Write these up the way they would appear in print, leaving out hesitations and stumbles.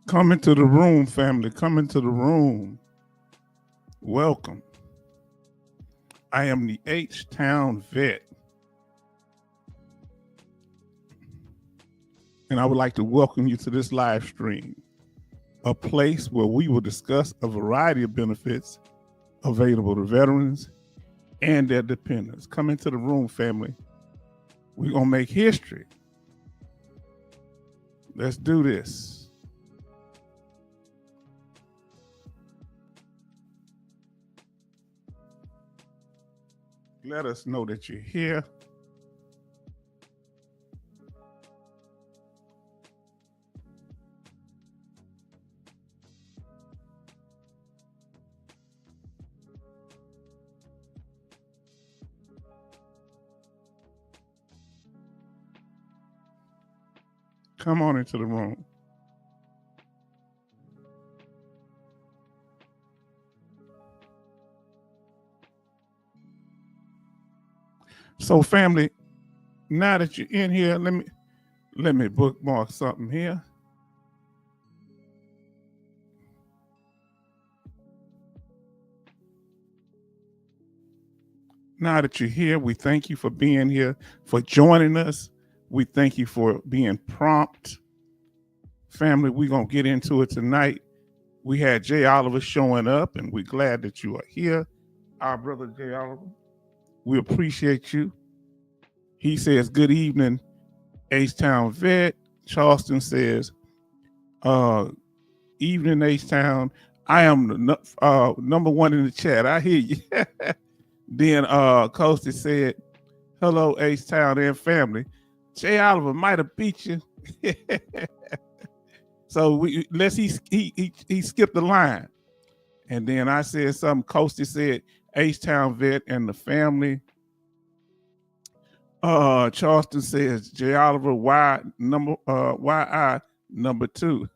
Come into the room, family. Come into the room. Welcome. I am the H-Town vet, and I would like to welcome you to this live stream, a place where we will discuss a variety of benefits available to veterans and their dependents. Come into the room, family. We're going to make history. Let's do this. Let us know that you're here. Come on into the room. So, family, now that you're in here, let me bookmark something here. Now that you're here, we thank you for being here, for joining us. We thank you for being prompt. Family, we're going to get into it tonight. We had Jay Oliver showing up, and we're glad that you are here. Our brother Jay Oliver, we appreciate you. He says, good evening, H-Town vet. Charleston says, evening, H-Town. I am the number one in the chat. I hear you. Then Coasty said, hello, H-Town and family. Jay Oliver might have beat you. So he skipped the line. And then I said something. Coasty said, H-Town vet and the family. Charleston says, Jay Oliver, YI number 2.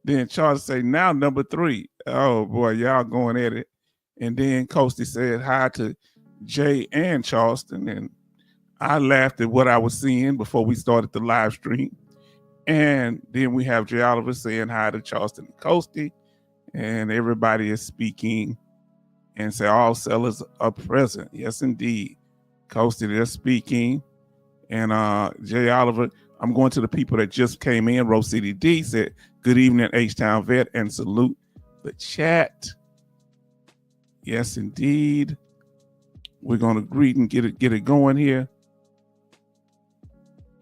Then Charleston say, now number 3. Oh boy, y'all going at it. And then Coasty said hi to Jay and Charleston. And I laughed at what I was seeing before we started the live stream. And then we have Jay Oliver saying hi to Charleston and Coasty. And everybody is speaking and say all sellers are present. Yes, indeed. Coasty, they're speaking. And Jay Oliver, I'm going to the people that just came in. Rose City D said, good evening, H-Town vet, and salute the chat. Yes, indeed. We're going to greet and get it going here.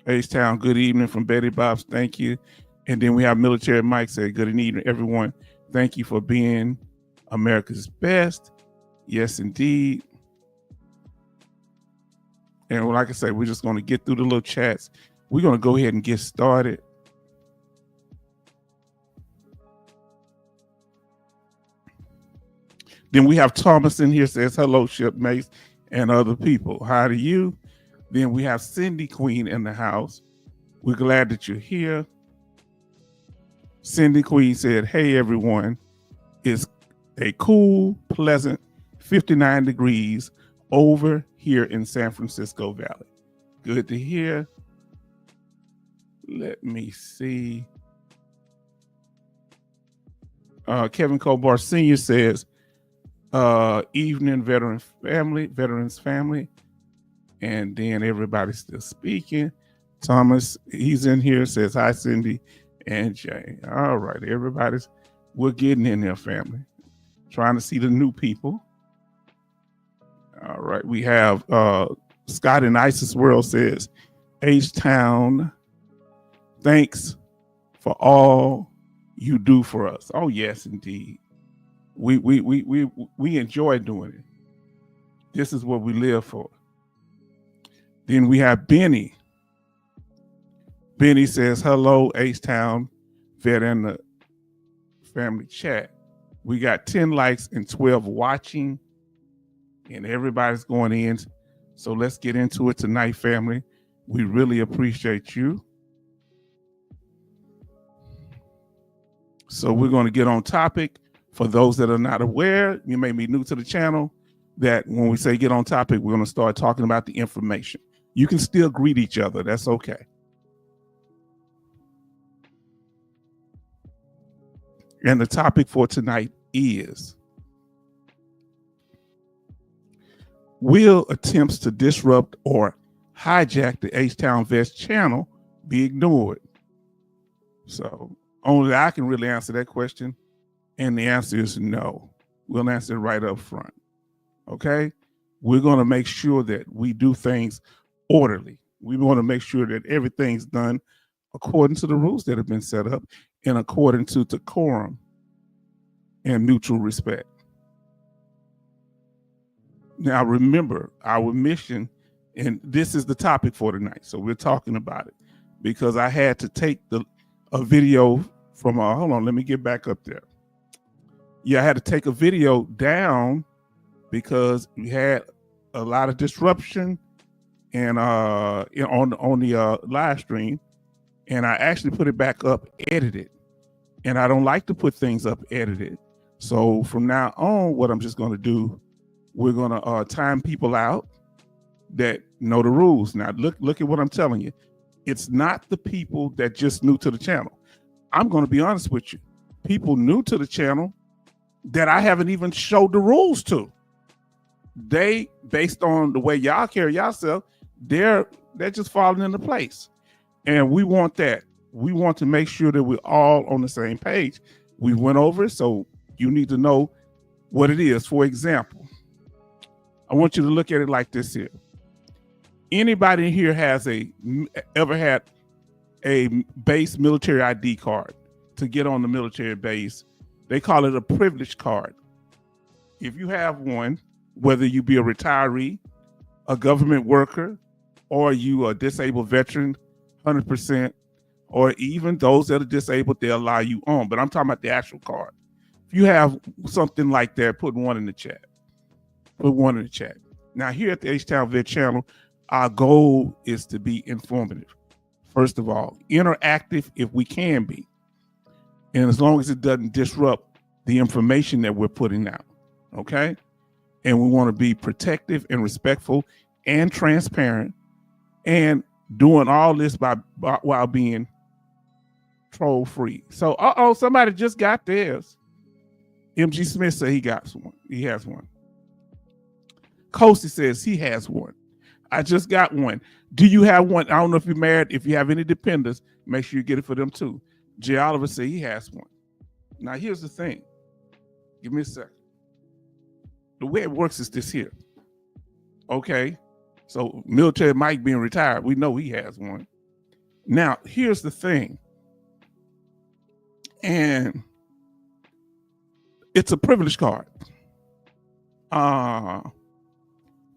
H-Town, good evening from Betty Bob's. Thank you. And then we have Military Mike say, good evening, everyone. Thank you for being America's best. Yes, indeed. And like I said, we're just going to get through the little chats. We're going to go ahead and get started. Then we have Thomas in here says, hello, shipmates and other people. Hi to you. Then we have Cindy Queen in the house. We're glad that you're here. Cindy Queen said, hey, everyone. It's a cool, pleasant 59 degrees over here in San Francisco Valley. Good to hear. Let me see. Kevin Kobar Sr. says, evening, veterans family. And then everybody's still speaking. Thomas, he's in here, says, hi, Cindy and Jay. All right, we're getting in there, family. Trying to see the new people. All right, we have Scott in Isis World says, H-Town, thanks for all you do for us. Oh, yes, indeed. We enjoy doing it. This is what we live for. Then we have Benny. Benny says, hello, H-Town vet and the family chat. We got 10 likes and 12 watching. And everybody's going in. So let's get into it tonight, family. We really appreciate you. So we're going to get on topic. For those that are not aware, you may be new to the channel, that when we say get on topic, we're going to start talking about the information. You can still greet each other. That's okay. And the topic for tonight is, will attempts to disrupt or hijack the H-Town Vets channel be ignored? So only I can really answer that question. And the answer is no. We'll answer it right up front. Okay? We're going to make sure that we do things orderly. We want to make sure that everything's done according to the rules that have been set up and according to decorum and mutual respect. Now, remember, our mission, and this is the topic for tonight, so we're talking about it, because I had to take a video from, hold on, let me get back up there. Yeah, I had to take a video down because we had a lot of disruption and on the live stream, and I actually put it back up edited, and I don't like to put things up edited. So from now on, what I'm just going to do, we're going to time people out that know the rules. Now look at what I'm telling you. It's not the people that just new to the channel. I'm going to be honest with you. People new to the channel that I haven't even showed the rules to. They, based on the way y'all carry yourself, they're just falling into place. And we want that. We want to make sure that we're all on the same page. We went over it, so you need to know what it is. For example, I want you to look at it like this here. Anybody here ever had a base military ID card to get on the military base? They call it a privilege card. If you have one, whether you be a retiree, a government worker, or you a disabled veteran, 100%, or even those that are disabled, they allow you on. But I'm talking about the actual card. If you have something like that, put one in the chat. Put one in the chat. Now, here at the H-Town Vet channel, our goal is to be informative. First of all, interactive if we can be. And as long as it doesn't disrupt the information that we're putting out, okay? And we want to be protective and respectful and transparent and doing all this while being troll free. So, somebody just got theirs. MG Smith said he got one. He has one. Coasty says he has one. I just got one. Do you have one? I don't know if you're married. If you have any dependents, make sure you get it for them too. Jay Oliver said he has one. Now, here's the thing. Give me a second. The way it works is this here. Okay. So military Mike being retired, we know he has one. Now, here's the thing. And it's a privilege card.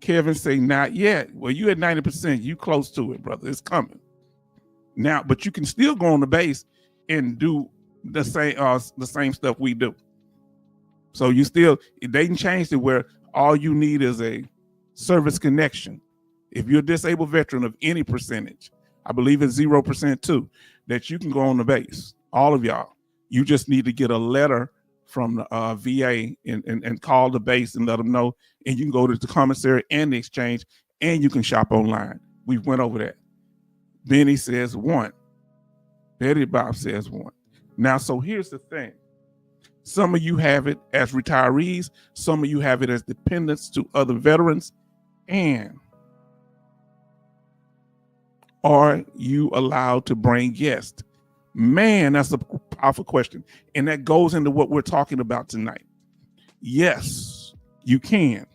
Kevin say not yet. Well, you at 90%, you close to it, brother. It's coming. Now, but you can still go on the base and do the same stuff we do. So you still, they can change it where all you need is a service connection. If you're a disabled veteran of any percentage, I believe it's 0% too, that you can go on the base. All of y'all. You just need to get a letter from the VA and call the base and let them know. And you can go to the commissary and the exchange, and you can shop online. We went over that. Benny says one. Betty Bob says one. Now, so here's the thing. Some of you have it as retirees. Some of you have it as dependents to other veterans. And are you allowed to bring guests? Man, that's a powerful question. And that goes into what we're talking about tonight. Yes, you can.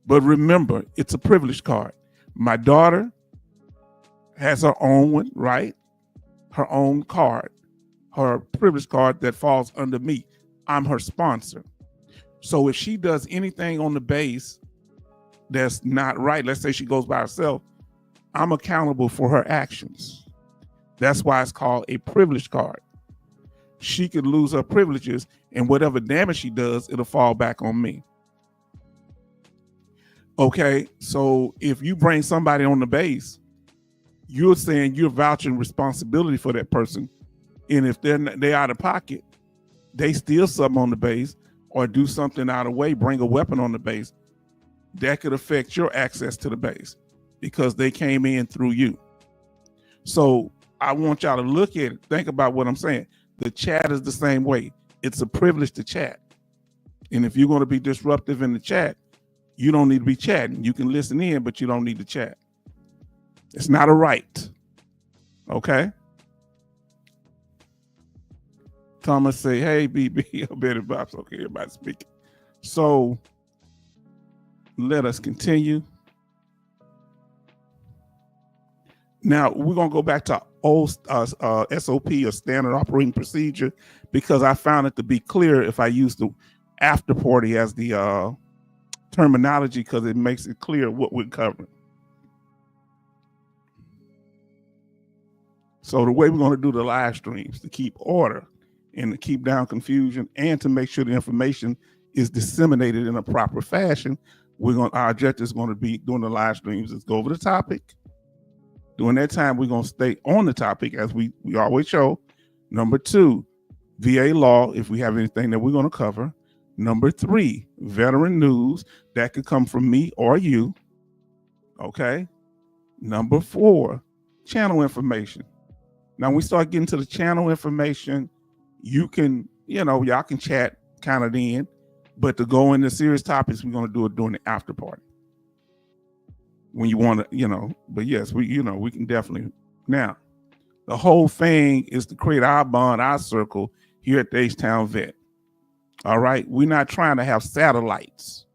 But remember, it's a privilege card. My daughter has her own one, right? Her own card, her privilege card that falls under me. I'm her sponsor. So if she does anything on the base that's not right, let's say she goes by herself, I'm accountable for her actions. That's why it's called a privilege card. She could lose her privileges, and whatever damage she does, it'll fall back on me. Okay, so if you bring somebody on the base, you're saying you're vouching responsibility for that person. And if they're out of pocket, they steal something on the base or do something out of way, bring a weapon on the base, that could affect your access to the base because they came in through you. So I want y'all to look at it. Think about what I'm saying. The chat is the same way. It's a privilege to chat. And if you're going to be disruptive in the chat, you don't need to be chatting. You can listen in, but you don't need to chat. It's not a right. Okay? Thomas say, hey, BB, I bet Bob's okay, everybody speaking. So let us continue. Now, we're going to go back to old SOP or standard operating procedure because I found it to be clear if I use the after party as the terminology because it makes it clear what we're covering. So the way we're going to do the live streams to keep order and to keep down confusion and to make sure the information is disseminated in a proper fashion, our objective is going to be doing the live streams is go over the topic. During that time, we're going to stay on the topic as we always show. Number 2, VA law, if we have anything that we're going to cover. Number 3, veteran news. That could come from me or you. Okay. Number 4, channel information. Now, when we start getting to the channel information, you can, y'all can chat kind of then. But to go into serious topics, we're going to do it during the after party. When you want to, but yes, we can definitely. Now, the whole thing is to create our bond, our circle here at the H-Town Vet. All right. We're not trying to have satellites.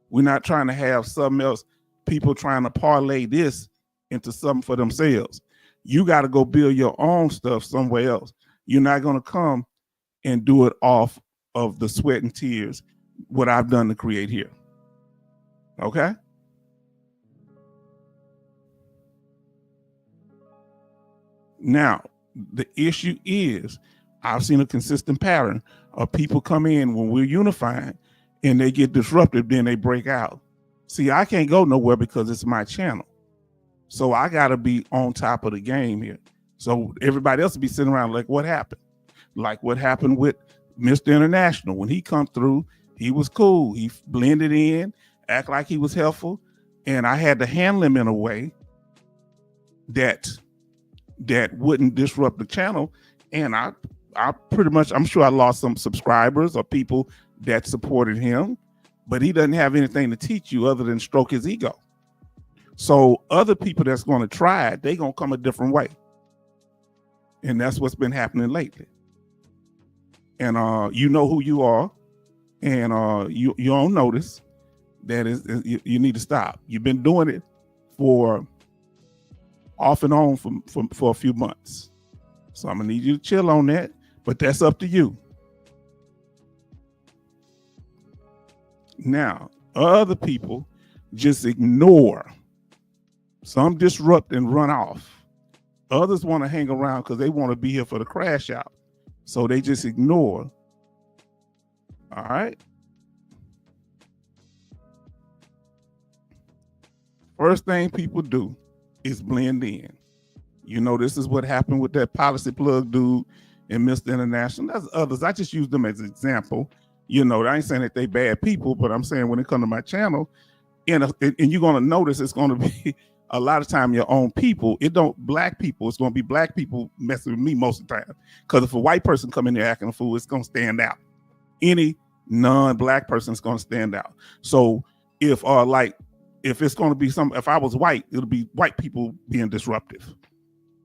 We're not trying to have something else, people trying to parlay this into something for themselves. You got to go build your own stuff somewhere else. You're not going to come and do it off of the sweat and tears, what I've done to create here. Okay? Now, the issue is I've seen a consistent pattern of people come in when we're unifying and they get disruptive, then they break out. See, I can't go nowhere because it's my channel. So I got to be on top of the game here. So everybody else will be sitting around like, what happened? Like what happened with Mr. International. When he come through, he was cool. He blended in, act like he was helpful. And I had to handle him in a way that wouldn't disrupt the channel. And I pretty much, I'm sure I lost some subscribers or people that supported him, but he doesn't have anything to teach you other than stroke his ego. So other people that's going to try it, they're going to come a different way. And that's what's been happening lately. And you know who you are, and you don't notice that you need to stop. You've been doing it for off and on for a few months. So I'm gonna need you to chill on that, but that's up to you. Now, other people just ignore. Some disrupt and run off. Others want to hang around because they want to be here for the crash out. So they just ignore. All right. First thing people do is blend in. This is what happened with that policy plug dude and Mr. International. There's others. I just use them as an example. I ain't saying that they bad people, but I'm saying when it comes to my channel, and you're going to notice it's going to be a lot of time your own people. Black people, it's going to be black people messing with me most of the time. Because if a white person come in there acting a fool, it's going to stand out. Any non-black person is going to stand out. So if it's going to be if I was white, it'll be white people being disruptive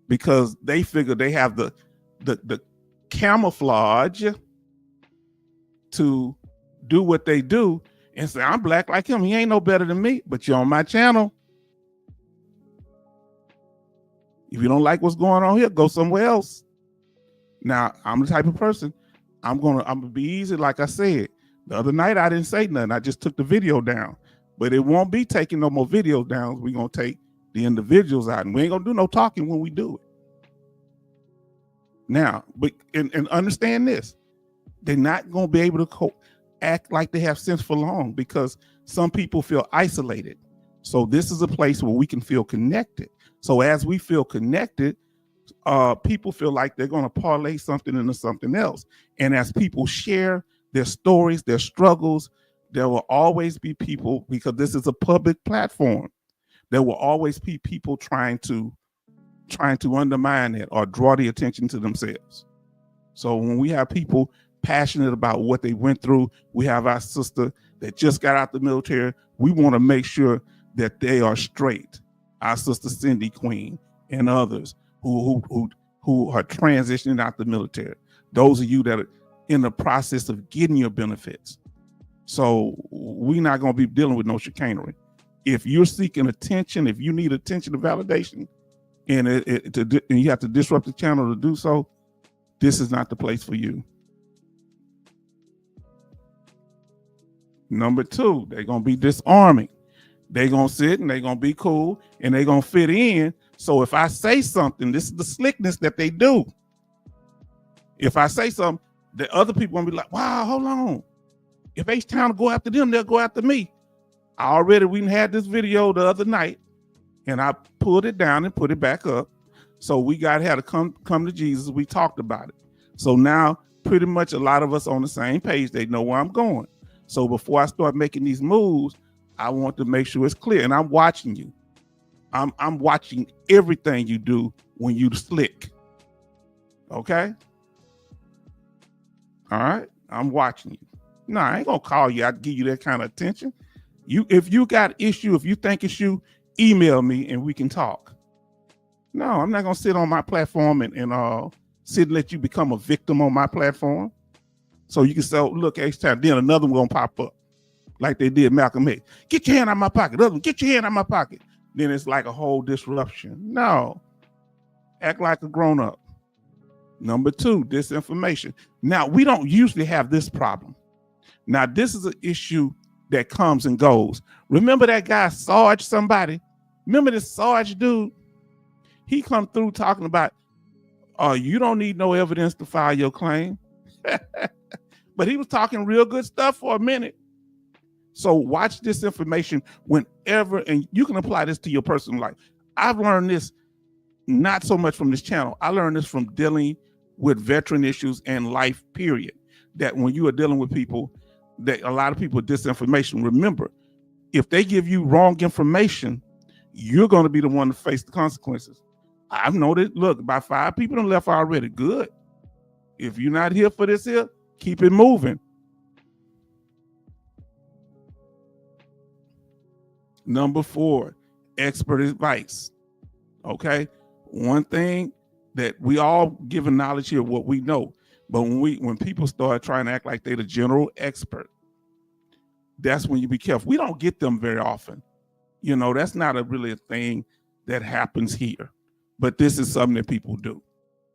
because they figure they have the camouflage to do what they do and say, I'm black like him. He ain't no better than me, but you're on my channel. If you don't like what's going on here, go somewhere else. Now, I'm the type of person, I'm gonna be easy. Like I said, the other night I didn't say nothing. I just took the video down. But it won't be taking no more videos down. We're gonna take the individuals out, and we ain't gonna do no talking when we do it. Now, but and understand this, they're not gonna be able to act like they have sense for long because some people feel isolated. So this is a place where we can feel connected. So as we feel connected, people feel like they're going to parlay something into something else. And as people share their stories, their struggles, there will always be people, because this is a public platform, there will always be people trying to undermine it or draw the attention to themselves. So when we have people passionate about what they went through. We have our sister that just got out the military. We want to make sure that they are straight. Our sister Cindy Queen and others who are transitioning out the military. Those of you that are in the process of getting your benefits. So we're not going to be dealing with no chicanery. If you're seeking attention, if you need attention and validation, and you have to disrupt the channel to do so, this is not the place for you. Number two, they're going to be disarming. They're going to sit and they're going to be cool and they're going to fit in. So if I say something, this is the slickness that they do. If I say something, the other people going to be like, wow, hold on. If H-Town will go after them, they'll go after me. We had this video the other night and I pulled it down and put it back up. So we had to come to Jesus. We talked about it. So now pretty much a lot of us on the same page. They know where I'm going. So before I start making these moves, I want to make sure it's clear. And I'm watching you. I'm watching everything you do when you slick. Okay? All right? I'm watching you. No, I ain't gonna call you. I'd give you that kind of attention. If you got issue, if you think it's you, email me and we can talk. No, I'm not gonna sit on my platform and sit and let you become a victim on my platform. So you can say, oh, look, H-Town, then another one gonna pop up. Like they did Malcolm X. Get your hand out of my pocket. Other one, get your hand out of my pocket. Then it's like a whole disruption. No. Act like a grown-up. Number two, disinformation. Now, we don't usually have this problem. Now, this is an issue that comes and goes. Remember that guy, Sarge somebody? Remember this Sarge dude? He come through talking about, you don't need no evidence to file your claim. But he was talking real good stuff for a minute. So watch this information whenever, and you can apply this to your personal life. I've learned this not so much from this channel. I learned this from dealing with veteran issues and life, period. That when you are dealing with people, that a lot of people with disinformation, remember, if they give you wrong information, you're going to be the one to face the consequences. I've noticed, look, about 5 people done left already. Good. If you're not here for this here, keep it moving. Number 4, expert advice. Okay. One thing that we all give a knowledge here of what we know, but when people start trying to act like they're the general expert, that's when you be careful. We don't get them very often. You know, that's not really a thing that happens here, but this is something that people do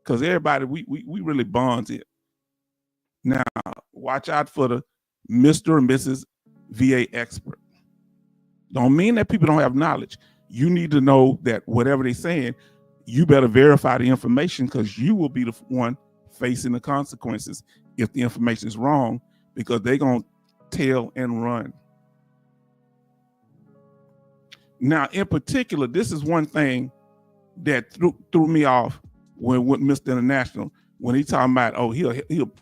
because everybody, we really bonds it. Now, watch out for the Mr. and Mrs. VA expert. Don't mean that people don't have knowledge. You need to know that whatever they're saying, you better verify the information because you will be the one facing the consequences if the information is wrong, because they're going to tell and run. Now, in particular, this is one thing that threw me off with Mr. International, when he talking about, oh, he'll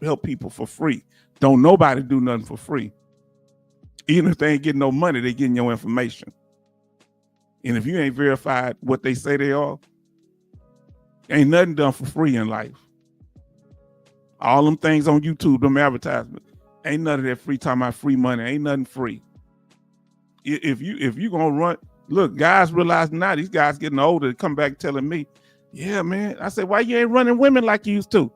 help people for free. Don't nobody do nothing for free. Even if they ain't getting no money, they getting your information. And if you ain't verified what they say they are, ain't nothing done for free in life. All them things on YouTube, them advertisements, ain't none of that free. Talking about free money, ain't nothing free. If you gonna run, look, guys realize now, these guys getting older, come back telling me, yeah, man. I said, why you ain't running women like you used to?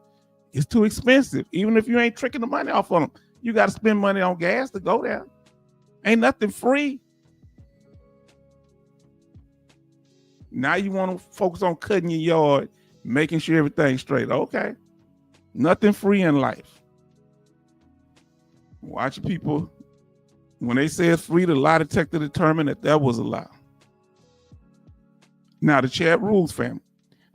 It's too expensive. Even if you ain't tricking the money off of them, you got to spend money on gas to go there. Ain't nothing free. Now you want to focus on cutting your yard, making sure everything's straight. Okay. Nothing free in life. Watch people. When they say it's free, the lie detector determined that was a lie. Now the chat rules, family.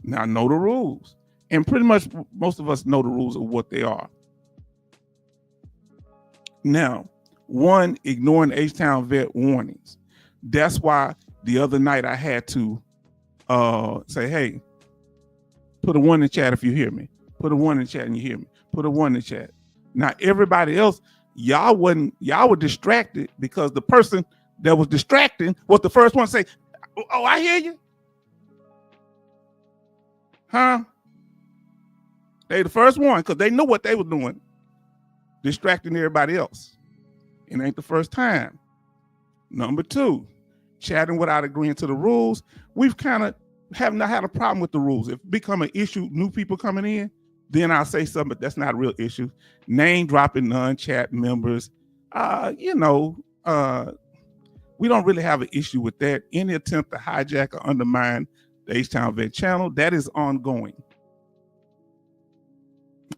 Now know the rules. And pretty much most of us know the rules of what they are. Now, 1, ignoring H-Town vet warnings. That's why the other night I had to say, hey, put a 1 in the chat if you hear me. Put a 1 in the chat and you hear me. Put a 1 in the chat. Now, everybody else, y'all were distracted because the person that was distracting was the first one to say, oh, I hear you. Huh? They the first one because they knew what they were doing. distracting everybody else. It ain't the first time. Number 2, chatting without agreeing to the rules. We've kind of have not had a problem with the rules. If it become an issue, new people coming in, then I'll say something, but that's not a real issue. Name dropping non-chat members, we don't really have an issue with that. Any attempt to hijack or undermine the H-Town Vet channel, that is ongoing.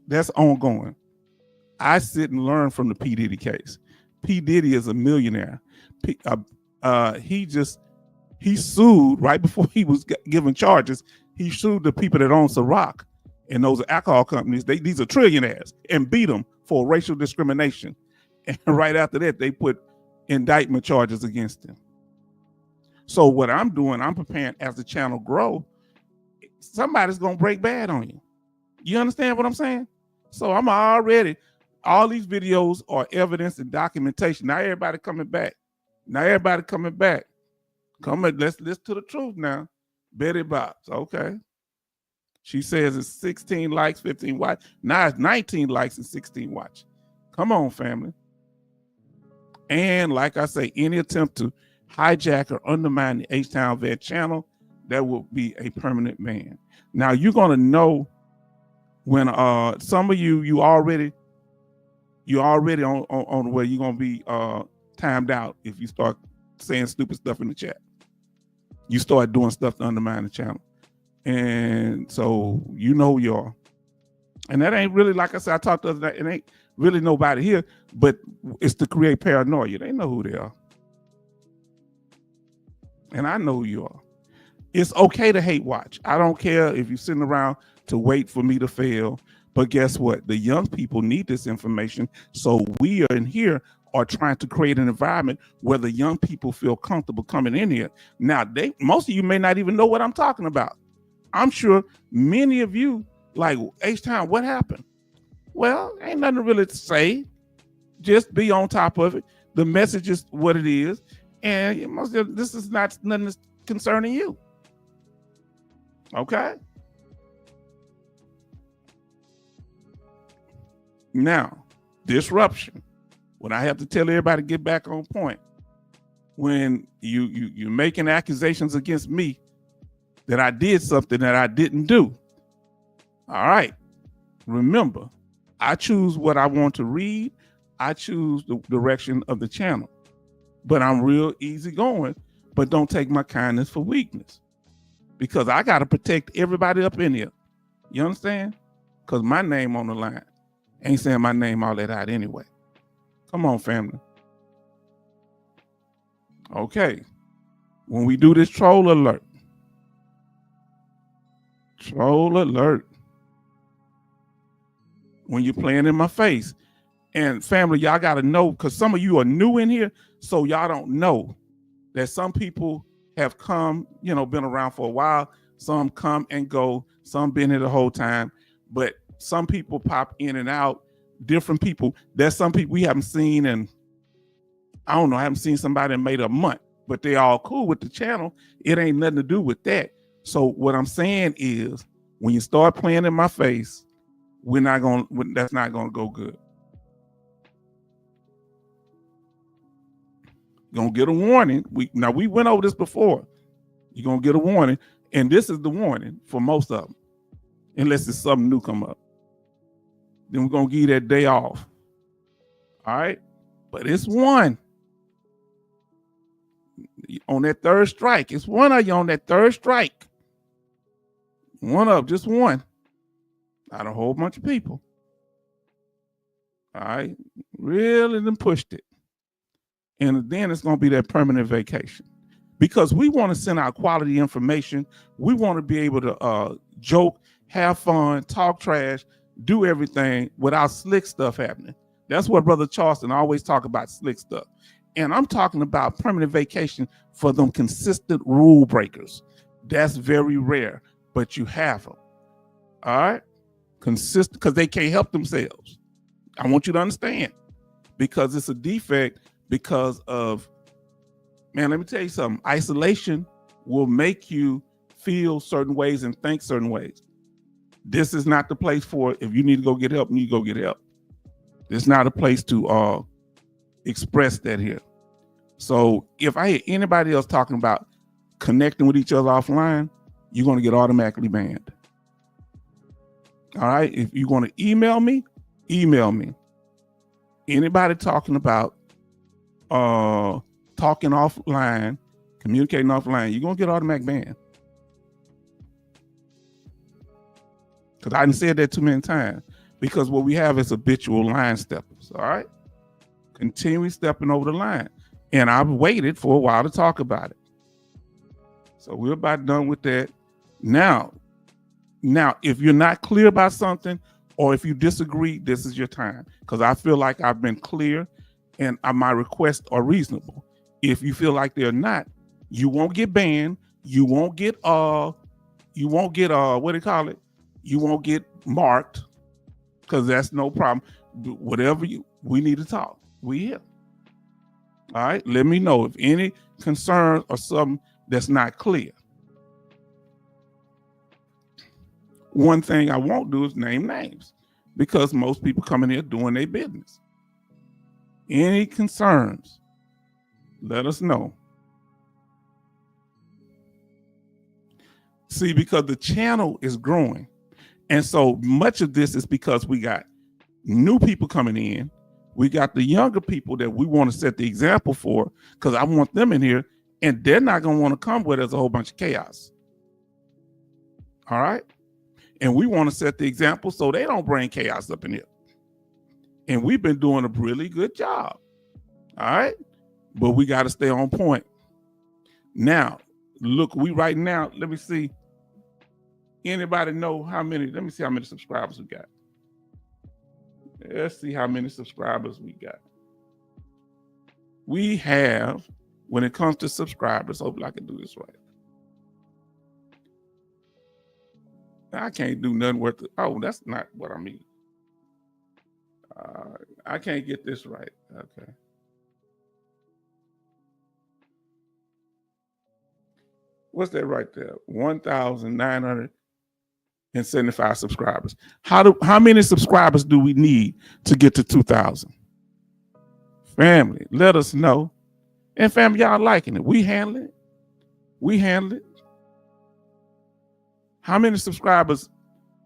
That's ongoing. I sit and learn from the P. Diddy case. P. Diddy is a millionaire. He sued right before he was given charges. He sued the people that own Ciroc and those alcohol companies. These are trillionaires, and beat them for racial discrimination. And right after that, they put indictment charges against him. So what I'm doing, I'm preparing as the channel grow. Somebody's gonna break bad on you. You understand what I'm saying? So I'm already, all these videos are evidence and documentation. Now everybody coming back. Come on, let's listen to the truth now. Betty Bob's, okay. She says it's 16 likes, 15 watch. Now it's 19 likes and 16 watch. Come on, family. And like I say, any attempt to hijack or undermine the H-Town Vet channel, that will be a permanent ban. Now you're gonna know when some of you already on where you're gonna be timed out if you start saying stupid stuff in the chat. You start doing stuff to undermine the channel. And so you know who you are. And that ain't really, like I said, I talked the other day, it ain't really nobody here, but it's to create paranoia. They know who they are. And I know who you are. It's okay to hate watch. I don't care if you're sitting around to wait for me to fail. But guess what? The young people need this information. So we are in here are trying to create an environment where the young people feel comfortable coming in here. Now, most of you may not even know what I'm talking about. I'm sure many of you like, H-Town, what happened? Well, ain't nothing really to say. Just be on top of it. The message is what it is. And this is not nothing that's concerning you. Okay? Now, disruption. When I have to tell everybody to get back on point, when you're making accusations against me that I did something that I didn't do. All right. Remember, I choose what I want to read. I choose the direction of the channel. But I'm real easygoing, but don't take my kindness for weakness. Because I got to protect everybody up in here. You understand? Because my name on the line. Ain't saying my name all that out anyway. Come on, family. Okay. When we do this troll alert. When you're playing in my face. And family, y'all got to know, because some of you are new in here, so y'all don't know that some people have come, been around for a while. Some come and go. Some been here the whole time. But some people pop in and out. Different people. There's some people we haven't seen, and I don't know, I haven't seen somebody in maybe a month, but they all cool with the channel. It ain't nothing to do with that. So what I'm saying is, when you start playing in my face, that's not gonna go good. You're gonna get a warning. We went over this before. You're gonna get a warning, and this is the warning for most of them, unless it's something new come up. Then we're going to give you that day off. All right? But it's one. On that third strike. It's one of you on that third strike. Just one. Not a whole bunch of people. All right? Really done pushed it. And then it's going to be that permanent vacation. Because we want to send out quality information. We want to be able to joke, have fun, talk trash, do everything without slick stuff happening. That's what Brother Charleston always talk about, slick stuff. And I'm talking about permanent vacation for them consistent rule breakers. That's very rare, but you have them. All right? Consistent, because they can't help themselves. I want you to understand. Because it's a defect because of, man, let me tell you something. Isolation will make you feel certain ways and think certain ways. This is not the place for it. If you need to go get help, you need to go get help. It's not a place to express that here. So if I hear anybody else talking about connecting with each other offline, you're going to get automatically banned. All right. If you're going to email me, email me. Anybody talking about talking offline, communicating offline, you're going to get automatic ban. Because I done said that too many times. Because what we have is habitual line steppers. All right. Continually stepping over the line. And I've waited for a while to talk about it. So we're about done with that. Now, if you're not clear about something, or if you disagree, this is your time. Because I feel like I've been clear and my requests are reasonable. If you feel like they're not, you won't get banned. You won't get what do you call it? You won't get marked, because that's no problem. Whatever we need to talk. We here. All right. Let me know if any concerns or something that's not clear. One thing I won't do is name names, because most people coming here doing their business. Any concerns, let us know. See, because the channel is growing. And so much of this is because we got new people coming in. We got the younger people that we want to set the example for, because I want them in here, and they're not going to want to come where there's a whole bunch of chaos. All right. And we want to set the example so they don't bring chaos up in here. And we've been doing a really good job. All right. But we got to stay on point. Now, look, right now, let me see. Anybody know how many? Let me see how many subscribers we got. Let's see how many subscribers we got. We have, when it comes to subscribers, hopefully I can do this right. I can't do nothing worth it. Oh, that's not what I mean. I can't get this right. Okay. What's that right there? 1,975 subscribers. How many subscribers do we need to get to 2,000? Family, let us know. And family, y'all liking it. We handle it. We handle it. How many subscribers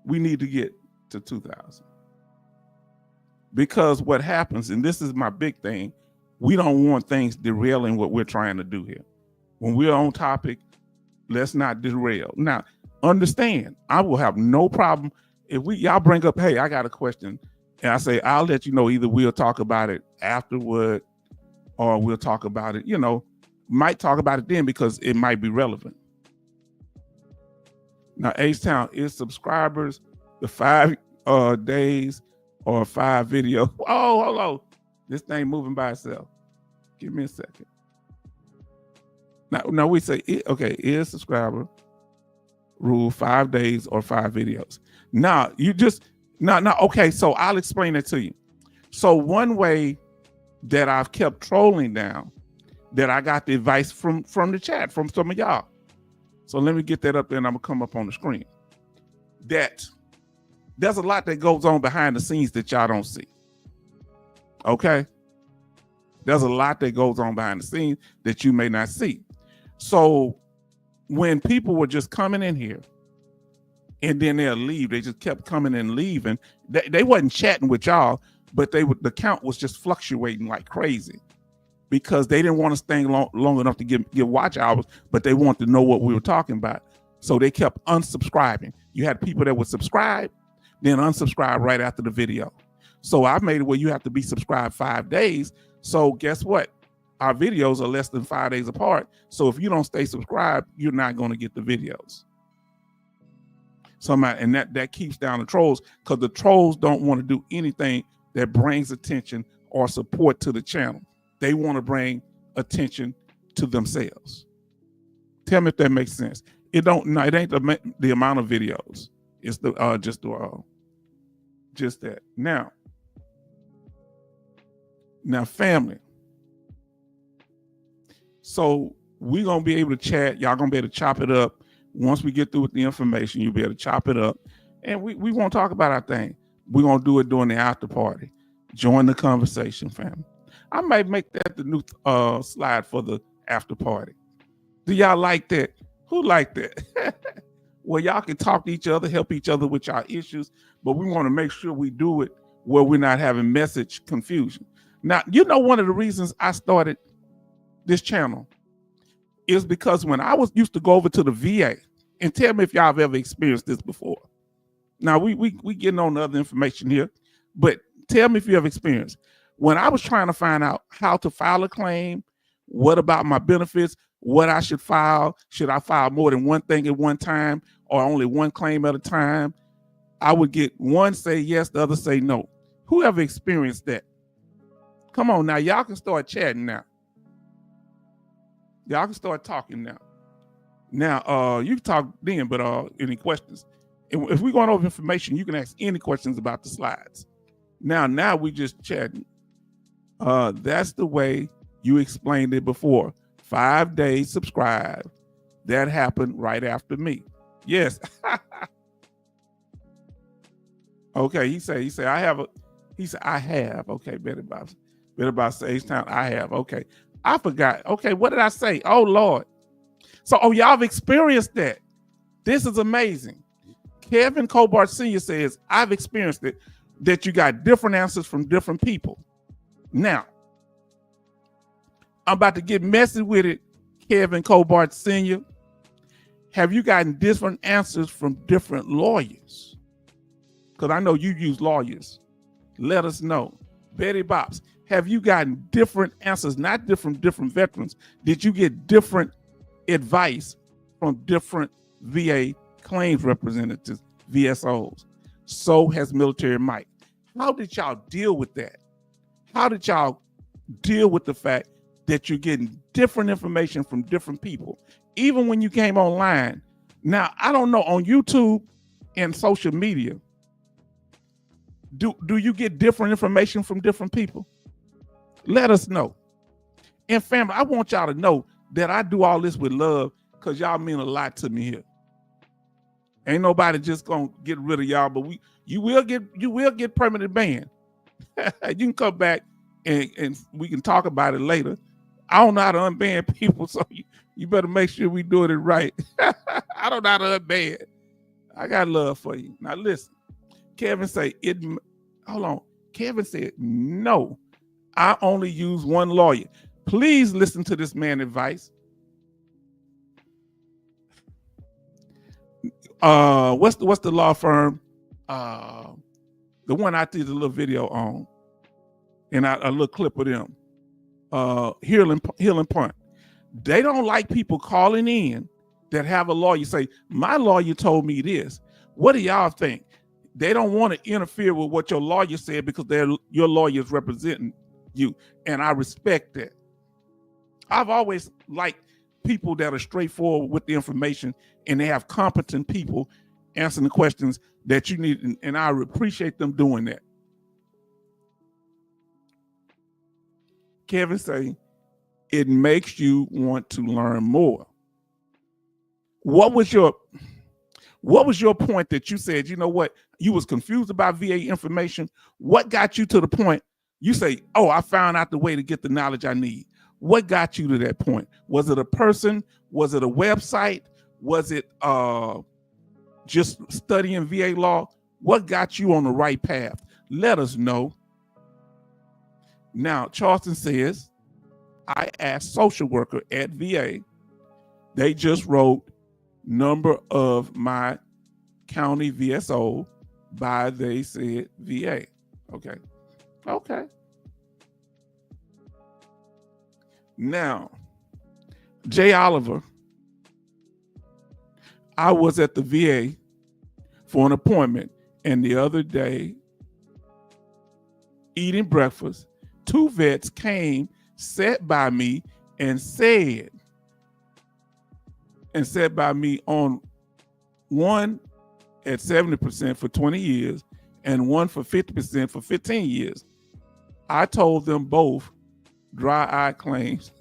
we need to get to 2,000? Because what happens, and this is my big thing, we don't want things derailing what we're trying to do here. When we're on topic, let's not derail. Now, understand, I will have no problem if y'all bring up, hey, I got a question, and I say, I'll let you know, either we'll talk about it afterward or we'll talk about it, might talk about it then because it might be relevant. Now, H-Town is subscribers, the 5 days or 5 video. Oh, hold on. This thing moving by itself. Give me a second. Now we say, okay, is subscriber rule 5 days or 5 videos. Now, okay, so I'll explain it to you. So one way that I've kept trolling down, that I got the advice from the chat, from some of y'all. So let me get that up there and I'm gonna come up on the screen. That there's a lot that goes on behind the scenes that y'all don't see. Okay? There's a lot that goes on behind the scenes that you may not see. So when people were just coming in here and then they'll leave, they just kept coming and leaving. They wasn't chatting with y'all, but the count was just fluctuating like crazy, because they didn't want to stay long enough to give watch hours, but they wanted to know what we were talking about. So they kept unsubscribing. You had people that would subscribe, then unsubscribe right after the video. So I've made it where you have to be subscribed 5 days. So guess what? Our videos are less than 5 days apart. So if you don't stay subscribed, you're not going to get the videos. And that keeps down the trolls, because the trolls don't want to do anything that brings attention or support to the channel. They want to bring attention to themselves. Tell me if that makes sense. It ain't the amount of videos. It's just that. Now, family. So we're gonna be able to chat. Y'all gonna be able to chop it up. Once we get through with the information, you'll be able to chop it up, and we won't talk about our thing. We're gonna do it during the after party. Join the conversation, family. I might make that the new slide for the after party. Do y'all like that? Who like that? Well, y'all can talk to each other, help each other with our issues, but we want to make sure we do it where we're not having message confusion. Now, you know, one of the reasons I started this channel is because when I used to go over to the VA, and tell me if y'all have ever experienced this before. Now, we getting on the other information here, but tell me if you have experienced. When I was trying to find out how to file a claim, what about my benefits, what I should file, should I file more than one thing at one time or only one claim at a time, I would get one say yes, the other say no. Who ever experienced that? Come on now, y'all can start chatting now. Y'all can start talking now. Now, you can talk then, but any questions? If we're going over information, you can ask any questions about the slides. Now we just chatting. That's the way you explained it before. 5 days subscribe. That happened right after me. Yes. Okay, he said, I have. Okay, better about Sage Town. I have. Okay. I forgot. Okay, what did I say? Oh, Lord. So, y'all have experienced that. This is amazing. Kevin Cobart Sr. says, I've experienced it, that you got different answers from different people. Now, I'm about to get messy with it, Kevin Cobart Sr. Have you gotten different answers from different lawyers? Because I know you use lawyers. Let us know. Betty Bops, have you gotten different answers, not different veterans? Did you get different advice from different VA claims representatives, VSOs? So has Military Mike. How did y'all deal with that? How did y'all deal with the fact that you're getting different information from different people, even when you came online? Now, I don't know, on YouTube and social media, do you get different information from different people? Let us know. And family, I want y'all to know that I do all this with love because y'all mean a lot to me here. Ain't nobody just gonna get rid of y'all, but you will get permanent banned. You can come back and we can talk about it later. I don't know how to unban people, so you better make sure we doing it right. I don't know how to unban. I got love for you. Now listen, Kevin say it. Hold on. Kevin said, no, I only use one lawyer. Please listen to this man's advice. What's the law firm? The one I did a little video on, and a little clip of them. Hill and Punt. They don't like people calling in that have a lawyer say, my lawyer told me this. What do y'all think? They don't want to interfere with what your lawyer said because your lawyer is representing you. And I respect that. I've always liked people that are straightforward with the information and they have competent people answering the questions that you need. And I appreciate them doing that. Kevin say, it makes you want to learn more. What was your point that you said, you know what, you was confused about VA information? What got you to the point you say, oh, I found out the way to get the knowledge I need? What got you to that point? Was it a person? Was it a website? Was it just studying VA law? What got you on the right path? Let us know. Now, Charleston says, I asked social worker at VA. They just wrote number of my county VSO by they said VA. Okay. Now, Jay Oliver, I was at the VA for an appointment, and the other day, eating breakfast, 2 vets came, sat by me, and said by me on one at 70% for 20 years and one for 50% for 15 years. I told them both dry eye claims.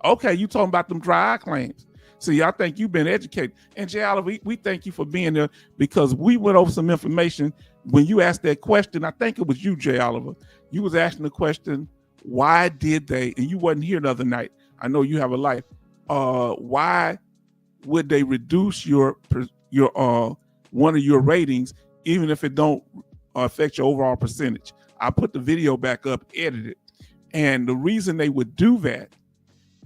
Okay, you talking about them dry eye claims. See, I think you've been educated. And Jay Oliver, we thank you for being there because we went over some information when you asked that question, I think it was you, Jay Oliver. You was asking the question, why did they? And you wasn't here the other night. I know you have a life. Why would they reduce your one of your ratings, even if it don't affect your overall percentage? I put the video back up, edited, and the reason they would do that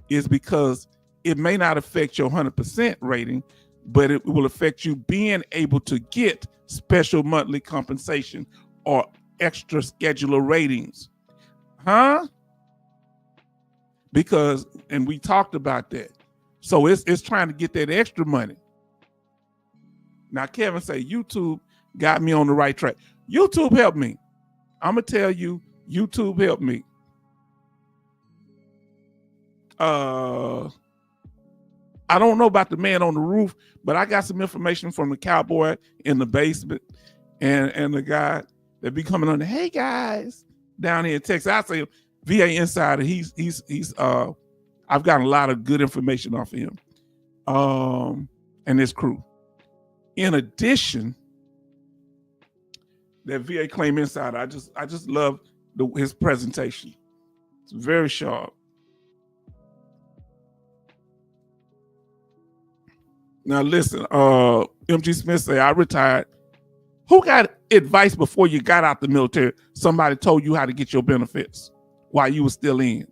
is because it may not affect your 100% rating, but it will affect you being able to get special monthly compensation or extra scheduler ratings. Huh? Because, and we talked about that. So it's trying to get that extra money. Now, Kevin say, YouTube got me on the right track. YouTube helped me. I'm going to tell you, YouTube helped me. I don't know about the man on the roof, but I got some information from the cowboy in the basement and the guy that be coming on the, hey guys, down here in Texas. I say VA Insider, he's I've gotten a lot of good information off of him. And his crew. In addition, that VA Claim Insider, I just love his presentation. It's very sharp. Now listen, MG Smith say, I retired. Who got advice before you got out the military? Somebody told you how to get your benefits while you were still in.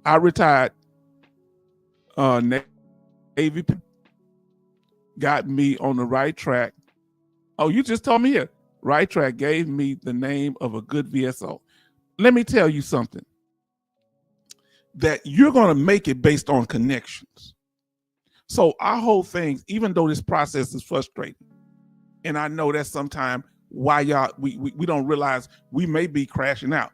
I retired. Navy got me on the right track. Oh, you just told me here. Right track gave me the name of a good VSO. Let me tell you something. That you're going to make it based on connections. So our whole thing, even though this process is frustrating, and I know that's sometimes why y'all we don't realize we may be crashing out,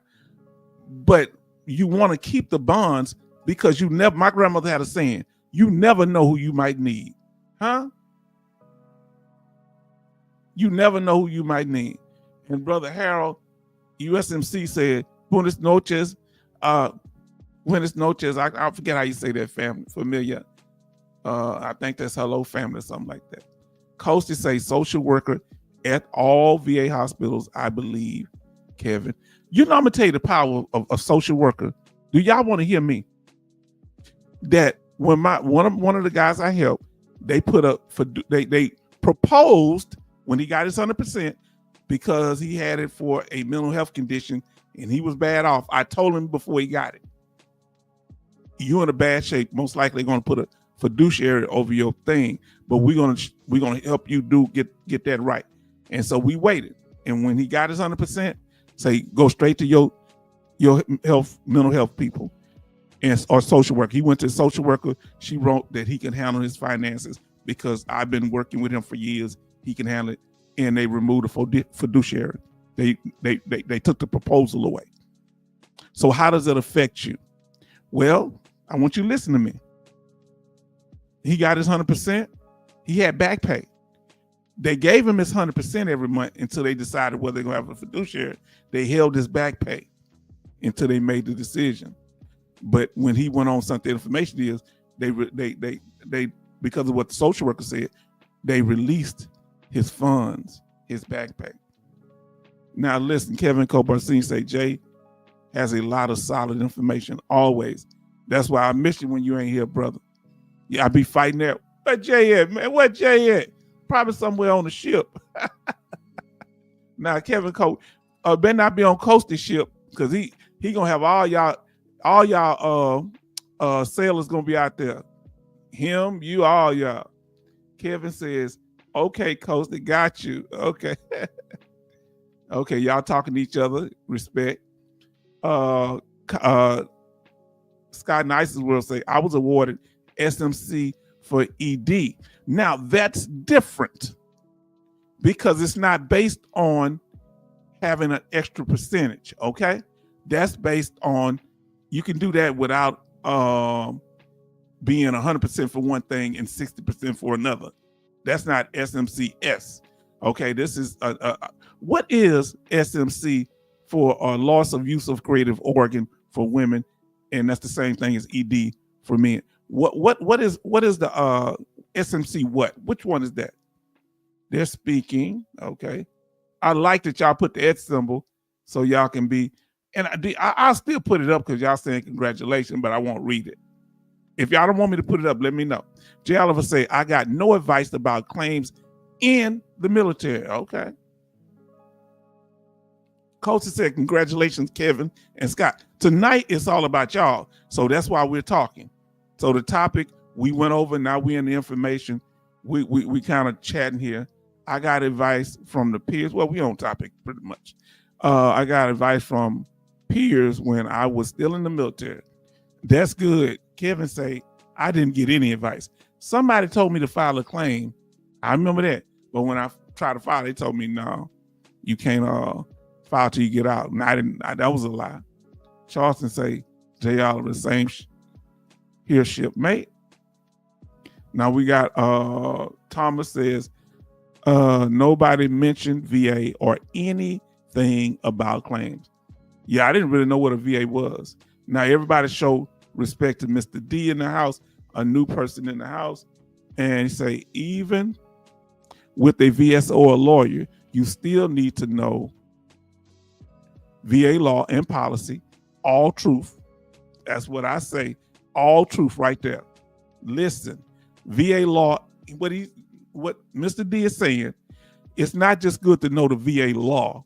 but you want to keep the bonds because you never. My grandmother had a saying: "You never know who you might need." Huh? You never know who you might need. And Brother Harold, USMC said, "Buenas noches." Buenas noches. I forget how you say that, familiar. I think that's hello family or something like that. Coasty say social worker at all VA hospitals, I believe, Kevin. You know, I'm gonna tell you the power of social worker. Do y'all want to hear me? That when one of the guys I helped, they put up for they proposed when he got his 100% because he had it for a mental health condition and he was bad off. I told him before he got it, you're in a bad shape. Most likely going to put a fiduciary over your thing, but we're gonna help you get that right. And so we waited, and when he got his 100%, say go straight to your mental health people or social worker. He went to social worker. She wrote that he can handle his finances because I've been working with him for years. He can handle it, and they removed the fiduciary. They took the proposal away. So how does it affect you? Well, I want you to listen to me. He got his 100%. He had back pay. They gave him his 100% every month until they decided whether they're going to have a fiduciary. They held his back pay until they made the decision. But when he went on something, information is they because of what the social worker said, they released his funds, his back pay. Now listen, Kevin Cobarcine say Jay has a lot of solid information always. That's why I miss you when you ain't here, brother. Yeah, I be fighting that. Where Jay at, man? Where Jay at? Probably somewhere on the ship. Now, Kevin Cole better not be on Coastal ship because he gonna have all y'all sailors gonna be out there. Him, you, all y'all. Kevin says, "Okay, Coastal, got you." Okay, okay, y'all talking to each other. Respect. Scott Nice's will say, "I was awarded SMC for ED." Now that's different because it's not based on having an extra percentage. Okay, that's based on you can do that without being 100% for one thing and 60% for another. That's not SMCS. Okay, this is what is SMC for loss of use of creative organ for women, and that's the same thing as ED for men. What is the SMC? Which one is that? They're speaking. Okay. I like that y'all put the @ symbol so y'all can be, and I'll still put it up because y'all saying congratulations, but I won't read it. If y'all don't want me to put it up, let me know. J. Oliver say, I got no advice about claims in the military. Okay. Coach said, congratulations, Kevin and Scott. Tonight, it's all about y'all. So that's why we're talking. So the topic we went over, now we're in the information. We kind of chatting here. I got advice from the peers. Well, we on topic pretty much. I got advice from peers when I was still in the military. That's good. Kevin say, I didn't get any advice. Somebody told me to file a claim. I remember that. But when I tried to file, they told me, no, you can't file till you get out. And that was a lie. Charleston say, J. Oliver, the same here, shipmate. Now we got Thomas says, nobody mentioned VA or anything about claims. Yeah, I didn't really know what a VA was. Now everybody show respect to Mr. D in the house, a new person in the house, and say, even with a VSO or a lawyer, you still need to know VA law and policy, all truth. That's what I say, all truth right there. Listen, VA law, what Mr. D is saying, it's not just good to know the VA law.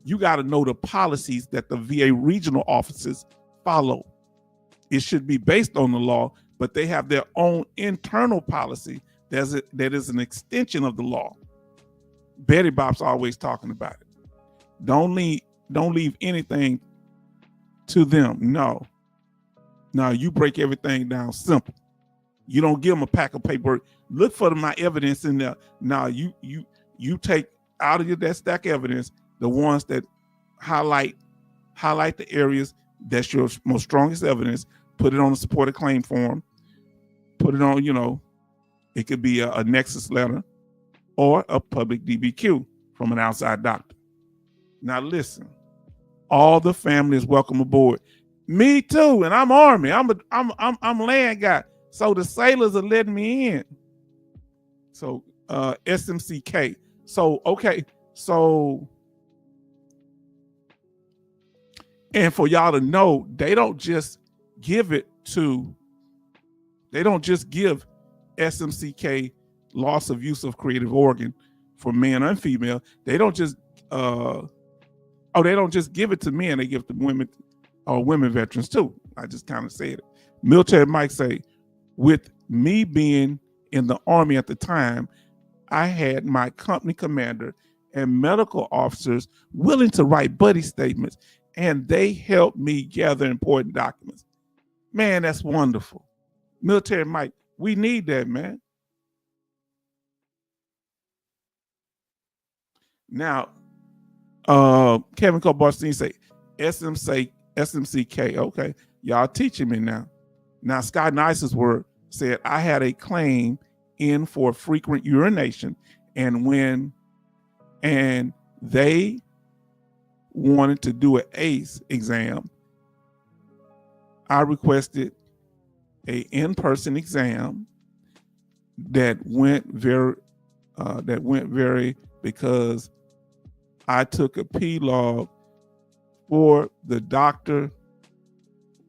You got to know the policies that the VA regional offices follow. It should be based on the law, but they have their own internal policy that is an extension of the law. Betty Bop's always talking about it. Don't leave anything to them. No, you break everything down simple. You don't give them a pack of paper. Look for my evidence in there. Now you take out of that stack of evidence the ones that highlight the areas that's your most strongest evidence. Put it on a supported claim form. Put it on, it could be a nexus letter or a public DBQ from an outside doctor. Now listen, all the family is welcome aboard. Me too, and I'm Army. I'm land guy. So the sailors are letting me in. So SMCK. So okay, so and for y'all to know, they don't just give SMCK loss of use of creative organ for men and female. They don't just give it to men, they give it to women or women veterans too. I just kind of said it. Military Mike say, with me being in the Army at the time, I had my company commander and medical officers willing to write buddy statements, and they helped me gather important documents. Man, that's wonderful. Military Mike, we need that, man. Now, Kevin Cobarstein say SMCK. Okay, y'all teaching me now. Now, Scott Nice's word said, I had a claim in for frequent urination, and they wanted to do an ACE exam, I requested a in-person exam that went very because I took a P-log for the doctor.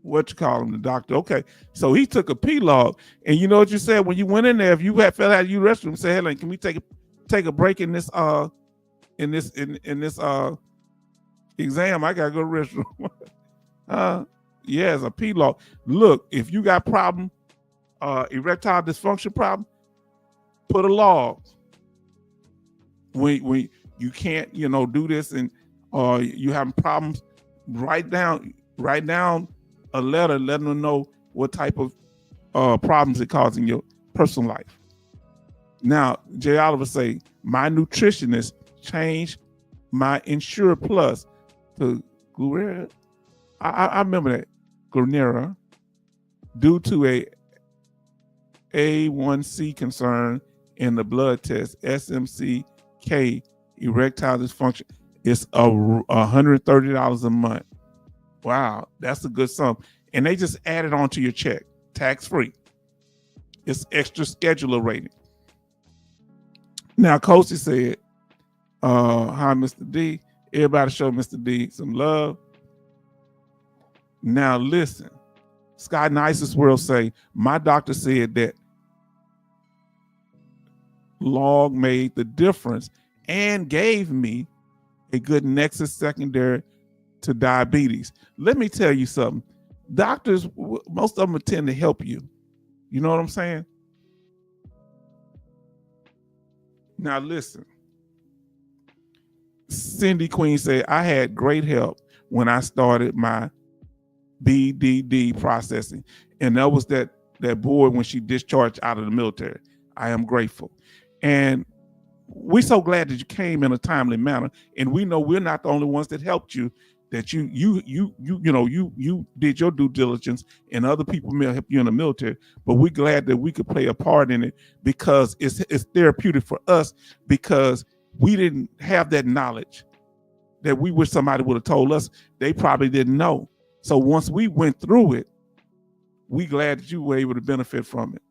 The doctor. Okay, so he took a P-log, and you know what you said when you went in there? If you had fell out of your restroom, say, Helen, can we take a break in this exam? I gotta go to the restroom. Yeah, it's a P-log. Look, if you got problem, erectile dysfunction problem, put a log. When you can't, do this, and you having problems, write down a letter letting them know what type of problems it causes in your personal life. Now, J. Oliver say, my nutritionist changed my Insure Plus to Glurera. I remember that, Glurera, due to a A1C concern in the blood test. SMCK, erectile dysfunction, it's $130 a month. Wow, that's a good sum. And they just add it onto your check, tax-free. It's extra scheduler rating. Now, Coasty said, Hi, Mr. D. Everybody show Mr. D some love. Now listen, Sky Nicest World say, my doctor said that log made the difference and gave me a good nexus secondary to diabetes. Let me tell you something. Doctors, most of them tend to help you. You know what I'm saying? Now listen. Cindy Queen said, I had great help when I started my BDD processing. And that was that boy when she discharged out of the military. I am grateful. And we're so glad that you came in a timely manner. And we know we're not the only ones that helped you, that you did your due diligence, and other people may help you in the military. But we're glad that we could play a part in it, because it's therapeutic for us, because we didn't have that knowledge that we wish somebody would have told us. They probably didn't know. So once we went through it, we glad that you were able to benefit from it.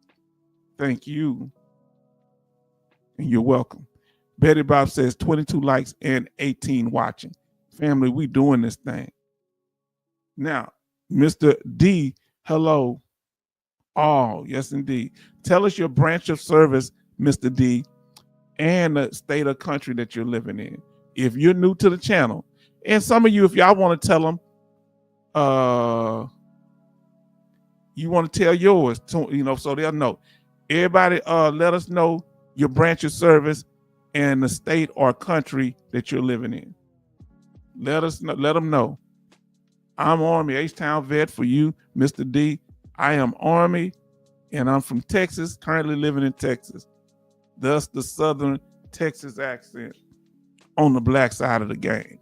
Thank you. And you're welcome. Betty Bob says 22 likes and 18 watching. Family, we doing this thing. Now, Mr. D, hello. Oh, yes, indeed. Tell us your branch of service, Mr. D, and the state or country that you're living in. If you're new to the channel, and some of you, if y'all want to tell them, you want to tell yours, so they'll know. Everybody, let us know your branch of service and the state or country that you're living in. Let us know. Let them know. I'm Army, H-Town vet for you, Mr. D. I am Army, and I'm from Texas, currently living in Texas. Thus the Southern Texas accent on the black side of the game.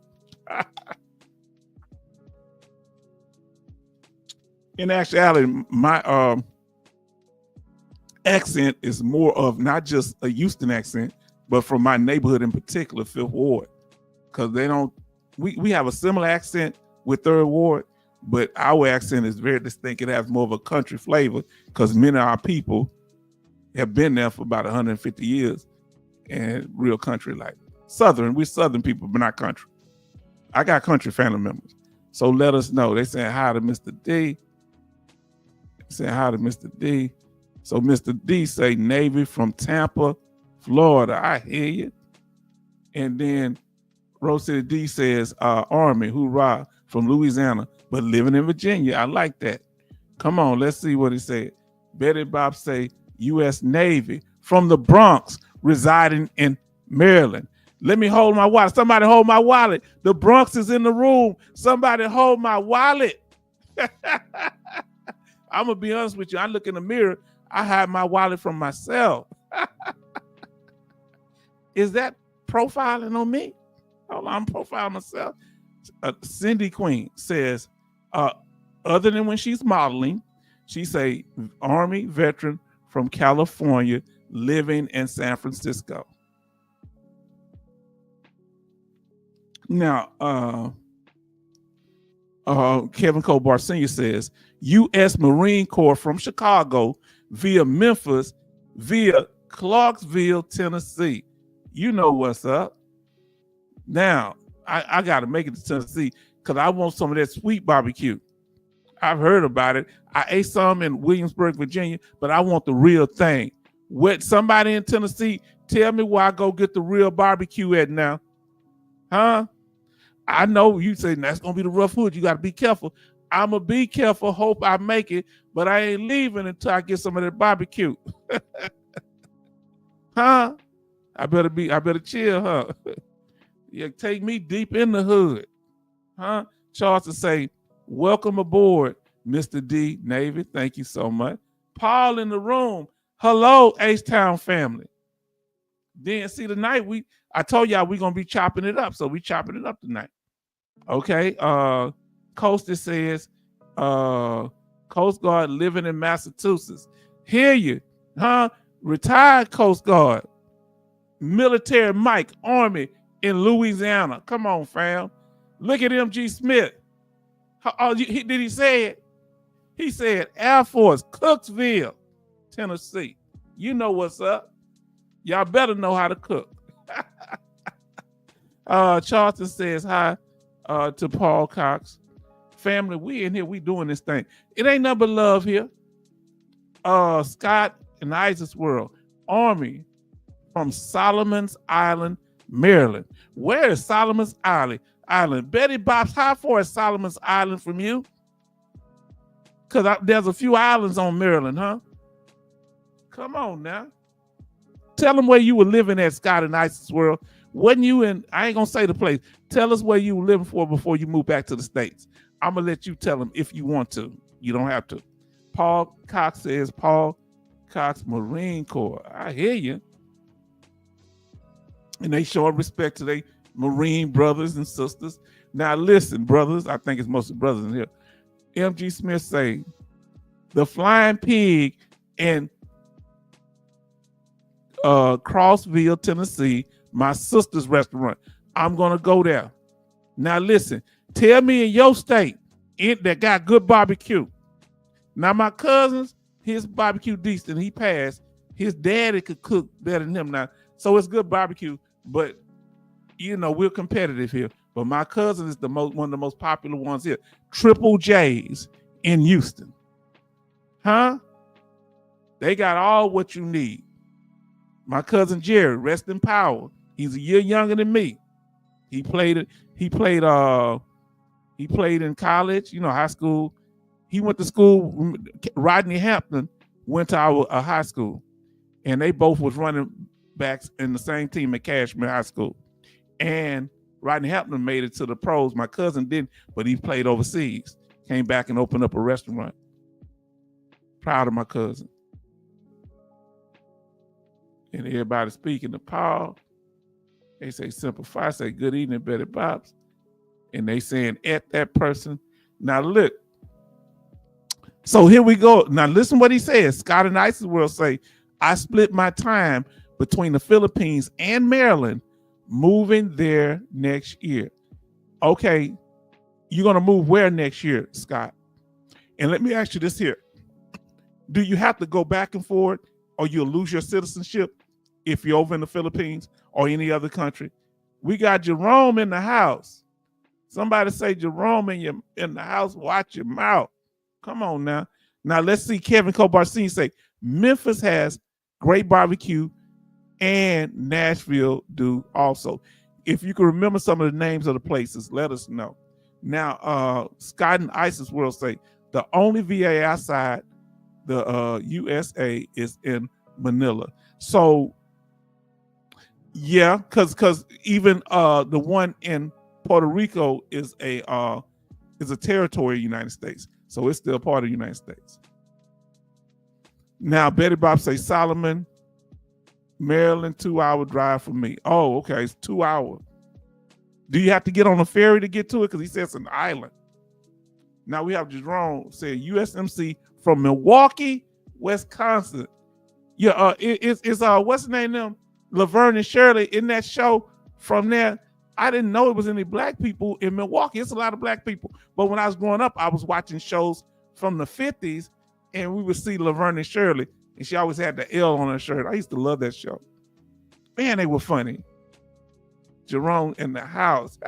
In actuality, my accent is more of not just a Houston accent, but from my neighborhood in particular, Fifth Ward. Because we have a similar accent with Third Ward, but our accent is very distinct. It has more of a country flavor, because many of our people have been there for about 150 years and real country like. Southern, we're Southern people, but not country. I got country family members. So let us know. They saying hi to Mr. D. Saying hi to Mr. D. So Mr. D say Navy from Tampa, Florida. I hear you. And then Rose City D says Army, hoorah, from Louisiana, but living in Virginia. I like that. Come on, let's see what he said. Betty Bob say U.S. Navy from the Bronx, residing in Maryland. Let me hold my wallet. Somebody hold my wallet. The Bronx is in the room. Somebody hold my wallet. I'm going to be honest with you. I look in the mirror. I hide my wallet from myself. Is that profiling on me? Hold on, I'm profiling myself. Cindy Queen says, other than when she's modeling, she say Army veteran from California, living in San Francisco. Now, Kevin Cobar Sr. says, U.S. Marine Corps from Chicago via Memphis, via Clarksville, Tennessee. You know what's up. Now, I got to make it to Tennessee because I want some of that sweet barbecue. I've heard about it. I ate some in Williamsburg, Virginia, but I want the real thing. What, somebody in Tennessee, tell me where I go get the real barbecue at now. Huh? I know you say that's going to be the rough hood. You got to be careful. I'm going to be careful. Hope I make it, but I ain't leaving until I get some of that barbecue. Huh? I better chill, huh? Yeah, take me deep in the hood. Huh? Charles to say, welcome aboard, Mr. D, Navy. Thank you so much. Paul in the room. Hello, H-Town family. Then see tonight, I told y'all we're gonna be chopping it up. So we chopping it up tonight. Okay. Costa says, Coast Guard living in Massachusetts. Hear you, huh? Retired Coast Guard. Military Mike, Army in Louisiana. Come on, fam. Look at M.G. Smith. Did he say it? He said Air Force, Cooksville, Tennessee. You know what's up. Y'all better know how to cook. Charleston says hi to Paul Cox. Family, we in here, we doing this thing. It ain't nothing but love here. Scott and Isaac's World Army from Solomon's Island, Maryland. Where is Solomon's Island? Betty Bops, how far is Solomon's Island from you? Because there's a few islands on Maryland, huh? Come on now. Tell them where you were living at, Scott and Isaac's World. Wasn't you in, I ain't going to say the place. Tell us where you were living for before you moved back to the States. I'm going to let you tell them if you want to. You don't have to. Paul Cox says, Paul Cox, Marine Corps. I hear you. And they show respect to their Marine brothers and sisters. Now listen, brothers, I think it's mostly brothers in here. M.G. Smith say, the Flying Pig in Crossville, Tennessee, my sister's restaurant. I'm going to go there. Now listen, tell me in your state that got good barbecue. Now my cousins, his barbecue decent. He passed. His daddy could cook better than him now. So it's good barbecue, but you know, we're competitive here. But my cousin is one of the most popular ones here. Triple J's in Houston. Huh? They got all what you need. My cousin Jerry, rest in power. He's a year younger than me. He played in college, you know, high school. He went to school. Rodney Hampton went to our high school, and they both was running backs in the same team at Cashmere High School. And Rodney Hampton made it to the pros. My cousin didn't, but he played overseas. Came back and opened up a restaurant. Proud of my cousin. And everybody speaking to Paul. They say simplify. I say good evening, Betty Bops. And they saying at that person. Now look. So here we go. Now listen what he says. Scott and Isis will say, I split my time between the Philippines and Maryland, moving there next year. Okay, you're going to move where next year, Scott? And let me ask you this here. Do you have to go back and forth, or you'll lose your citizenship if you're over in the Philippines or any other country? We got Jerome in the house. Somebody say Jerome in the house, watch your mouth. Come on now. Now let's see Kevin Cobarcini say, Memphis has great barbecue and Nashville do also. If you can remember some of the names of the places, let us know. Now, Scott and Isis will say, the only VA outside the USA is in Manila. So, yeah, because even the one in Puerto Rico is a territory of the United States. So it's still part of the United States. Now, Betty Bob say Solomon, Maryland, 2-hour drive for me. Oh, okay, it's 2 hours. Do you have to get on a ferry to get to it? Because he says it's an island. Now we have Jerome say USMC from Milwaukee, Wisconsin. Yeah, it's what's the name of them? Laverne and Shirley in that show from there. I didn't know it was any black people in Milwaukee. It's a lot of black people. But when I was growing up, I was watching shows from the 50s, and we would see Laverne and Shirley, and she always had the L on her shirt. I used to love that show. Man, they were funny. Jerome in the house.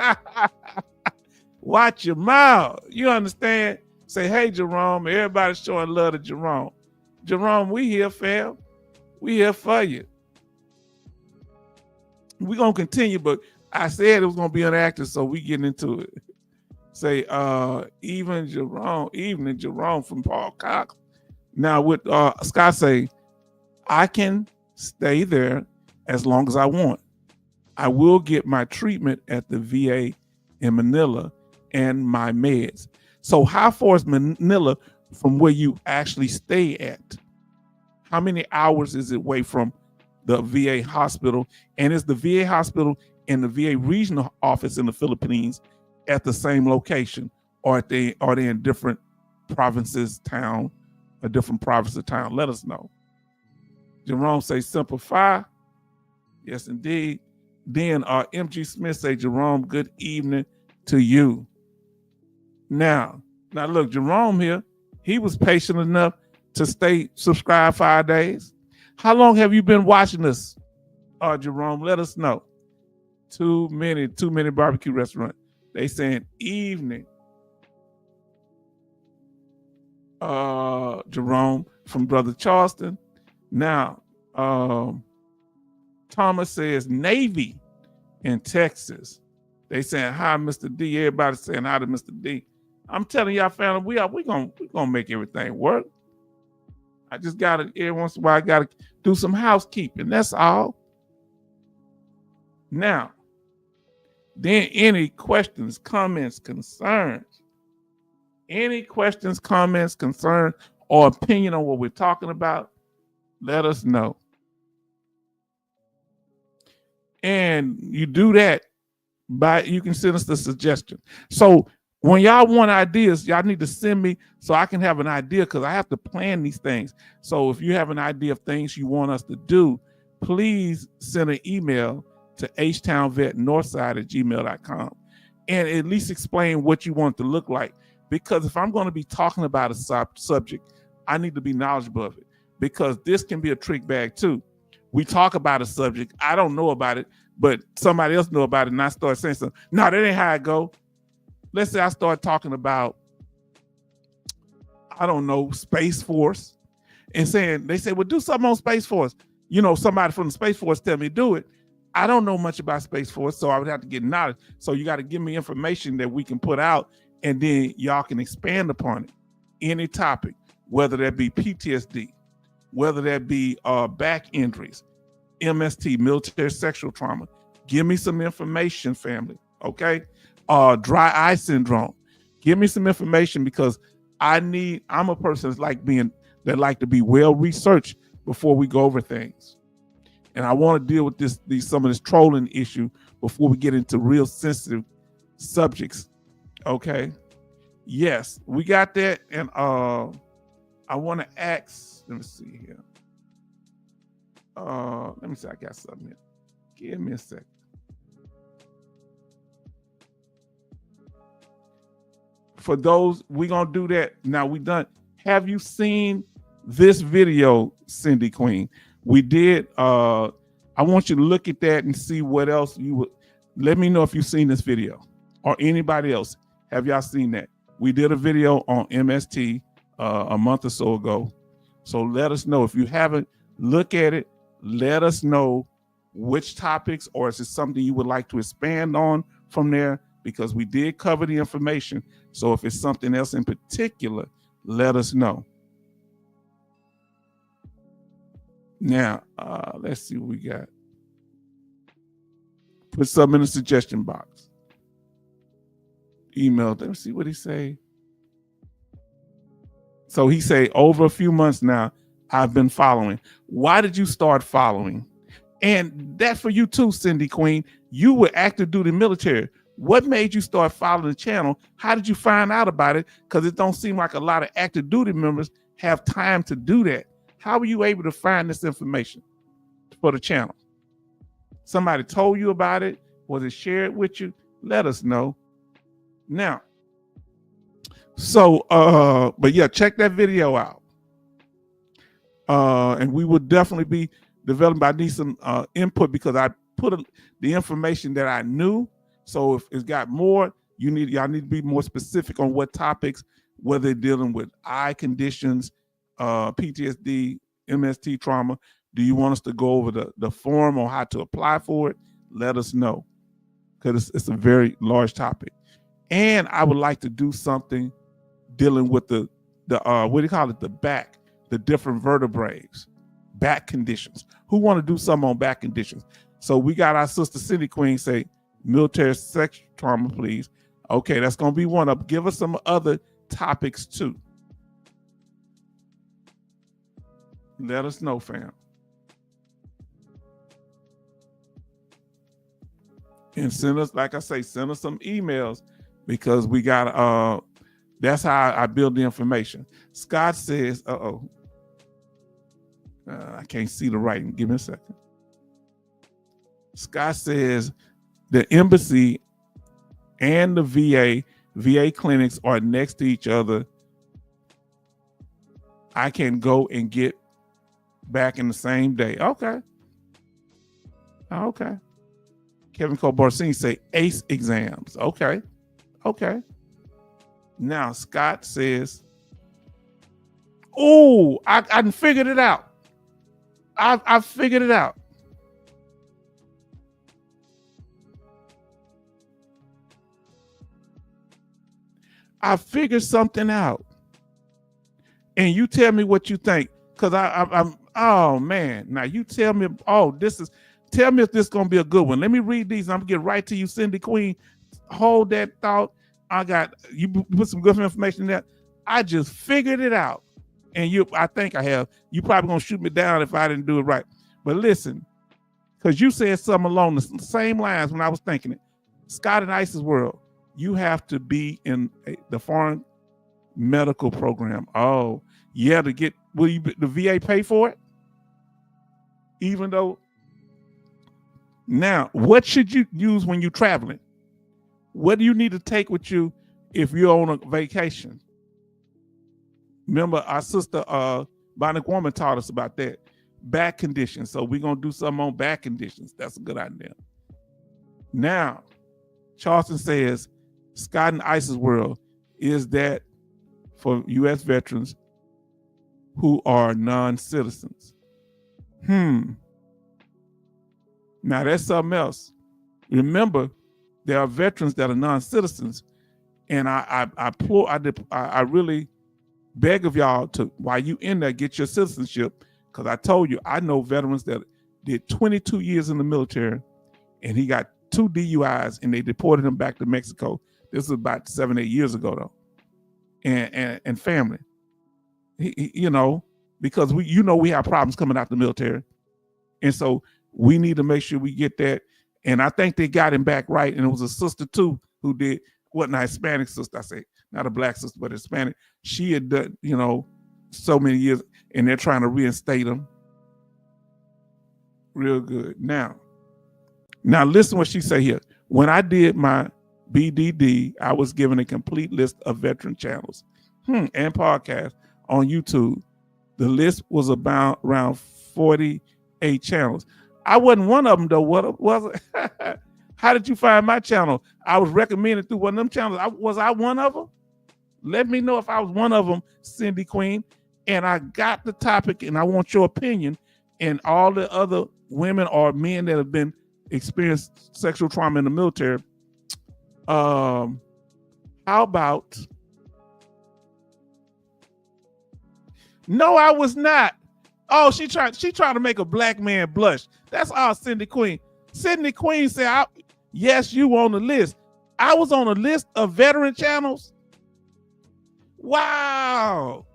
Watch your mouth. You understand? Say, hey, Jerome. Everybody's showing love to Jerome. Jerome, we here, fam. We here for you. We're going to continue, but I said it was going to be an actor, so we getting into it. Say, evening Jerome from Paul Cox. Now with Scott say, I can stay there as long as I want. I will get my treatment at the VA in Manila and my meds. So how far is Manila from where you actually stay at? How many hours is it away from the VA hospital? And is the VA hospital and the VA regional office in the Philippines at the same location, or are they in different provinces, town, a different province of town? Let us know. Jerome say simplify. Yes, indeed. Then MG Smith say, Jerome, good evening to you. Now look, Jerome here, he was patient enough to stay subscribed 5 days. How long have you been watching us, Jerome? Let us know. Too many barbecue restaurants. They saying evening. Jerome from Brother Charleston. Now, Thomas says Navy in Texas. They saying hi, Mr. D. Everybody saying hi to Mr. D. I'm telling y'all, family, we gonna make everything work. I just gotta every once in a while I gotta do some housekeeping. That's all. Now, then any questions, comments, concerns? Any questions, comments, concerns, or opinion on what we're talking about? Let us know. And you do that by you can send us the suggestion. So when y'all want ideas, y'all need to send me so I can have an idea, because I have to plan these things. So if you have an idea of things you want us to do, please send an email to htownvetnorthside@gmail.com and at least explain what you want it to look like. Because if I'm going to be talking about a subject, I need to be knowledgeable of it, because this can be a trick bag too. We talk about a subject, I don't know about it, but somebody else know about it, and I start saying something. No, that ain't how it go. Let's say I start talking about, I don't know, Space Force, and they say, well, do something on Space Force. You know, somebody from the Space Force tell me to do it. I don't know much about Space Force, so I would have to get knowledge. So you got to give me information that we can put out, and then y'all can expand upon it. Any topic, whether that be PTSD, whether that be back injuries, MST, military sexual trauma. Give me some information, family, okay? Dry eye syndrome. Give me some information, because I'm a person that like to be well researched before we go over things. And I want to deal with some of this trolling issue before we get into real sensitive subjects. Okay. Yes, we got that. And I want to ask, let me see here. Let me see, I got something here. Give me a second. For those, we're going to do that. Now we done. Have you seen this video, Cindy Queen? We did. I want you to look at that and see what else you would. Let me know if you've seen this video, or anybody else. Have y'all seen that? We did a video on MST a month or so ago. So let us know if you haven't. Look at it. Let us know which topics, or is it something you would like to expand on from there? Because we did cover the information. So if it's something else in particular, let us know. Now, let's see what we got. Put something in the suggestion box. Email. Let me see what he say. So he say, over a few months now, I've been following. Why did you start following? And that's for you too, Cindy Queen. You were active duty military. What made you start following the channel? How did you find out about it? Because it don't seem like a lot of active duty members have time to do that. How were you able to find this information for the channel? Somebody told you about it? Was it shared with you? Let us know. Now, so, but yeah, check that video out. And we will definitely be developing. I need some input, because I put the information that I knew. So if it's got more, y'all need to be more specific on what topics, whether they're dealing with eye conditions, PTSD, MST trauma. Do you want us to go over the form on how to apply for it? Let us know, because it's a very large topic. And I would like to do something dealing with the what do you call it? The back, the different vertebrae, back conditions. Who want to do something on back conditions? So we got our sister Cindy Queen say, military sexual trauma, please. Okay, that's going to be one up. Give us some other topics too. Let us know, fam. And send us, like I say, send us some emails, because we got, that's how I build the information. Scott says, I can't see the writing. Give me a second. Scott says, the embassy and the VA clinics are next to each other. I can go and get back in the same day. Okay. Okay. Kevin Cole Barsini say ACE exams. Okay. Now Scott says, oh, I figured it out. I figured it out. I figured something out. And you tell me what you think. Because I'm, oh man. Now you tell me, tell me if this is going to be a good one. Let me read these. I'm going to get right to you, Cindy Queen. Hold that thought. You put some good information there. I just figured it out. And I think I have. You probably going to shoot me down if I didn't do it right. But listen, because you said something along the same lines when I was thinking it. Scott and Ice's world, you have to be in the foreign medical program. Oh, yeah, will the VA pay for it? Even though, now, what should you use when you're traveling? What do you need to take with you if you're on a vacation? Remember, our sister, Bionic Woman, taught us about that. Back conditions. So we're going to do something on back conditions. That's a good idea. Now, Charleston says, Scott and Ice's world is that for U.S. veterans who are non-citizens. Now, that's something else. Remember, there are veterans that are non-citizens, and I really beg of y'all to, while you in there, get your citizenship, because I told you, I know veterans that did 22 years in the military, and he got 2 DUIs, and they deported him back to Mexico. This was about 7-8 years ago, though. And family, because we have problems coming out the military, and so we need to make sure we get that. And I think they got him back right. And it was a sister too who did, wasn't a Hispanic sister, I say, not a black sister, but Hispanic. She had done, so many years, and they're trying to reinstate him. Real good. Now listen what she say here. When I did my BDD, I was given a complete list of veteran channels and podcasts on YouTube. The list was about around 48 channels. I wasn't one of them, though. What was it? How did you find my channel? I was recommended through one of them channels. Was I one of them? Let me know if I was one of them, Cindy Queen. And I got the topic, and I want your opinion, and all the other women or men that have been experienced sexual trauma in the military. How about? No, I was not. Oh, she tried to make a black man blush. That's all, Cindy Queen. Cindy Queen said, yes, you on the list. I was on a list of veteran channels. Wow.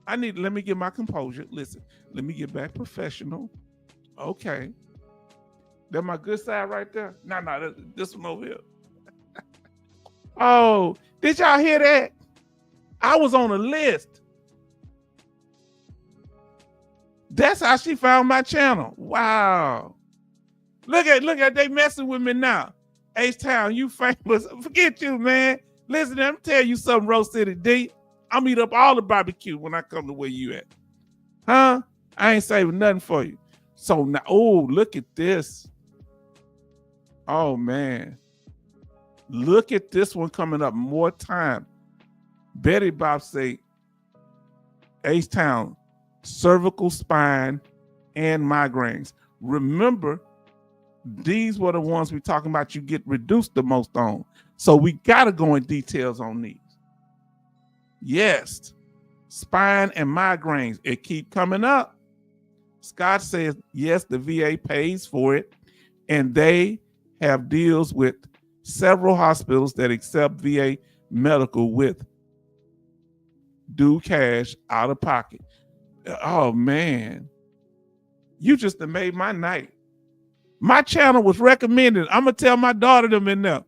Let me get my composure. Listen, let me get back professional. Okay. That's my good side right there. No, this one over here. Oh, did y'all hear that? I was on a list. That's how she found my channel. Wow. Look at they messing with me now. H-Town, you famous. Forget you, man. Listen, let me tell you something, Rose City D. I'll eat up all the barbecue when I come to where you at. Huh? I ain't saving nothing for you. So now, look at this. Oh, man. Look at this one coming up more time. Betty Bob say, H-Town, cervical spine and migraines. Remember, these were the ones we're talking about you get reduced the most on. So we got to go in details on these. Yes, spine and migraines. It keep coming up. Scott says, yes, the VA pays for it, and they have deals with several hospitals that accept VA medical with due cash out of pocket. Oh, man. You just have made my night. My channel was recommended. I'm going to tell my daughter them in there.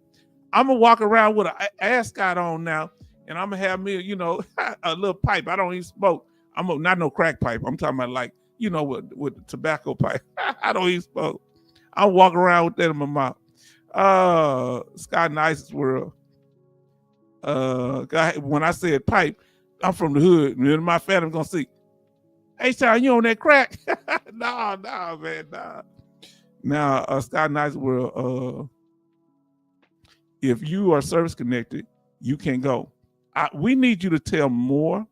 I'm going to walk around with an ascot on now, and I'm going to have me, a little pipe. I don't even smoke. Not no crack pipe. I'm talking about like, with the tobacco pipe. I don't even smoke. I'm walking around with that in my mouth. Scott and Ice's world. When I said pipe, I'm from the hood. And my family going to see, H-Town, you on that crack? No, man, nah. Now, Scott Nicewell, if you are service connected, you can go. We need you to tell more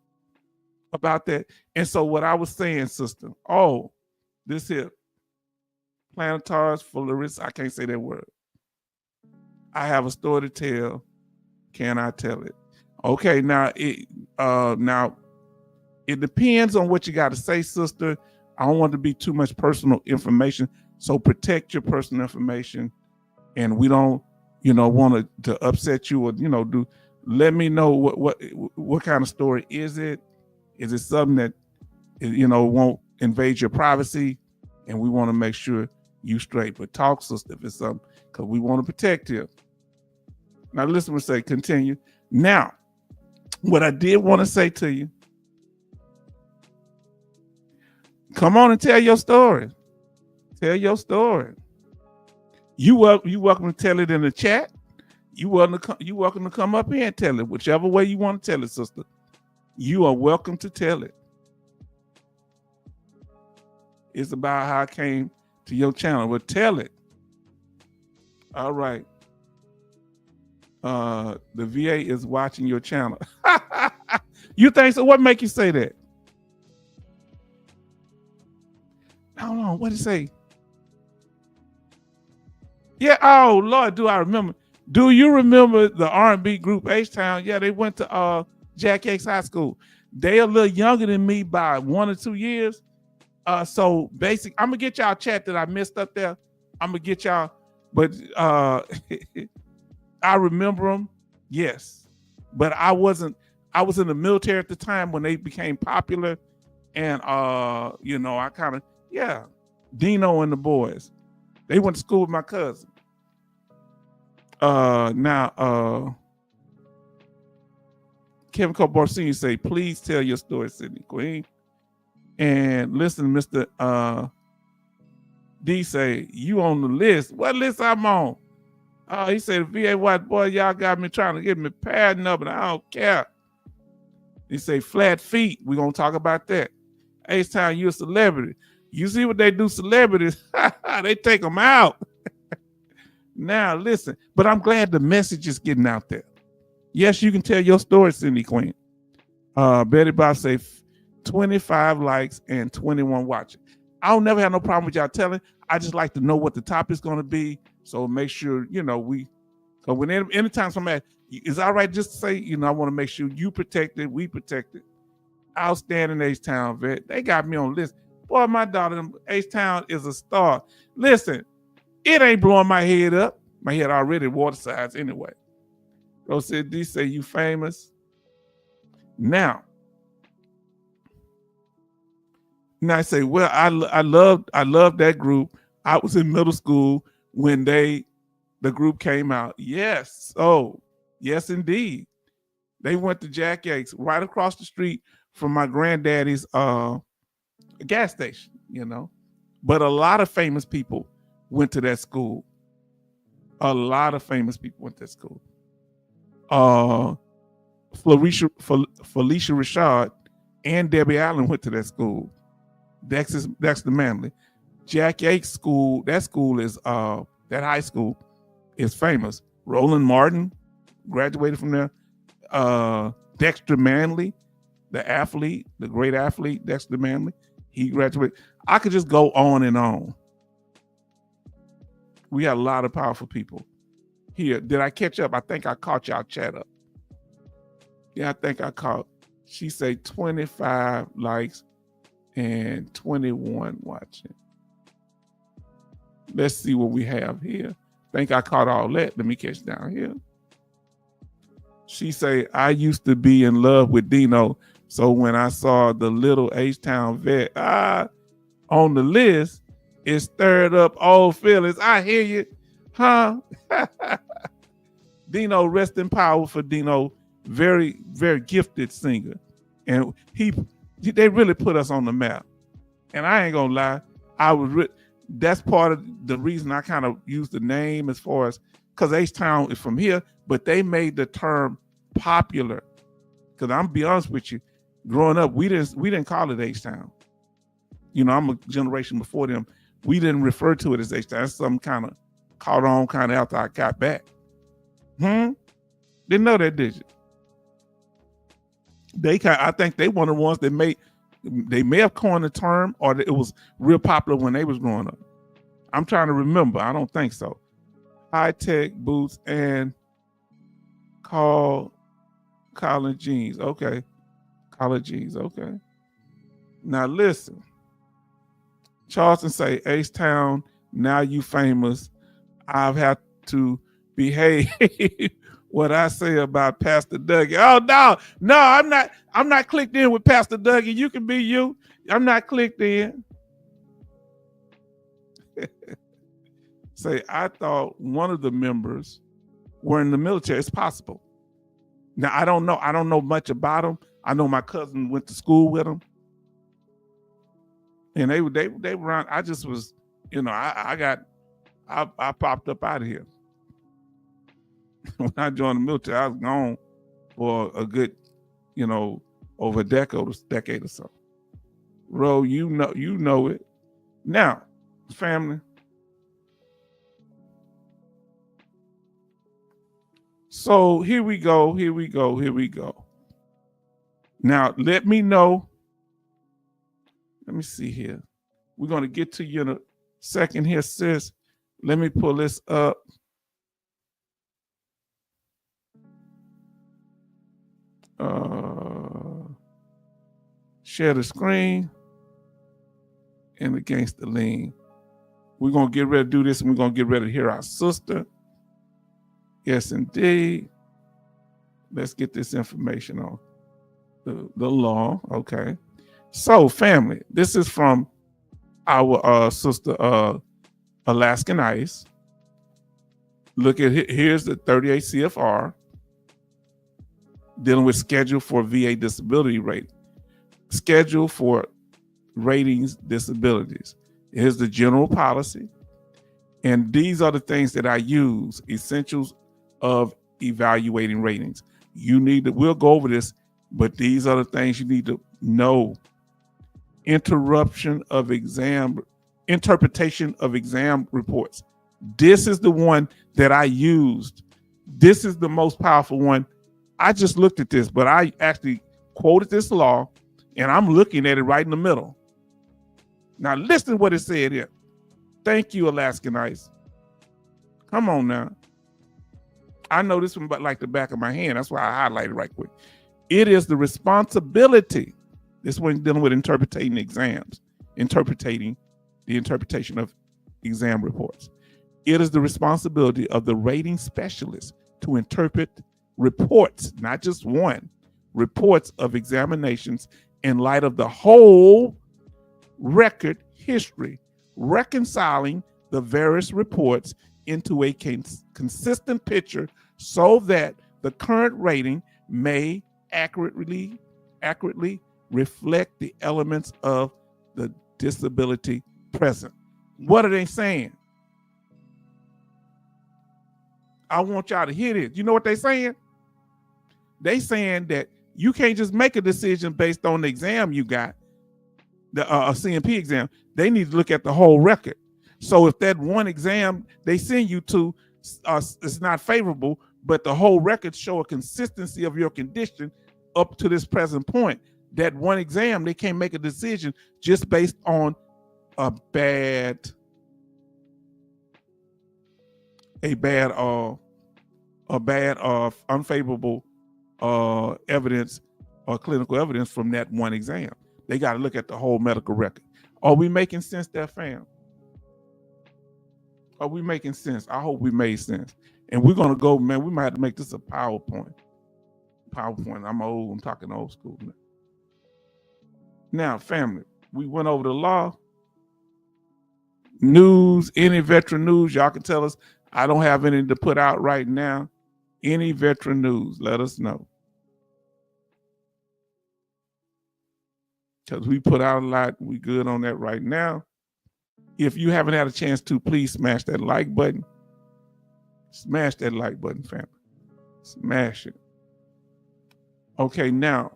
about that. And so what I was saying, sister, this here, planetars florist, I can't say that word. I have a story to tell. Can I tell it? Okay, now it depends on what you got to say, sister. I don't want to be too much personal information, so protect your personal information, and we don't, want to upset you or do. Let me know what kind of story is it? Is it something that won't invade your privacy? And we want to make sure you straight. But talk, sister, if it's something, because we want to protect you. Now, listen, we say continue. Now, what I did want to say to you, come on and tell your story. Tell your story. You welcome to tell it in the chat. You welcome to come up here and tell it, whichever way you want to tell it, sister. You are welcome to tell it. It's about how I came to your channel. Well, tell it. All right. The VA is watching your channel. You think so? What make you say that? Hold on. What did it say? Yeah. Oh Lord, do I remember? Do you remember the R&B group H-Town? Yeah, they went to Jack X High School. They a little younger than me by 1 or 2 years. So basic, I'm gonna get y'all chat that I missed up there. I'm gonna get y'all, but I remember them, yes. But I was in the military at the time when they became popular, and I kind of Dino and the boys. They went to school with my cousin. Now Kevin Cobar Sr. say, please tell your story, Sydney Queen. And listen, Mr. D say, you on the list. What list I'm on? He said, VA white boy, y'all got me trying to get me padding up, and I don't care. He say, flat feet. We're going to talk about that. H-Town, you a celebrity. You see what they do, celebrities? They take them out. Now, listen, but I'm glad the message is getting out there. Yes, you can tell your story, Cindy Queen. Betty Bob say 25 likes and 21 watching. I don't never have no problem with y'all telling. I just like to know what the topic's going to be. So make sure, because anytime somebody, it's all right just to say, I want to make sure you protected, we protected. Outstanding H-Town vet. They got me on the list. Boy, my daughter, H-Town is a star. Listen, it ain't blowing my head up. My head already water size anyway. Rose said, D say you famous. Now I say, well, I love that group. I was in middle school when the group came out. Yes. Oh, yes, indeed. They went to Jack X right across the street from my granddaddy's gas station, But a lot of famous people went to that school. A lot of famous people went to that school. Felicia Rashad and Debbie Allen went to that school. Dexter Manley. Jack X school, that high school is famous. Roland Martin graduated from there. Dexter Manley, the great athlete, Dexter Manley, he graduated. I could just go on and on. We had a lot of powerful people here. Did I catch up? I think I caught y'all chat up. Yeah, I think I caught. She say 25 likes and 21 watching. Let's see what we have here. Think I caught all that. Let me catch down here. She say, I used to be in love with Dino. So when I saw the little H-Town vet on the list, it stirred up old feelings. I hear you. Huh? Dino, rest in power for Dino. Very, very gifted singer. And they really put us on the map. And I ain't gonna lie, that's part of the reason I kind of use the name as far as, because H-Town is from here, but they made the term popular. Because I'm be honest with you, growing up, we didn't call it H-Town. I'm a generation before them. We didn't refer to it as H-Town. That's something kind of caught on kind of after I got back. Didn't know that, did you? I think they one of the ones that they may have coined the term, or it was real popular when they was growing up. I'm trying to remember. I don't think so. HiJack boots and collar jeans. Okay. Collar jeans. Okay. Now listen. Charleston say, H-Town, now you famous. I've had to behave what I say about Pastor Dougie. Oh no, I'm not clicked in with Pastor Dougie. You can be you. I'm not clicked in. Say, I thought one of the members were in the military. It's possible. Now I don't know much about him. I know my cousin went to school with him. And they were around. I just was, I popped up out of here. When I joined the military, I was gone for a good, over a decade or so. Ro, you know it. Now, family. So here we go. Now, let me know. Let me see here. We're going to get to you in a second here, sis. Let me pull this up. Share the screen and against the lean. We're going to get ready to do this, and we're going to get ready to hear our sister. Yes, indeed. Let's get this information on the law. Okay. So, family, this is from our sister Alaskan Ice. Look at here's the 38 CFR dealing with schedule for VA disability rate. Schedule for ratings disabilities. Here's the general policy. And these are the things that I use, essentials of evaluating ratings. We'll go over this, but these are the things you need to know. Interpretation of exam reports. This is the one that I used. This is the most powerful one. I just looked at this, but I actually quoted this law, and I'm looking at it right in the middle. Now listen to what it said here. Thank you, Alaskan Ice. Come on now. I know this one like the back of my hand. That's why I highlighted right quick. It is the responsibility. This one dealing with interpreting exams, interpreting the interpretation of exam reports. It is the responsibility of the rating specialist to interpret reports, not just one, reports of examinations in light of the whole record history, reconciling the various reports into a consistent picture so that the current rating may accurately reflect the elements of the disability present. What are they saying? I want y'all to hear this. You know what they're saying? They saying that you can't just make a decision based on the exam you got, a CMP exam. They need to look at the whole record. So if that one exam they send you to is not favorable, but the whole record show a consistency of your condition up to this present point, that one exam, they can't make a decision just based on a bad unfavorable evidence or clinical evidence from that one exam. They got to look at the whole medical record. Are we making sense there, fam? Are we making sense? I hope we made sense. And we're going to go, man, we might have to make this a PowerPoint. I'm old. I'm talking old school now. Now, family, we went over the law. News, any veteran news, y'all can tell us. I don't have any to put out right now. Any veteran news, let us know. Because we put out a lot. We good on that right now. If you haven't had a chance to, please smash that like button. Smash that like button, family. Smash it. Okay, now.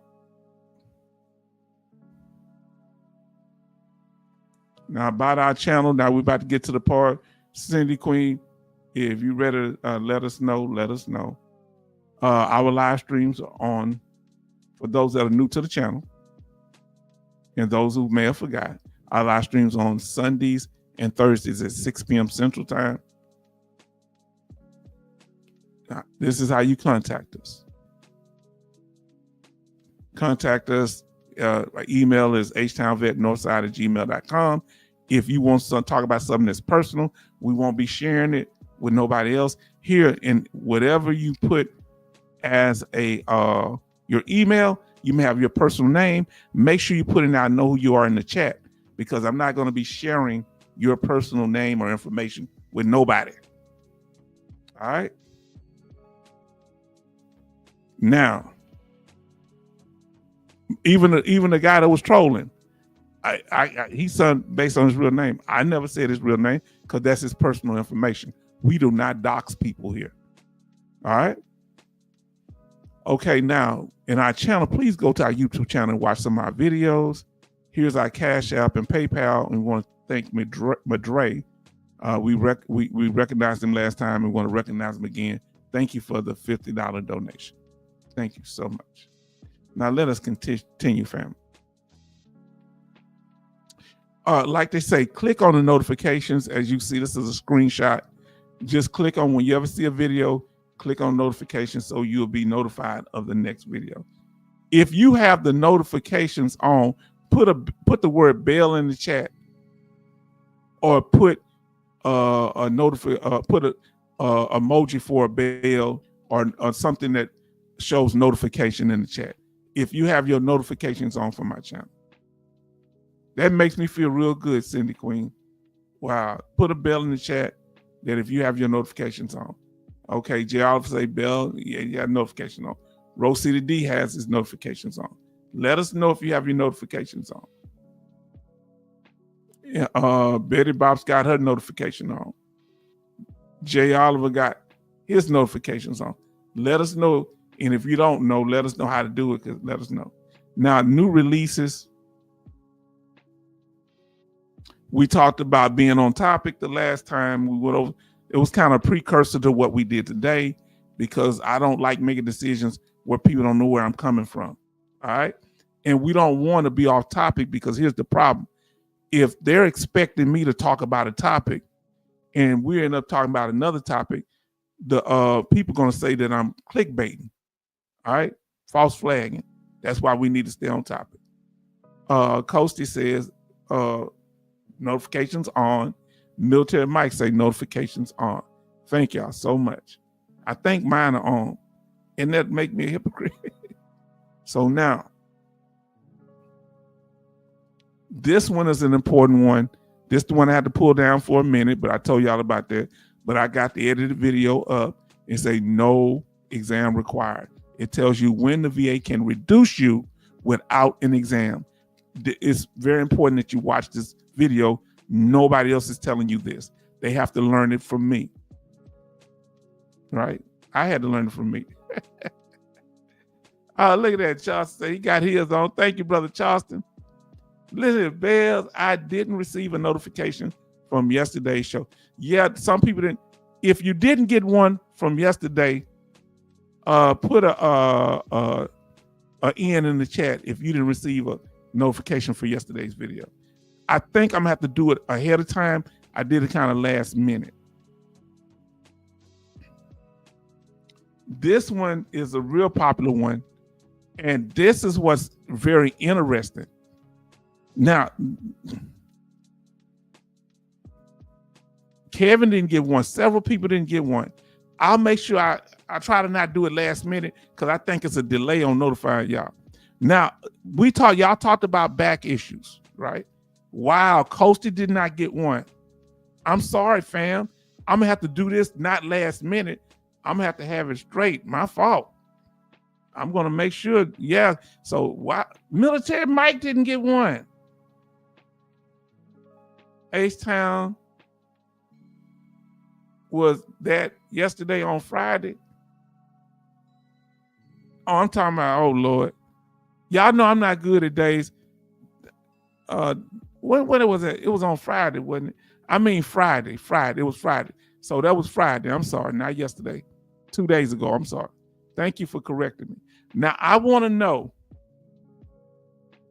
Now about our channel, now we're about to get to the part. Cindy Queen, if you ready to let us know, let us know. Our live streams are on, for those that are new to the channel and those who may have forgot, our live streams on Sundays and Thursdays at 6 p.m. Central Time. Now, this is how you contact us. Contact us. Our email is htownvetnorthside@gmail.com. If you want to talk about something that's personal, we won't be sharing it with nobody else here. And whatever you put as a your email, you may have your personal name. Make sure you put in, I know who you are in the chat, because I'm not going to be sharing your personal name or information with nobody. All right. Now, even the guy that was trolling, he's son based on his real name. I never said his real name because that's his personal information. We do not dox people here. All right. Okay, now in our channel, please go to our YouTube channel and watch some of our videos. Here's our Cash App and PayPal, and we want to thank Madre. We recognized him last time, and we want to recognize him again. Thank you for the $50 donation. Thank you so much. Now let us continue, family. Like they say, click on the notifications. As you see, this is a screenshot. Just click on, when you ever see a video, click on notifications so you'll be notified of the next video. If you have the notifications on, put the word bell in the chat, or put put a emoji for a bell, or something that shows notification in the chat. If you have your notifications on for my channel, that makes me feel real good, Cindy Queen. Wow. Put a bell in the chat that if you have your notifications on. Okay, J. Oliver say bell, yeah, you have notification on. Rose City D has his notifications on. Let us know if you have your notifications on. Yeah, Betty Bob's got her notification on. J. Oliver got his notifications on. Let us know, and if you don't know, let us know how to do it. Let us know. Now, new releases. We talked about being on topic the last time we went over. It was kind of a precursor to what we did today, because I don't like making decisions where people don't know where I'm coming from. All right. And we don't want to be off topic, because here's the problem. If they're expecting me to talk about a topic and we end up talking about another topic, the people are going to say that I'm clickbaiting. All right. False flagging. That's why we need to stay on topic. Coasty says, notifications on. Military Mike say notifications on. Thank y'all so much. I think mine are on, and that make me a hypocrite. So now, this one is an important one. This is the one I had to pull down for a minute, but I told y'all about that. But I got the edited video up and say no exam required. It tells you when the VA can reduce you without an exam. It's very important that you watch this video. Nobody else is telling you this. They have to learn it from me. Right? I had to learn it from me. Look at that. Charleston, he got his on. Thank you, Brother Charleston. Listen, Bells, I didn't receive a notification from yesterday's show. Yeah, some people didn't. If you didn't get one from yesterday, put a N in the chat if you didn't receive a notification for yesterday's video. I think I'm gonna have to do it ahead of time. I did it kind of last minute. This one is a real popular one, and this is what's very interesting. Now, Kevin didn't get one. Several people didn't get one. I'll make sure I try to not do it last minute, because I think it's a delay on notifying y'all. Now, y'all talked about back issues, right? Wow, Coasty did not get one. I'm sorry, fam. I'm gonna have to do this not last minute. I'm gonna have it straight. My fault. I'm gonna make sure. Yeah. So why Military Mike didn't get one? H-Town, was that yesterday on Friday? Oh, I'm talking about, oh Lord. Y'all know I'm not good at days. When it was at? It was on Friday, wasn't it? I mean Friday. Friday. It was Friday. So that was Friday. I'm sorry, not yesterday. 2 days ago. I'm sorry. Thank you for correcting me. Now I want to know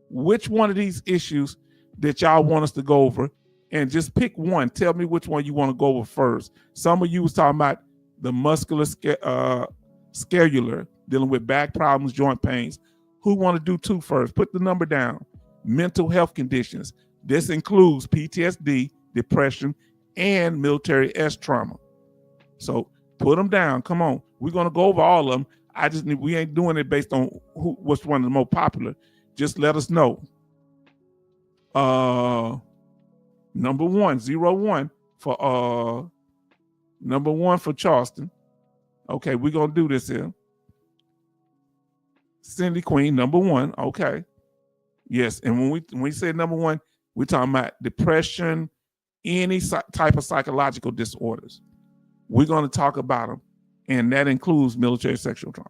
which one of these issues that y'all want us to go over, and just pick one. Tell me which one you want to go over first. Some of you was talking about the scapular, dealing with back problems, joint pains. Who want to do two first? Put the number down. Mental health conditions. This includes PTSD, depression, and military S trauma. So put them down. Come on. We're going to go over all of them. We ain't doing it based on what's one of the most popular. Just let us know. Number 101 for number 1 for Charleston. Okay, we're gonna do this here. Cindy Queen, number 1. Okay. Yes, and when we say number 1, we're talking about depression, any type of psychological disorders. We're gonna talk about them, and that includes military sexual trauma.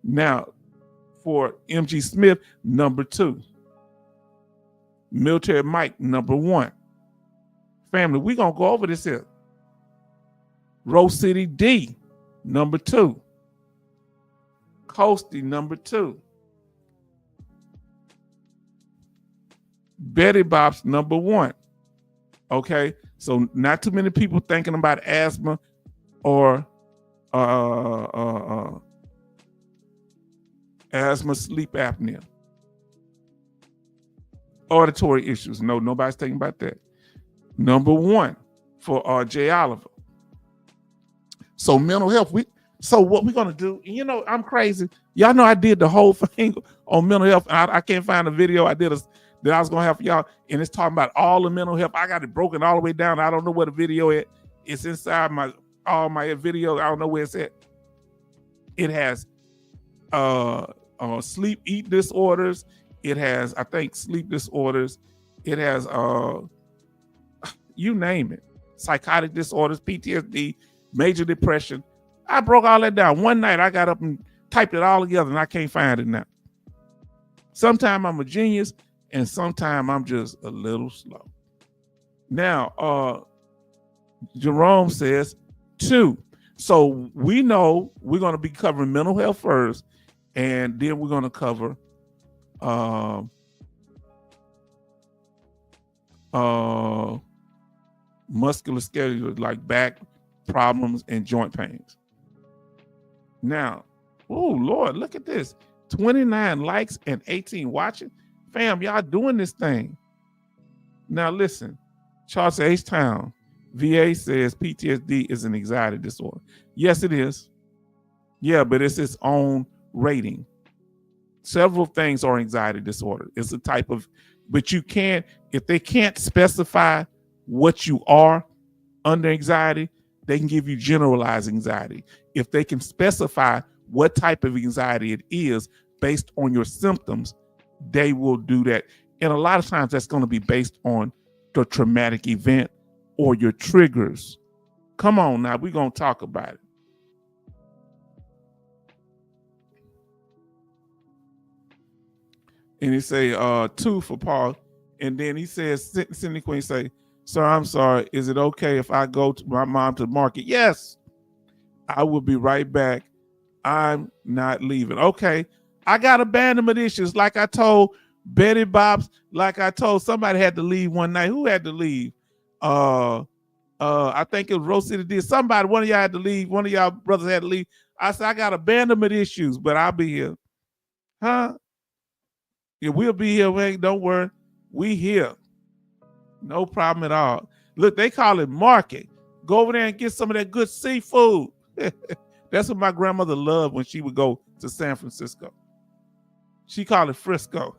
Now, for MG Smith, number 2. Military Mike, number 1. Family, we're going to go over this here. Rose City D, number 2. Coasty, number 2. Betty Bob's number 1. Okay, so not too many people thinking about asthma or asthma, sleep apnea, auditory issues. No, nobody's thinking about that. Number 1 for Jay Oliver. So mental health. So what we're gonna do? You know, I'm crazy. Y'all know I did the whole thing on mental health. I can't find a video I did that I was gonna have for y'all, and it's talking about all the mental health. I got it broken all the way down. I don't know where the video is. It's inside all my video. I don't know where it's at. It has sleep eat disorders. It has, I think, sleep disorders. It has you name it. Psychotic disorders, PTSD, major depression. I broke all that down. One night I got up and typed it all together, and I can't find it now. Sometimes I'm a genius, and sometimes I'm just a little slow. Now, Jerome says 2. So we know we're going to be covering mental health first, and then we're going to cover musculoskeletal, like back problems and joint pains. Now, oh Lord, look at this. 29 likes and 18 watching. Fam, y'all doing this thing. Now listen, Charles H-Town, VA says PTSD is an anxiety disorder. Yes, it is. Yeah, but it's its own rating. Several things are anxiety disorder. It's a type of, but you can't, if they can't specify what you are under anxiety, they can give you generalized anxiety. If they can specify what type of anxiety it is based on your symptoms, they will do that. And a lot of times that's going to be based on the traumatic event or your triggers. Come on now, we're going to talk about it. And he say 2 for Paul. And then he says, Cindy Queen say, sir, I'm sorry. Is it okay if I go to my mom to the market? Yes, I will be right back. I'm not leaving. Okay. I got abandonment issues. Like I told Betty Bob's, like I told somebody had to leave one night. Who had to leave? I think it was Rose City did. Somebody, one of y'all had to leave. One of y'all brothers had to leave. I said, I got abandonment issues, but I'll be here. Huh? Yeah, we'll be here. Wait, don't worry. We here. No problem at all. Look, they call it market. Go over there and get some of that good seafood. That's what my grandmother loved when she would go to San Francisco. She called it Frisco.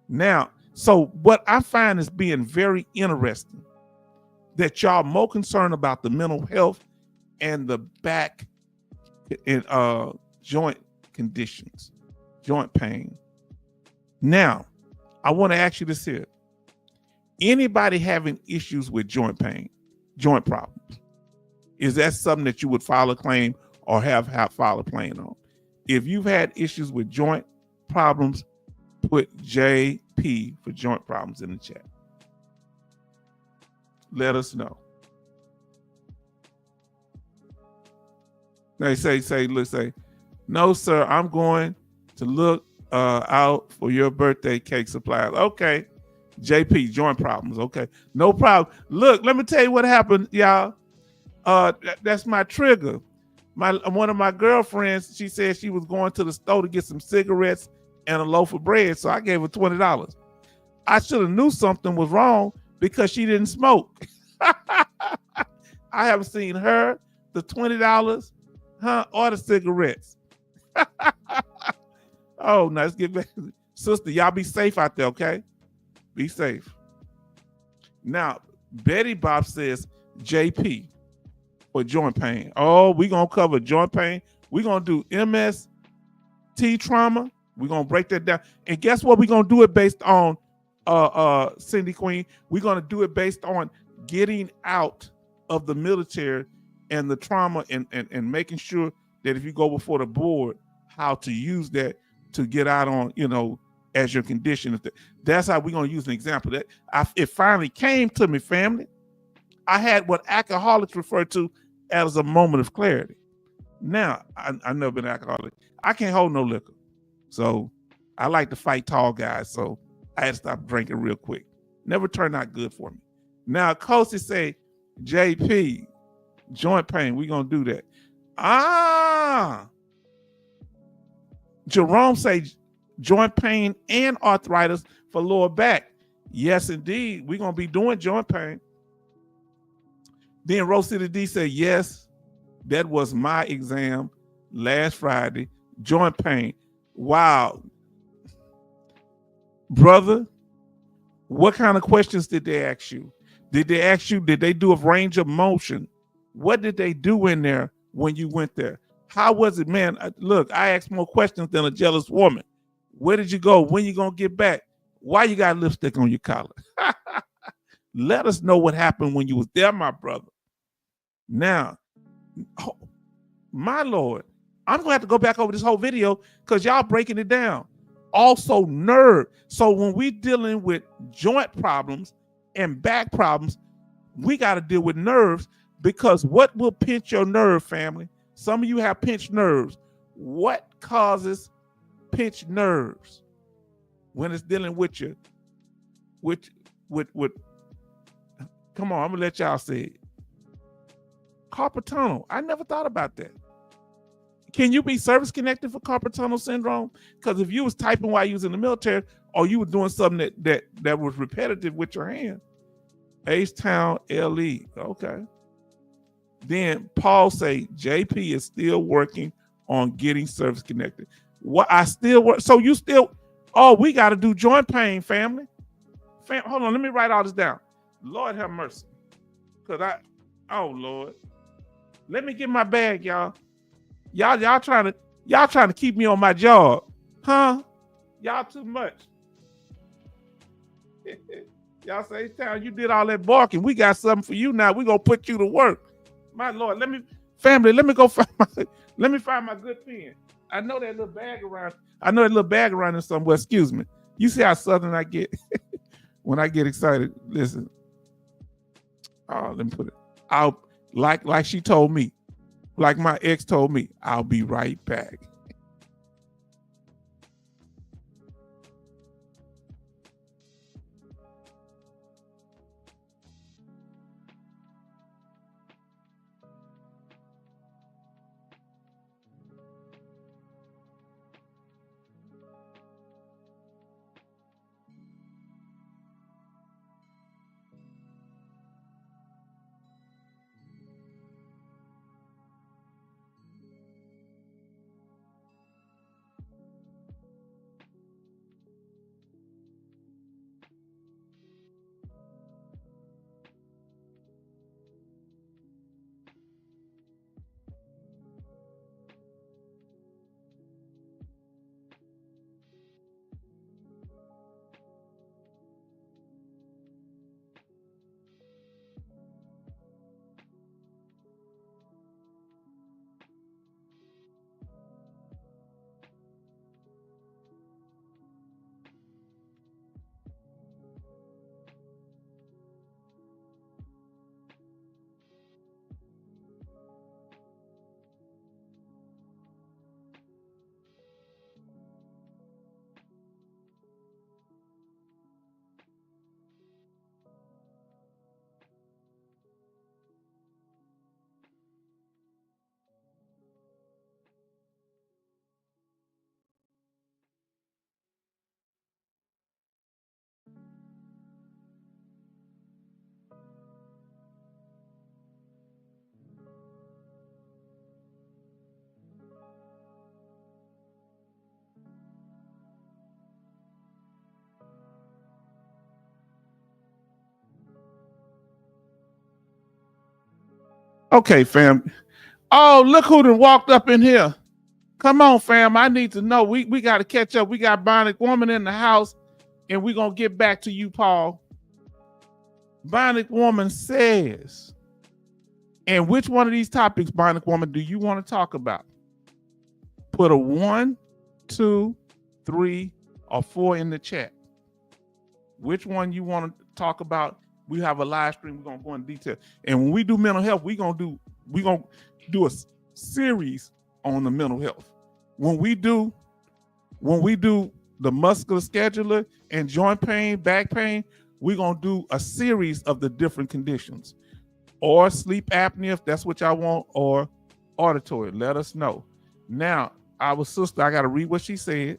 Now, so what I find is being very interesting that y'all more concerned about the mental health and the back and joint conditions, joint pain. Now, I want to ask you this here. Anybody having issues with joint pain, joint problems, is that something that you would file a claim or have filed a claim on? If you've had issues with joint problems, put J, JP for joint problems in the chat. Let us know. They say, no, sir, I'm going to look out for your birthday cake supplies. Okay. JP, joint problems. Okay. No problem. Look, let me tell you what happened, y'all. That's my trigger. One of my girlfriends, she said she was going to the store to get some cigarettes and a loaf of bread, so I gave her $20. I should have knew something was wrong because she didn't smoke. I haven't seen her, the $20, or the cigarettes. Oh, now let's get back. Sister, y'all be safe out there, okay? Be safe. Now, Betty Bob says JP for joint pain. Oh, we're going to cover joint pain. We're going to do MST trauma. We're going to break that down. And guess what? We're going to do it based on, Cindy Queen. We're going to do it based on getting out of the military and the trauma and making sure that if you go before the board, how to use that to get out on, as your condition. That's how we're going to use an example. It finally came to me, family. I had what alcoholics refer to as a moment of clarity. Now, I've never been an alcoholic. I can't hold no liquor. So I like to fight tall guys. So I had to stop drinking real quick. Never turned out good for me. Now, Kosi say, JP, joint pain, we're going to do that. Jerome say joint pain and arthritis for lower back. Yes, indeed. We're going to be doing joint pain. Then Rose City D said, yes, that was my exam last Friday. Joint pain. Wow. Brother, what kind of questions did they ask you? Did they do a range of motion? What did they do in there when you went there? How was it, man? Look, I asked more questions than a jealous woman. Where did you go? When you going to get back? Why you got lipstick on your collar? Let us know what happened when you was there, my brother. Now, my Lord, I'm going to have to go back over this whole video because y'all breaking it down. Also, nerve. So when we dealing with joint problems and back problems, we got to deal with nerves, because what will pinch your nerve, family? Some of you have pinched nerves. What causes pinched nerves when it's dealing with you? Come on, I'm gonna let y'all say it. Carpal tunnel. I never thought about that. Can you be service connected for carpal tunnel syndrome? Because if you was typing while you was in the military, or you were doing something that was repetitive with your hand. H-Town LE. Okay. Then Paul say JP is still working on getting service connected. What I still work. So you still, we got to do joint pain, family. Hold on, let me write all this down. Lord have mercy. Lord. Let me get my bag, y'all. Y'all trying to keep me on my job. Huh? Y'all too much. Y'all say, H-Town, you did all that barking. We got something for you now. We're gonna put you to work. My Lord, let me find my good pen. I know that little bag around there somewhere. Excuse me. You see how southern I get when I get excited. Listen. Let me put it. I'll like she told me, like my ex told me, I'll be right back. Okay, fam. Oh, look who done walked up in here. Come on, fam. I need to know. We got to catch up. We got Bionic Woman in the house, and we're going to get back to you, Paul. Bionic Woman says, and which one of these topics, Bionic Woman, do you want to talk about? Put a 1, 2, 3, or 4 in the chat. Which one you want to talk about? We have a live stream. We're going to go in detail. And when we do mental health, we're going to do a series on the mental health. When we do the muscular scheduler and joint pain, back pain, we're going to do a series of the different conditions, or sleep apnea, if that's what y'all want, or auditory. Let us know. Now, our sister, I got to read what she said.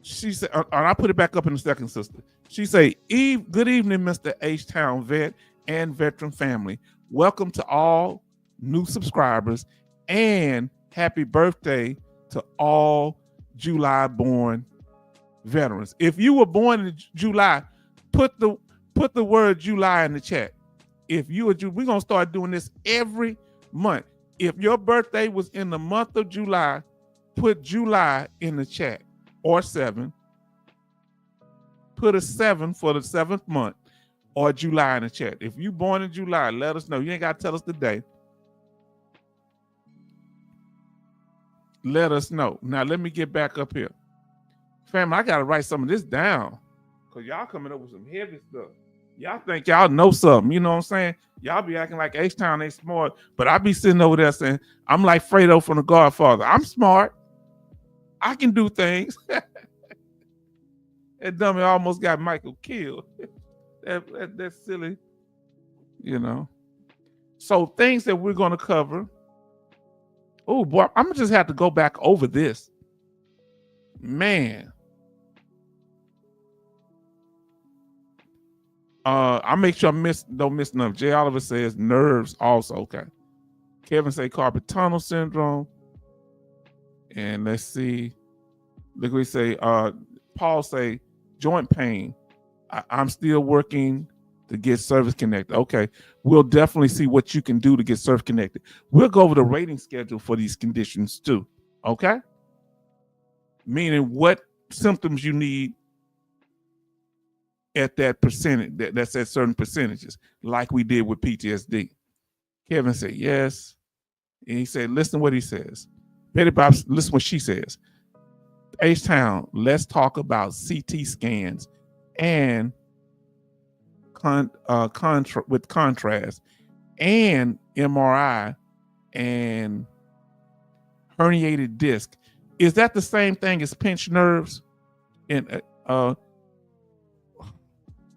She said, and I'll put it back up in a second, sister. She said, good evening, Mr. H-Town vet and veteran family. Welcome to all new subscribers, and happy birthday to all July-born veterans. If you were born in July, put the word July in the chat. If you are, we're gonna start doing this every month. If your birthday was in the month of July, put July in the chat, or 7. Put a 7 for the 7th month, or July in the chat. If you born in July, let us know. You ain't gotta tell us the day. Let us know. Now let me get back up here. Family, I gotta write some of this down, because y'all coming up with some heavy stuff. Y'all think y'all know something, you know what I'm saying? Y'all be acting like H-Town ain't smart, but I be sitting over there saying, I'm like Fredo from The Godfather. I'm smart. I can do things. That dummy almost got Michael killed. That's silly, you know. So things that we're going to cover. Oh, boy, I'm going to just have to go back over this. Man. I'll make sure I don't miss none. Jay Oliver says nerves also. Okay. Kevin say carpal tunnel syndrome. And let's see. Look what we say. Paul say joint pain. I'm still working to get service connected. Okay. We'll definitely see what you can do to get service connected. We'll go over the rating schedule for these conditions too. Okay. Meaning what symptoms you need at that percentage, that's at certain percentages, like we did with PTSD. Kevin said yes. And he said, listen what he says. Betty Bob, listen what she says. H-Town, let's talk about CT scans and with contrast, and MRI and herniated disc. Is that the same thing as pinched nerves? And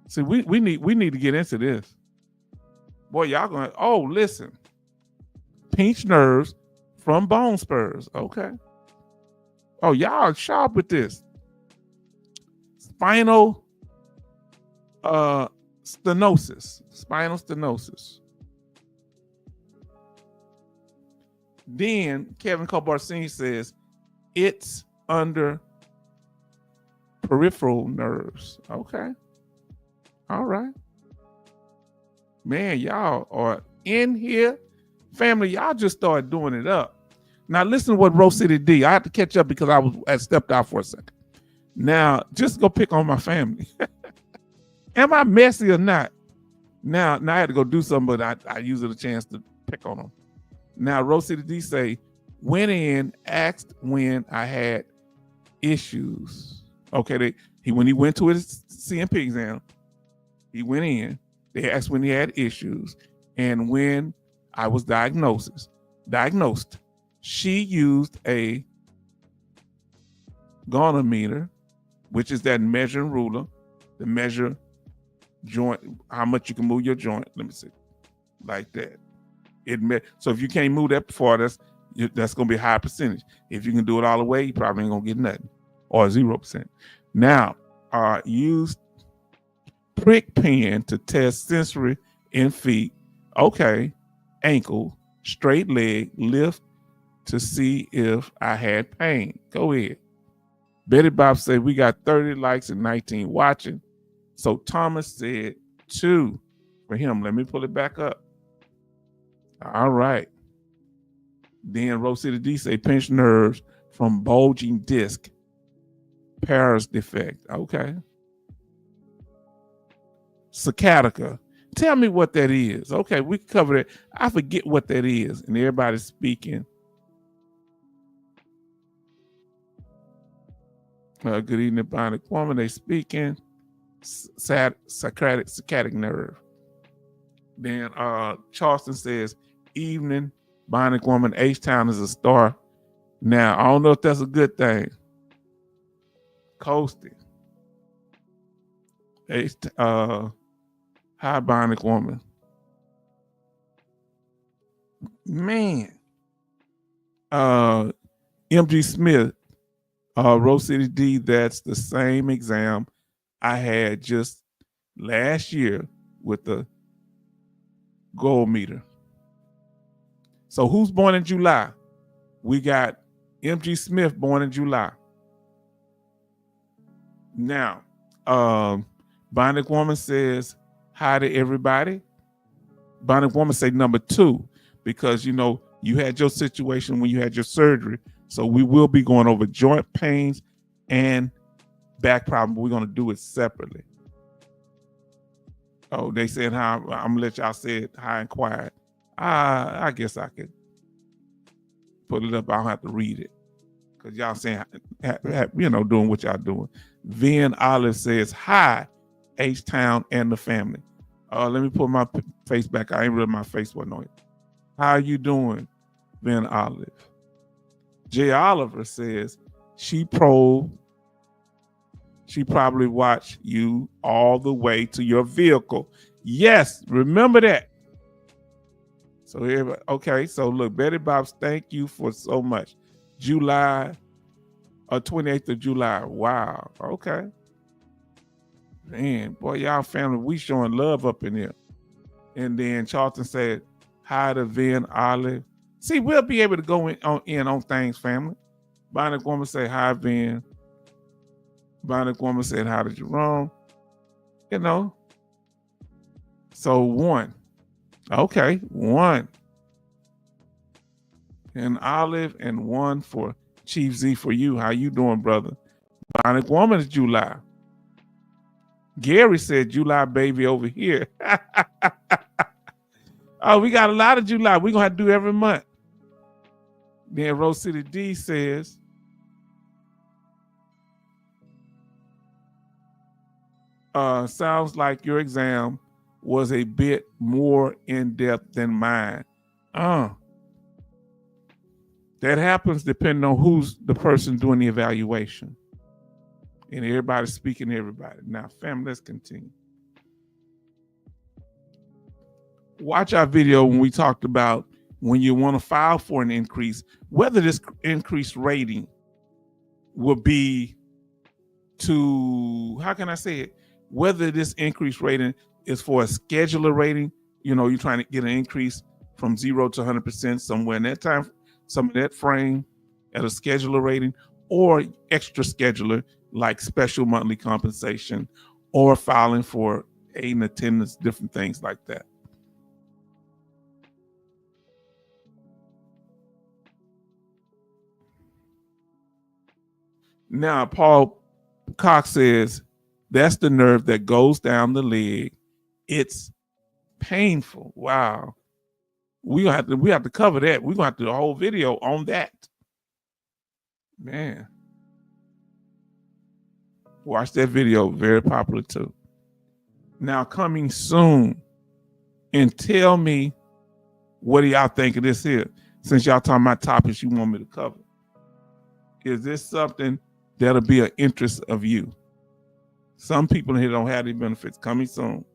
see, we need to get into this. Boy, y'all going, oh, listen. Pinched nerves from bone spurs. Okay. Oh, y'all sharp with this. Spinal stenosis. Spinal stenosis. Then Kevin Cobarsini says it's under peripheral nerves. Okay. All right. Man, y'all are in here. Family, y'all just started doing it up. Now listen to what Rose City D. I had to catch up because I stepped out for a second. Now, just go pick on my family. Am I messy or not? Now I had to go do something, but I used it a chance to pick on them. Now, Rose City D say, went in, asked when I had issues. Okay, when he went to his CMP exam, he went in, they asked when he had issues, and when I was diagnosed. She used a goniometer, which is that measuring ruler to measure joint, how much you can move your joint. Let me see, like that. So if you can't move that far, that's going to be a high percentage. If you can do it all the way, you probably ain't going to get nothing, or 0%. Now, used prick pen to test sensory in feet. Okay, ankle, straight leg, lift to see if I had pain. Go ahead. Betty Bob said we got 30 likes and 19 watching. So Thomas said 2 for him. Let me pull it back up. All right. Then Rose City D say pinched nerves from bulging disc, Paris defect. Okay. Sciatica. Tell me what that is. Okay, we covered it. I forget what that is, and everybody's speaking. Good evening, bionic woman. They speaking. Sciatic nerve. Then Charleston says, evening, bionic woman. H-Town is a star. Now, I don't know if that's a good thing. Coasting. Hi, bionic woman. Man. MG Smith, Rose City D, that's the same exam I had just last year with the gold meter. So who's born in July? We got MG Smith born in July. Now, Bionic Woman says hi to everybody. Bionic Woman say number 2, because you know you had your situation when you had your surgery. So we will be going over joint pains and back problem. We're going to do it separately. Oh, they said hi. I'm going to let y'all say it high and quiet. I guess I could put it up. I don't have to read it because y'all saying, doing what y'all doing. Vin Olive says, hi, H-Town and the family. Let me put my face back. I ain't really my face wasn't on it. How you doing, Vin Olive? Jay Oliver says she probably watched you all the way to your vehicle. Yes, remember that. So everybody, okay, so look, Betty Bobs, thank you for so much. July, 28th of July. Wow. Okay. Man, boy, y'all family, we showing love up in here. And then Charlton said, hi to Vin Olive. See, we'll be able to go in on things, family. Bionic Woman say hi, Vin. Bionic Woman said hi to Jerome. You know. So 1. Okay, 1. And Olive and 1 for Chief Z for you. How you doing, brother? Bionic Woman is July. Gary said July baby over here. Oh, we got a lot of July. We're going to have to do every month. Then Rose City D says, sounds like your exam was a bit more in-depth than mine. That happens depending on who's the person doing the evaluation. And everybody's speaking to everybody. Now, family, let's continue. Watch our video when we talked about when you want to file for an increase, whether this increased rating will be to, how can I say it? Whether this increased rating is for a scheduler rating, you're trying to get an increase from 0 to 100% somewhere in that time, some of that frame at a scheduler rating, or extra scheduler like special monthly compensation or filing for aid and attendance, different things like that. Now, Paul Cox says, that's the nerve that goes down the leg. It's painful. Wow. We have to cover that. We're going to have to do a whole video on that. Man. Watch that video. Very popular too. Now, coming soon. And tell me, what do y'all think of this here? Since y'all talking about topics you want me to cover. Is this something that'll be an interest of you? Some people here don't have these benefits. Coming soon.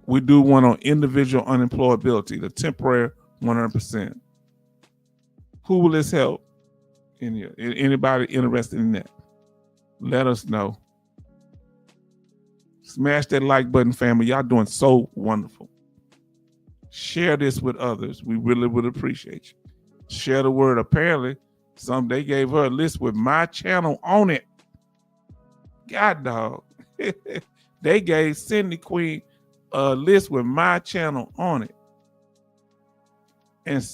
We do one on individual unemployability, the temporary 100%. Who will this help? Anybody interested in that? Let us know. Smash that like button, family. Y'all doing so wonderful. Share this with others. We really would appreciate you. Share the word. Apparently, they gave her a list with my channel on it. God dog. They gave Cindy Queen a list with my channel on it. and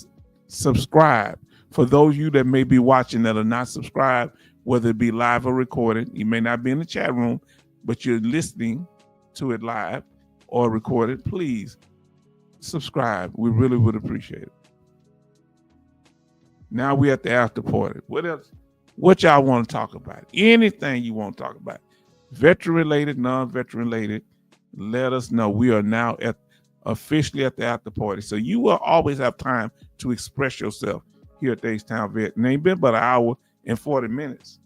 subscribe. For those of you that may be watching that are not subscribed, whether it be live or recorded, you may not be in the chat room, but you're listening to it live or recorded, please subscribe. We really would appreciate it. Now we're at the after party. What else? What y'all want to talk about? Anything you want to talk about? Veteran related, non-veteran related, let us know. We are now officially at the after party. So you will always have time to express yourself here at the H-Town Vet. And it ain't been but an hour and 40 minutes.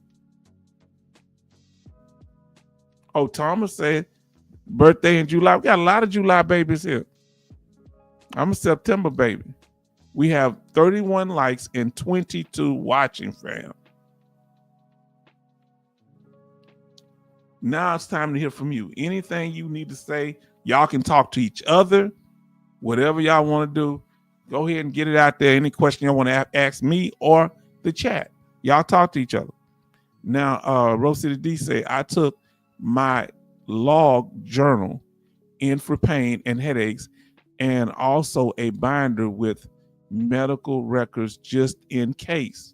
Oh, Thomas said birthday in July. We got a lot of July babies here. I'm a September baby. We have 31 likes and 22 watching, fam. Now it's time to hear from you. Anything you need to say, y'all can talk to each other. Whatever y'all want to do, go ahead and get it out there. Any question y'all want to ask me or the chat, y'all talk to each other. Now, Rose City D say, I took my log journal in for pain and headaches and also a binder with medical records just in case.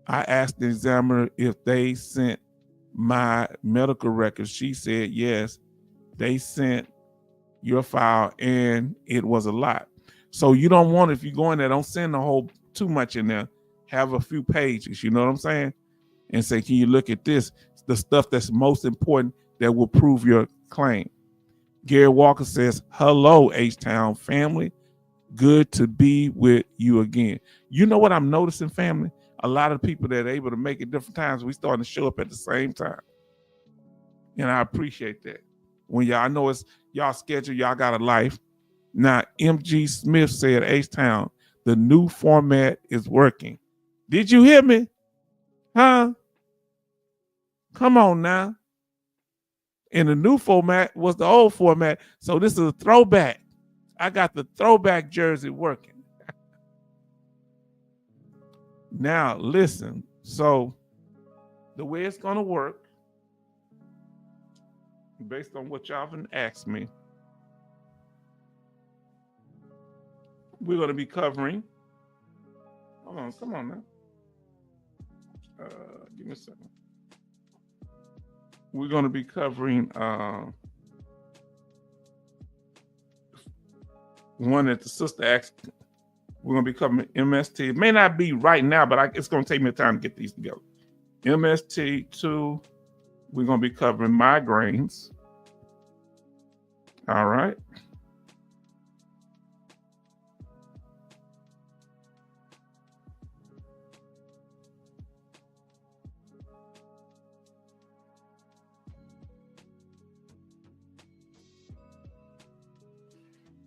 I asked the examiner if they sent my medical records. She said, yes, they sent your file and it was a lot. So you don't want, if you go in there, don't send a whole too much in there. Have a few pages, you know what I'm saying? And say, can you look at this? The stuff that's most important that will prove your claim. Gary Walker says, hello, H-Town family. Good to be with you again. You know what I'm noticing, family? A lot of people that are able to make it different times, we starting to show up at the same time. And I appreciate that. When y'all know it's y'all schedule, y'all got a life. Now, MG Smith said, H-Town, the new format is working. Did you hear me? Huh? Come on now. And the new format was the old format. So this is a throwback. I got the throwback jersey working. Now, listen. So the way it's going to work, based on what y'all have asked me, we're going to be covering. Hold on. Come on now. Give me a second. We're going to be covering one that the sister asked. We're going to be covering MST. It may not be right now, but it's going to take me time to get these together. MST2, we're going to be covering migraines. All right.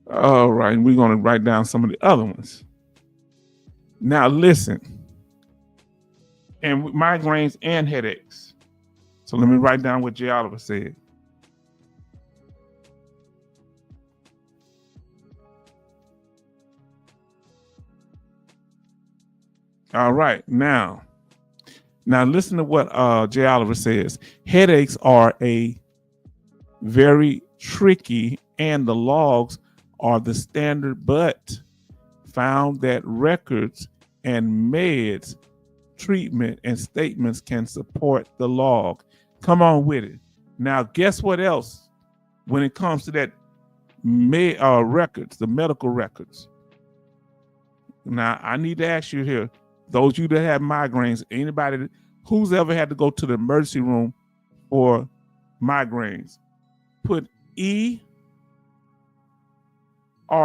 All right, we're going to write down some of the other ones. Now, listen. And migraines and headaches. So let me write down what J. Oliver said. All right, now listen to what J. Oliver says. Headaches are a very tricky, and the logs are the standard, but found that records and meds, treatment, and statements can support the log. Come on with it. Now, guess what else? When it comes to that records, the medical records. Now, I need to ask you here, those of you that have migraines, anybody who's ever had to go to the emergency room for migraines, put ER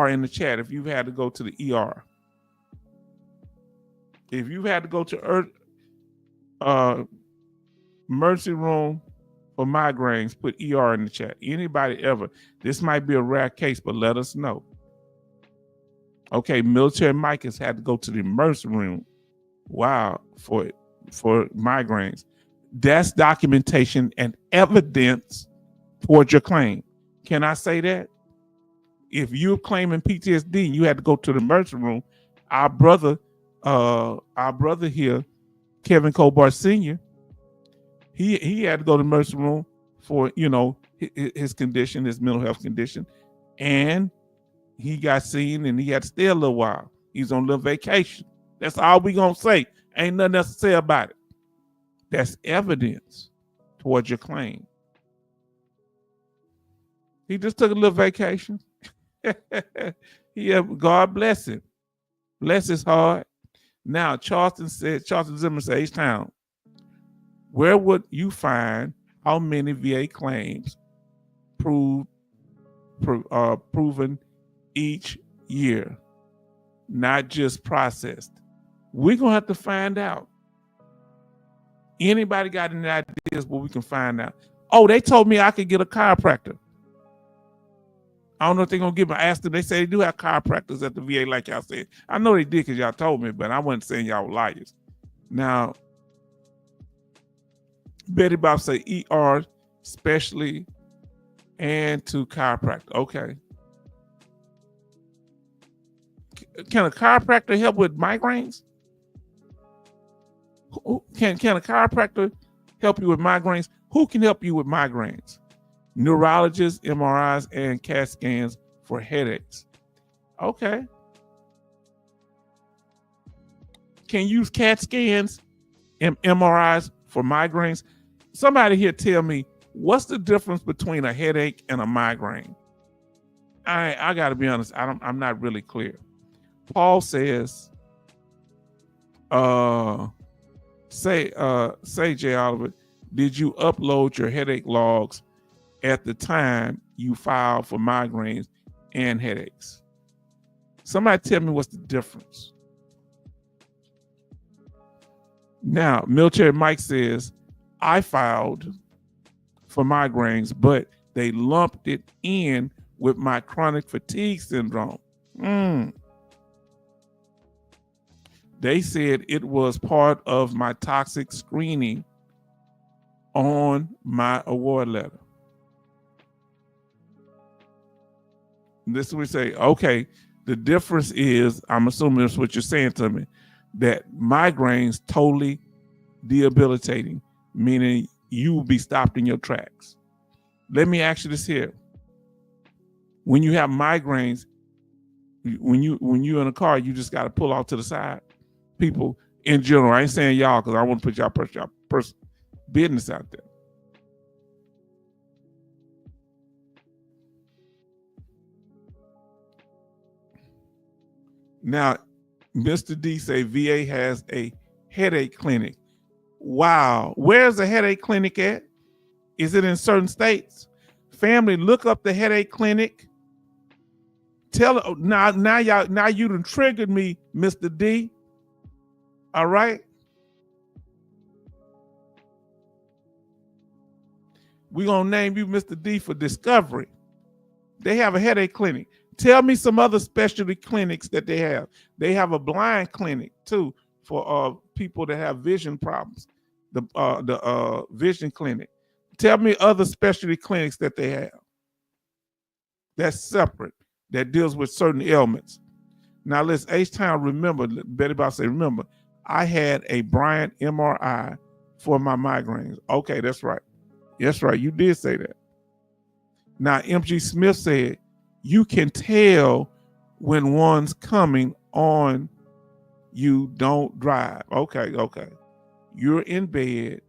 in the chat if you've had to go to the ER. If you've had to go to emergency room for migraines, put ER in the chat. Anybody ever. This might be a rare case, but let us know. Okay, Military Mike has had to go to the emergency room. Wow, for migraines. That's documentation and evidence towards your claim. Can I say that? If you're claiming PTSD and you had to go to the emergency room, our brother here, Kevin Colbart Sr., he had to go to the emergency room for, his condition, his mental health condition, and he got seen and he had to stay a little while. He's on a little vacation. That's all we gonna say. Ain't nothing else to say about it. That's evidence towards your claim. He just took a little vacation. God bless him. Bless his heart. Now, Charleston Zimmer said, H-Town, where would you find how many VA claims proven each year, not just processed? We're going to have to find out. Anybody got any ideas what we can find out? Oh, they told me I could get a chiropractor. I don't know if they're going to give me. I asked them. They say they do have chiropractors at the VA, like y'all said. I know they did because y'all told me, but I wasn't saying y'all were liars. Now, Betty Bob say ER, specially, and to chiropractor. Okay. Can a chiropractor help with migraines? Can a chiropractor help you with migraines? Who can help you with migraines? Neurologists, MRIs, and CAT scans for headaches. Okay. Can you use CAT scans and MRIs for migraines? Somebody here tell me, what's the difference between a headache and a migraine? I got to be honest, I'm not really clear. Paul says, say Jay Oliver, did you upload your headache logs at the time you filed for migraines and headaches? Somebody tell me what's the difference. Now, Military Mike says, I filed for migraines, but they lumped it in with my chronic fatigue syndrome. They said it was part of my toxic screening on my award letter. This is what we say. Okay, the difference is, I'm assuming that's what you're saying to me, that migraines totally debilitating, meaning you will be stopped in your tracks. Let me ask you this here. When you have migraines, when you're in a car, you just got to pull off to the side. People in general, I ain't saying y'all because I want to put y'all personal business out there. Now, Mr. D say VA has a headache clinic. Wow. Where's the headache clinic at? Is it in certain states? Family, look up the headache clinic. Tell now you done triggered me, Mr. D. All right. We're gonna name you Mr. D for discovery. They have a headache clinic. Tell me some other specialty clinics that they have. They have a blind clinic too for people that have vision problems. The vision clinic. Tell me other specialty clinics that they have. That's separate. That deals with certain ailments. Now let's H-Town remember. Betty Bob say remember. I had a Bryant MRI for my migraines. Okay, that's right. That's right. You did say that. Now MG Smith said you can tell when one's coming on. You don't drive. Okay. You're in bed.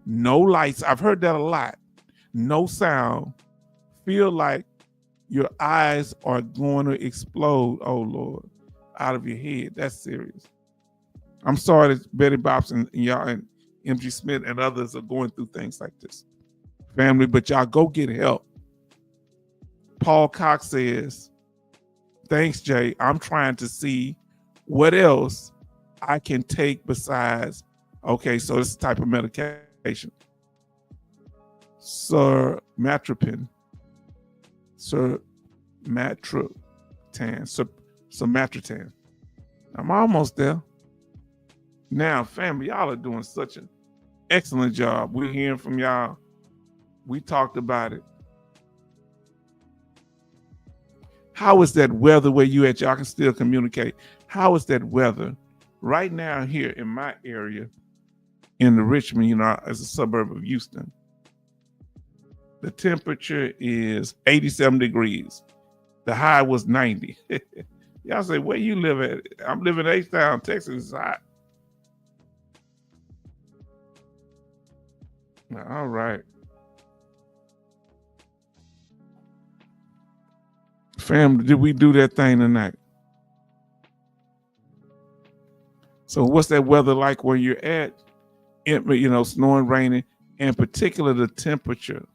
No lights. I've heard that a lot. No sound. Feel like your eyes are going to explode. Oh Lord, out of your head. That's serious. I'm sorry that Betty Bops and y'all and MG Smith and others are going through things like this. Family, but y'all go get help. Paul Cox says, thanks, Jay. I'm trying to see what else I can take besides, okay, so this type of medication. Somatropin. I'm almost there. Now, family, y'all are doing such an excellent job. We're hearing from y'all. We talked about it. How is that weather where you at? Y'all can still communicate. How is that weather right now here in my area in the Richmond, as a suburb of Houston? The temperature is 87 degrees. The high was 90. Y'all say, where you live at? I'm living in H-Town, Texas. It's hot. All right. Family, did we do that thing tonight? So what's that weather like where you're at? You know, snowing, raining, in particular the temperature.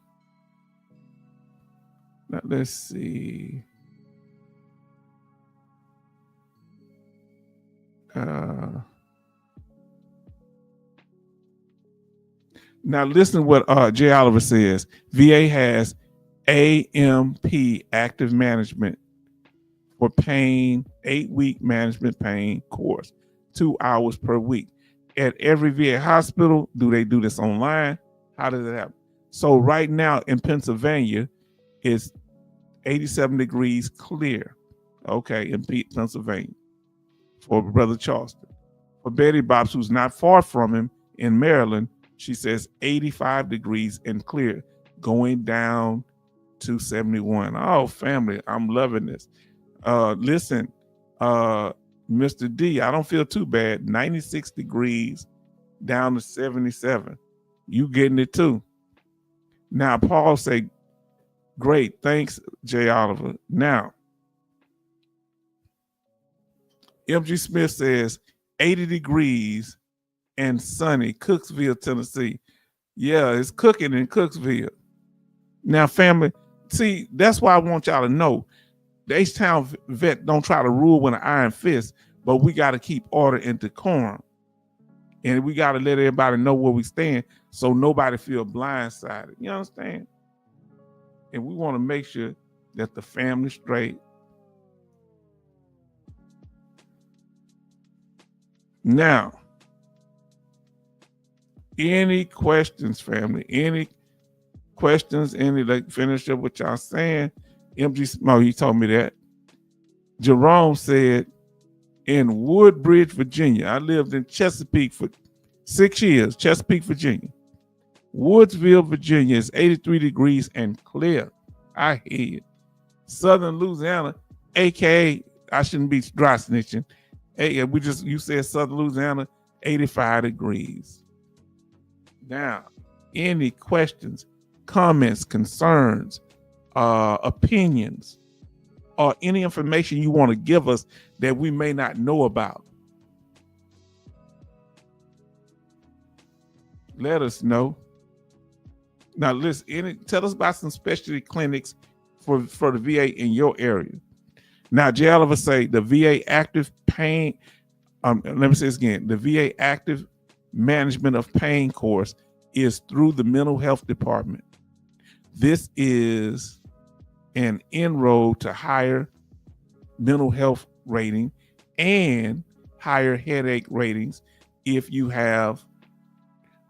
Now, let's see. Now listen to what Jay Oliver says. VA has AMP, active management for pain, 8-week management pain course, 2 hours per week. At every VA hospital, do they do this online? How does it happen? So right now in Pennsylvania, it's 87 degrees clear, okay, in Pennsylvania for Brother Charleston. For Betty Bobs, who's not far from him in Maryland, she says 85 degrees and clear, going down to 71. Oh, family, I'm loving this. Listen, Mr. D, I don't feel too bad. 96 degrees down to 77. You getting it too. Now, Paul say, great, thanks, Jay Oliver. Now, MG Smith says 80 degrees and sunny, Cooksville, Tennessee. Yeah, it's cooking in Cooksville. Now, family, see, that's why I want y'all to know. The H-Town vet don't try to rule with an iron fist, but we got to keep order and decorum. And we got to let everybody know where we stand so nobody feel blindsided. You understand? And we want to make sure that the family's straight. Now, any questions, family? Any questions? Any, like, finish up what y'all saying? MG, he told me that. Jerome said, in Woodbridge, Virginia. I lived in Chesapeake for 6 years, Chesapeake, Virginia. Woodsville, Virginia is 83 degrees and clear. I hear you. Southern Louisiana, aka, I shouldn't be dry snitching. Hey, you said Southern Louisiana, 85 degrees. Now, any questions, comments, concerns, opinions, or any information you want to give us that we may not know about, let us know. Now, listen, tell us about some specialty clinics for the VA in your area. Now, Jay Oliver say the VA active pain, let me say this again, the VA active management of pain course is through the mental health department. This is an inroad to higher mental health rating and higher headache ratings if you have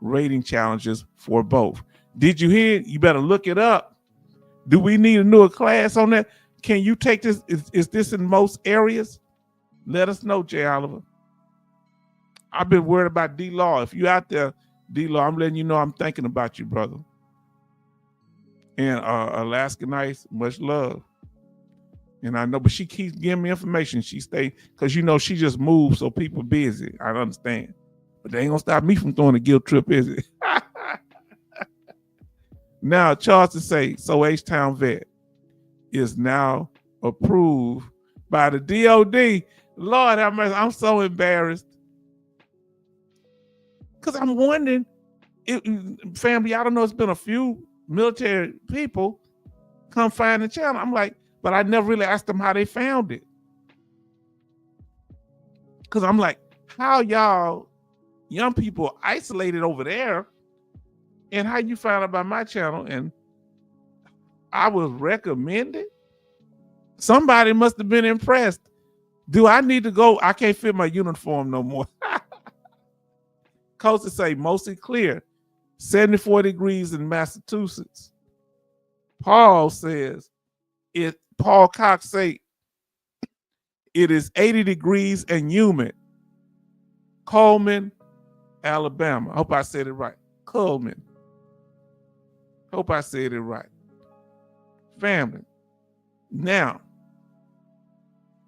rating challenges for both. Did you hear? You better look it up. Do we need a newer class on that? Can you take this? Is this in most areas? Let us know, Jay Oliver. I've been worried about D-Law. If you out there, D-Law, I'm letting you know I'm thinking about you, brother. And Alaska Nice, much love. And I know, but she keeps giving me information. She stay, because you know she just moved, so people busy. I understand. But they ain't gonna stop me from throwing a guilt trip, is it? Now, Charles to say, so H-Town vet is now approved by the DOD. Lord have mercy, I'm so embarrassed. Because I'm wondering, family, I don't know, it's been a few military people come find the channel. I'm like, but I never really asked them how they found it. Because I'm like, how y'all young people isolated over there and how you found out about my channel and I was recommended? Somebody must have been impressed. Do I need to go? I can't fit my uniform no more. Coast to say mostly clear, 74 degrees in Massachusetts. Paul says Paul Cox say it is 80 degrees and humid. Coleman, Alabama. I hope I said it right. Coleman. Hope I said it right. Family. Now,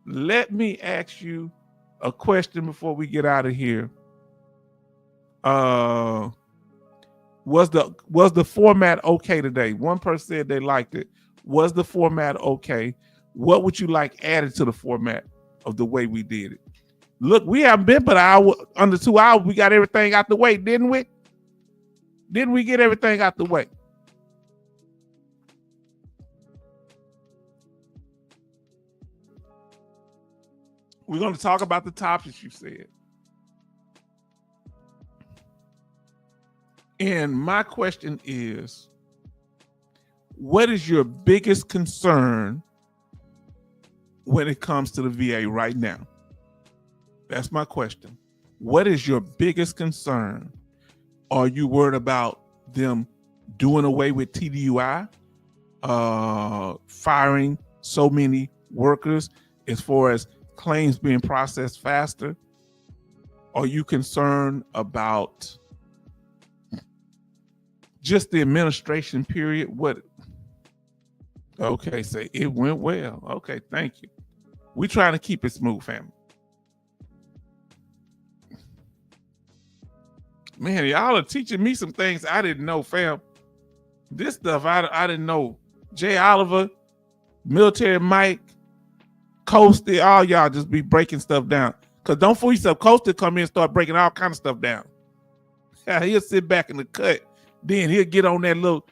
let me ask you a question before we get out of here. Was the format okay today? One person said they liked it. Was the format okay? What would you like added to the format of the way we did it? Look, we haven't been but an hour, under 2 hours. We got everything out the way, didn't we? Didn't we get everything out the way? We're going to talk about the topics you said. And my question is, what is your biggest concern when it comes to the VA right now? That's my question. What is your biggest concern? Are you worried about them doing away with TDUI, firing so many workers as far as claims being processed faster? Are you concerned about just the administration period? What? Okay, say it went well. Okay, thank you. We're trying to keep it smooth, family. Man, y'all are teaching me some things I didn't know, fam. This stuff I didn't know. Jay Oliver, Military Mike, Coasty, all y'all just be breaking stuff down. Because don't fool yourself, Coasty come in and start breaking all kind of stuff down. He'll sit back in the cut. Then he'll get on that little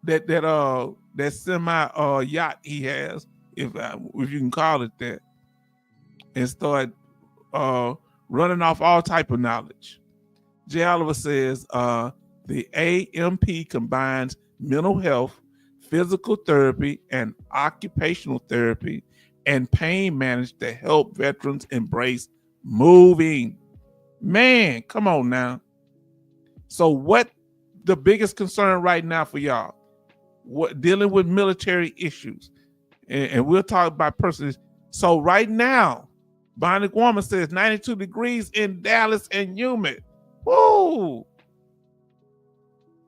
that semi yacht he has, if you can call it that, and start running off all type of knowledge. Jay Oliver says the AMP combines mental health, physical therapy, and occupational therapy and pain management to help veterans embrace moving. Man, come on now. So what the biggest concern right now for y'all? What dealing with military issues? And we'll talk about persons. So right now, Bonnie Woman says 92 degrees in Dallas and humid. Woo!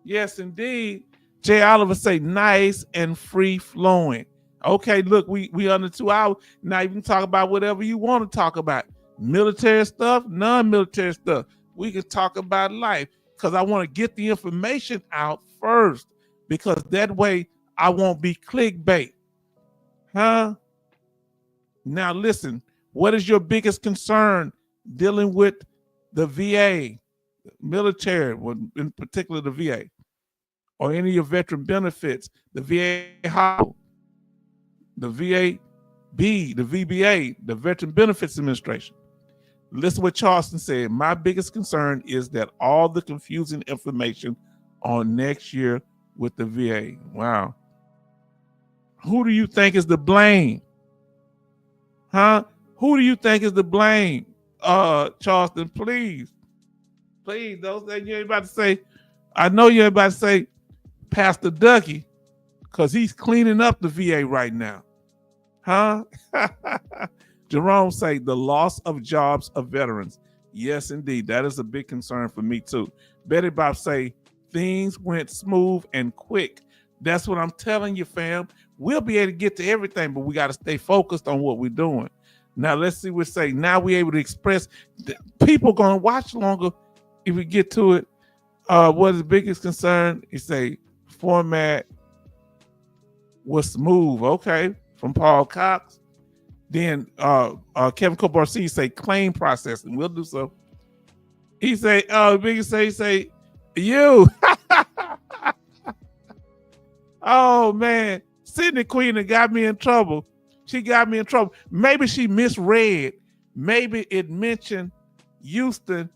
Yes, indeed. Jay Oliver say nice and free flowing. Okay, look, we under 2 hours. Now you can talk about whatever you want to talk about. Military stuff, non-military stuff. We can talk about life because I want to get the information out first, because that way I won't be clickbait. Huh? Now listen, what is your biggest concern dealing with the VA, military, in particular the VA, or any of your veteran benefits, the VA hospital, the VAB, the VBA, the Veteran Benefits Administration? Listen to what Charleston said. My biggest concern is that all the confusing information on next year with the VA. Wow. Who do you think is the blame? Huh? Who do you think is the blame? Charleston, please. Please, those that you ain't about to say. I know you ain't about to say Pastor Ducky, because he's cleaning up the VA right now. Huh? Jerome say the loss of jobs of veterans. Yes, indeed. That is a big concern for me too. Betty Bob say things went smooth and quick. That's what I'm telling you, fam. We'll be able to get to everything, but we got to stay focused on what we're doing. Now let's see what say. Now we're able to express. People gonna watch longer if we get to it. What is the biggest concern? You say format was smooth. Okay, from Paul Cox. Then Kevin Cobarcy say claim processing. We'll do so. He say, biggest say you. Oh man, Sydney Queen that got me in trouble. She got me in trouble. Maybe she misread. Maybe it mentioned Houston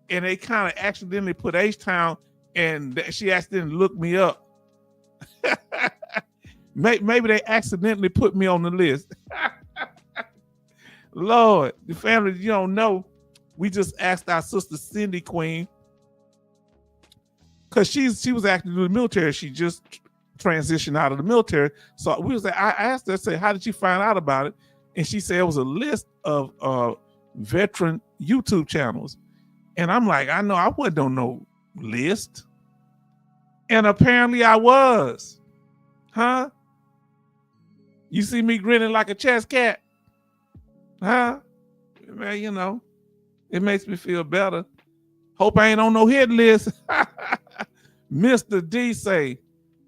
and they kind of accidentally put H-Town and she accidentally looked me up. Maybe they accidentally put me on the list. Lord, the family, you don't know. We just asked our sister Cindy Queen, because she was active in the military. She just transitioned out of the military. So we was like, I asked her, I said, how did you find out about it? And she said it was a list of veteran YouTube channels. And I'm like, I know I wasn't on no list. And apparently I was. Huh? You see me grinning like a chess cat? Huh? Man, it makes me feel better. Hope I ain't on no hit list. Mr. D say,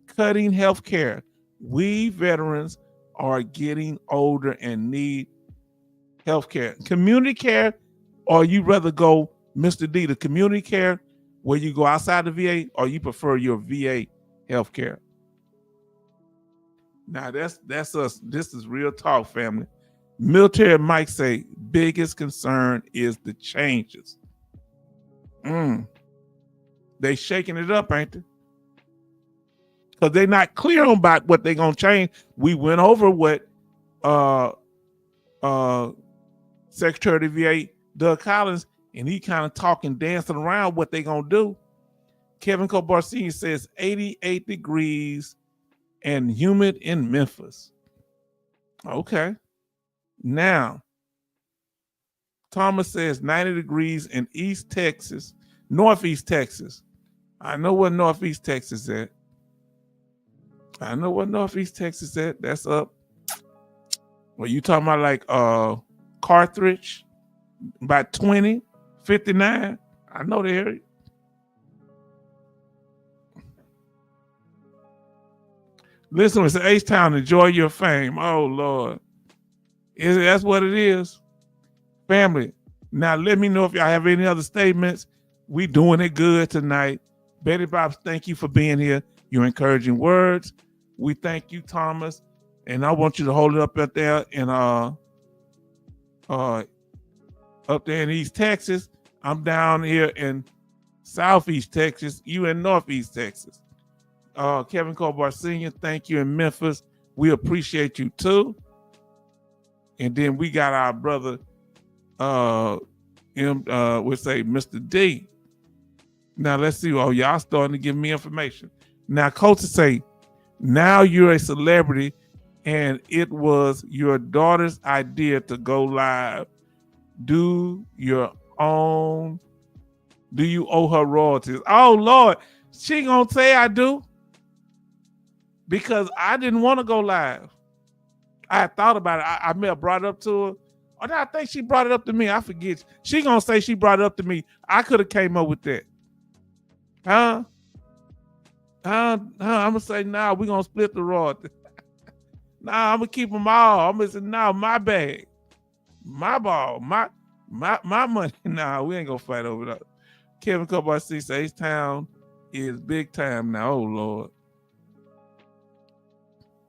cutting health care. We veterans are getting older and need health care. Community care, or you rather go, Mr. D, the community care where you go outside the VA, or you prefer your VA health care? Now that's us. This is real talk, family. Military Mike say, biggest concern is the changes. They shaking it up, ain't they? Because they're not clear on about what they're gonna change. We went over what Secretary of the VA Doug Collins, and he kind of talking, dancing around what they gonna do. Kevin Kobar Sr. says 88 degrees and humid in Memphis. Okay. Now, Thomas says 90 degrees in East Texas, Northeast Texas. I know what Northeast Texas at. That's up. Well, you talking about like Carthage, about 20, 59. I know the area. Listen, it's H-Town. Enjoy your fame. Oh, Lord. That's what it is. Family. Now, let me know if y'all have any other statements. We doing it good tonight. Betty Bob, thank you for being here. Your encouraging words. We thank you, Thomas. And I want you to hold it up there in East Texas. I'm down here in Southeast Texas. You in Northeast Texas. Kevin Kobar Sr., thank you in Memphis. We appreciate you too. And then we got our brother, we'll say Mr. D. Now let's see. Oh, y'all starting to give me information. Now, Coach say, now you're a celebrity and it was your daughter's idea to go live. Do you owe her royalties? Oh, Lord. She gonna say I do. Because I didn't want to go live. I had thought about it. I may have brought it up to her. Or I think she brought it up to me. I forget. She gonna say she brought it up to me. I could have came up with that. I'm gonna say, nah, we're gonna split the royalties. Nah, I'm gonna keep them all. I'm gonna say, nah, my bag. My ball. My money. Nah, we ain't gonna fight over that. Kevin Kobar says H-Town is big time now. Oh, Lord.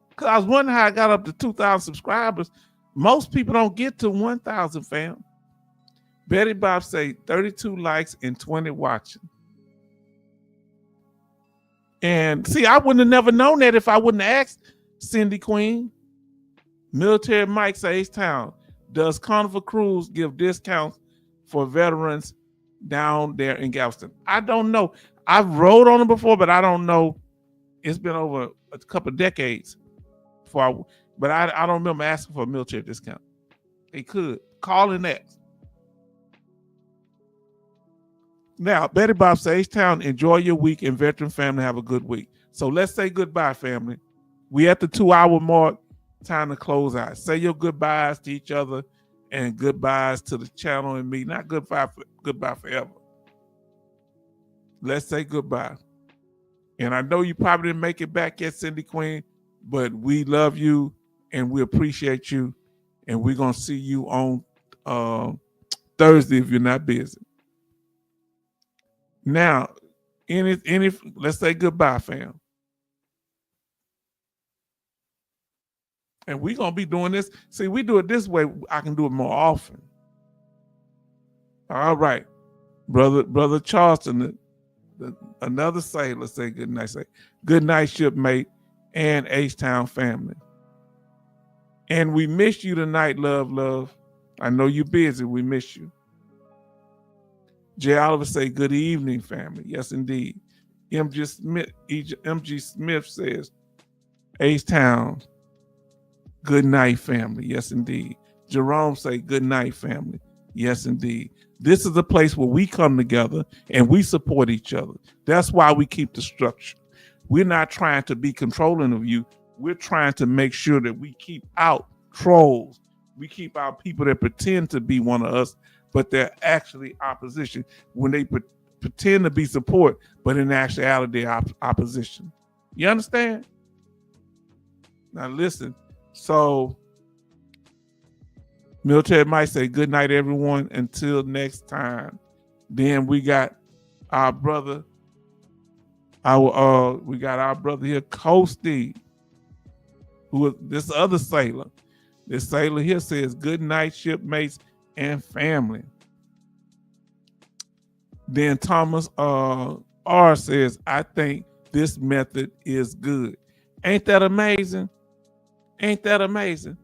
Because I was wondering how I got up to 2,000 subscribers. Most people don't get to 1,000, fam. Betty Bob say 32 likes and 20 watching. And see, I wouldn't have never known that if I wouldn't have asked Cindy Queen. Military Mike says H-Town, does Carnival Cruise give discounts for veterans down there in Galveston? I don't know. I've rode on them before, but I don't know. It's been over a couple of decades. But I don't remember asking for a military discount. They could. Call and ask. Now, Betty Bob says, H-Town, enjoy your week and veteran family have a good week. So let's say goodbye, family. We at the 2-hour mark. Time to close out. Say your goodbyes to each other and goodbyes to the channel and me. Not goodbye forever. Let's say goodbye. And I know you probably didn't make it back yet, Cindy Queen, but we love you and we appreciate you. And we're going to see you on Thursday if you're not busy. Now, let's say goodbye, fam. And we're going to be doing this. See, we do it this way. I can do it more often. All right. Brother Charleston, another sailor, say good night. Say good night, shipmate and H-Town family. And we miss you tonight, love. I know you're busy. We miss you. Jay Oliver say good evening, family. Yes, indeed. MG Smith says H-Town. Good night, family. Yes, indeed. Jerome say good night, family. Yes, indeed. This is a place where we come together and we support each other. That's why we keep the structure. We're not trying to be controlling of you. We're trying to make sure that we keep out trolls. We keep our people that pretend to be one of us, but they're actually opposition. When they pretend to be support, but in actuality, they're opposition. You understand? Now listen. So Military might say good night, everyone. Until next time. Then we got our brother. We got our brother here, Coasty, who is this other sailor. This sailor here says good night, shipmates and family. Then Thomas R says, I think this method is good. Ain't that amazing? Ain't that amazing?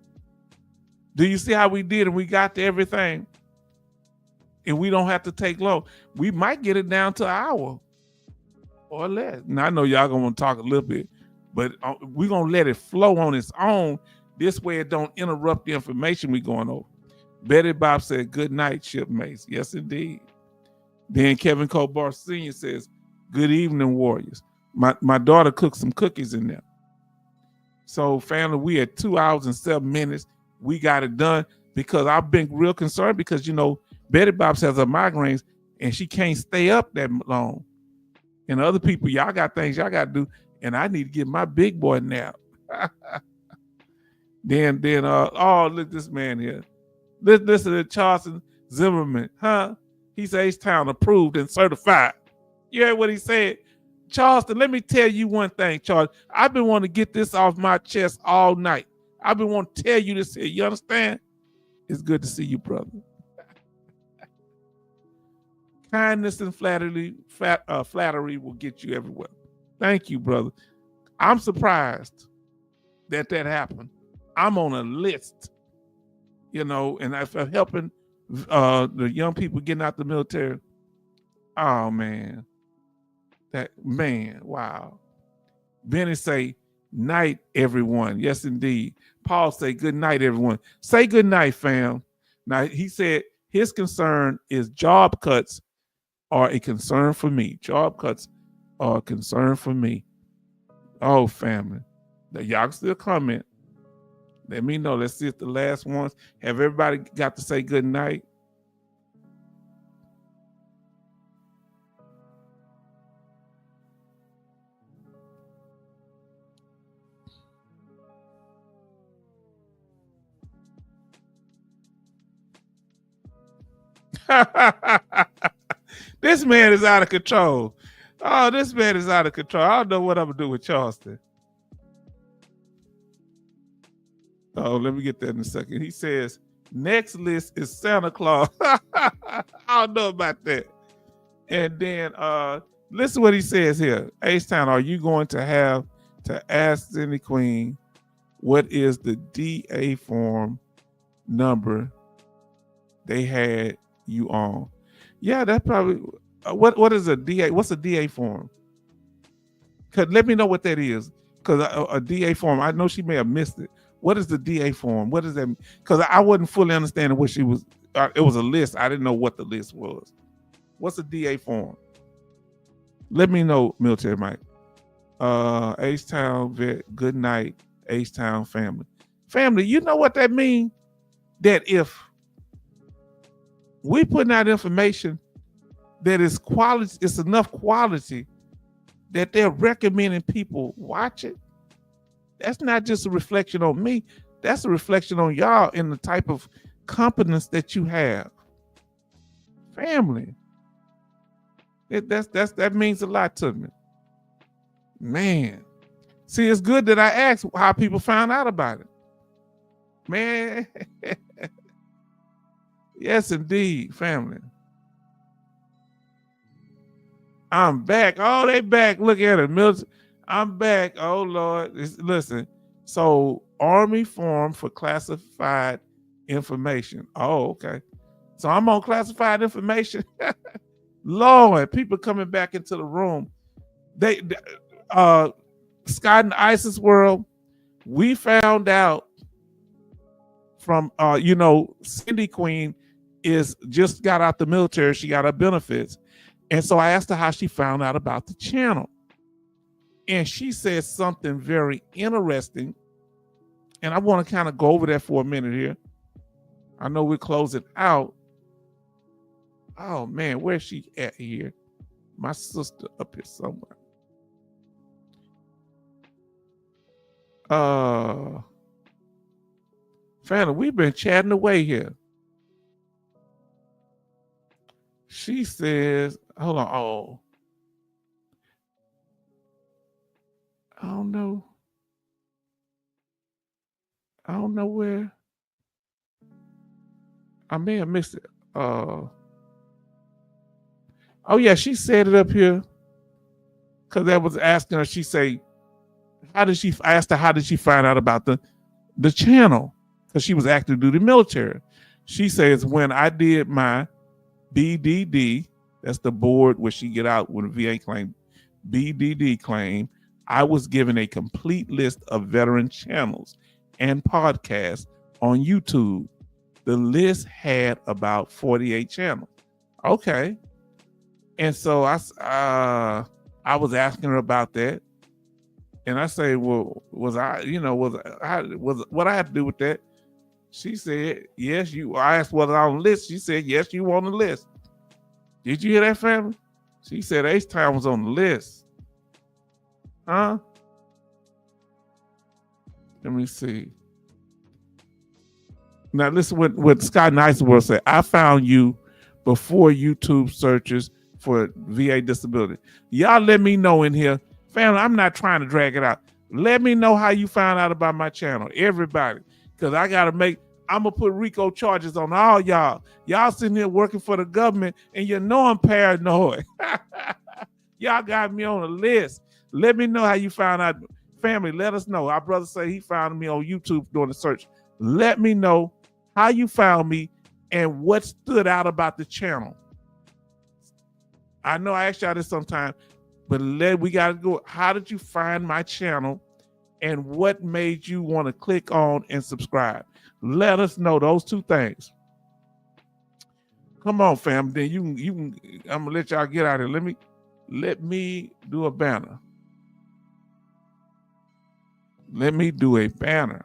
Do you see how we did and we got to everything? And we don't have to take long. We might get it down to an hour or less. Now I know y'all gonna want to talk a little bit, but we're gonna let it flow on its own. This way it don't interrupt the information we going over. Betty Bob said, good night, shipmates. Yes, indeed. Then Kevin Colbar Sr. says, good evening, warriors. My daughter cooked some cookies in there. So family, we at 2 hours and 7 minutes. We got it done because I've been real concerned because, you know, Betty Bob has her migraines and she can't stay up that long. And other people, y'all got things y'all got to do. And I need to get my big boy nap. Then, oh, look, this man here. Listen to Charleston Zimmerman, huh? He's H-Town approved and certified. You heard what he said? Charleston, let me tell you one thing, Charles. I've been wanting to get this off my chest all night. I've been wanting to tell you this here. You understand? It's good to see you, brother. Kindness and flattery will get you everywhere. Thank you, brother. I'm surprised that happened. I'm on a list, you know, and if I'm helping the young people getting out the military. Oh, man. Wow. Benny say, night, everyone. Yes, indeed. Paul say, good night, everyone. Say good night, fam. Now, he said his concern is job cuts are a concern for me. Job cuts are a concern for me. Oh, family. Y'all can still comment. Let me know. Let's see if the last ones. Have everybody got to say good night? This man is out of control. Oh, this man is out of control. I don't know what I'm going to do with Charleston. Oh, let me get that in a second. He says, next list is Santa Claus. I don't know about that. And then listen what he says here. H-Town, are you going to have to ask Cindy Queen what is the DA form number they had you on? Yeah, that's probably what is a DA? What's a DA form? Let me know what that is. Because a DA form, I know she may have missed it. What is the DA form? What does that mean? Because I wasn't fully understanding what she was. It was a list. I didn't know what the list was. What's a DA form? Let me know, Military Mike. H-Town vet, good night, H-Town family. Family, you know what that means? That if we putting out information that is quality, it's enough quality that they're recommending people watch it. That's not just a reflection on me. That's a reflection on y'all and the type of competence that you have. Family. That means a lot to me. Man. See, it's good that I asked how people found out about it. Man. Yes, indeed, family. I'm back. Oh, they back. Look at it. I'm back. Oh, Lord. Listen. So, Army form for classified information. Oh, okay. So, I'm on classified information. Lord, people coming back into the room. Scott and Isis world, we found out from, Cindy Queen just got out the military. She got her benefits. And so I asked her how she found out about the channel. And she said something very interesting. And I want to kind of go over that for a minute here. I know we close it out. Oh man, where's she at here? My sister up here somewhere. Fanta, we've been chatting away here. She says, hold on. Oh, I don't know. I don't know where. I may have missed it. Oh yeah, she said it up here. Cause I was asking her, she say, I asked her how did she find out about the channel? Because she was active duty military. She says, when I did my BDD, that's the board where she get out when the VA claim, BDD claim, I was given a complete list of veteran channels and podcasts on YouTube. The list had about 48 channels. Okay. And so I was asking her about that. And I say, well, was what I had to do with that? She said, yes, you. I asked whether I on the list. She said, yes, you on the list. Did you hear that, family? She said H-Town was on the list. Huh? Let me see. Now listen what Scott Niceworld said. I found you before YouTube searches for VA disability. Y'all let me know in here. Family, I'm not trying to drag it out. Let me know how you found out about my channel. Everybody. Because I'm going to put RICO charges on all y'all. Y'all sitting here working for the government and you know I'm paranoid. Y'all got me on a list. Let me know how you found out. Family, let us know. Our brother said he found me on YouTube doing the search. Let me know how you found me and what stood out about the channel. I know I asked y'all this sometime, but we got to go. How did you find my channel and what made you want to click on and subscribe? Let us know those two things. Come on, fam. Then you can I'm gonna let y'all get out of here. Let me do a banner. Let me do a banner.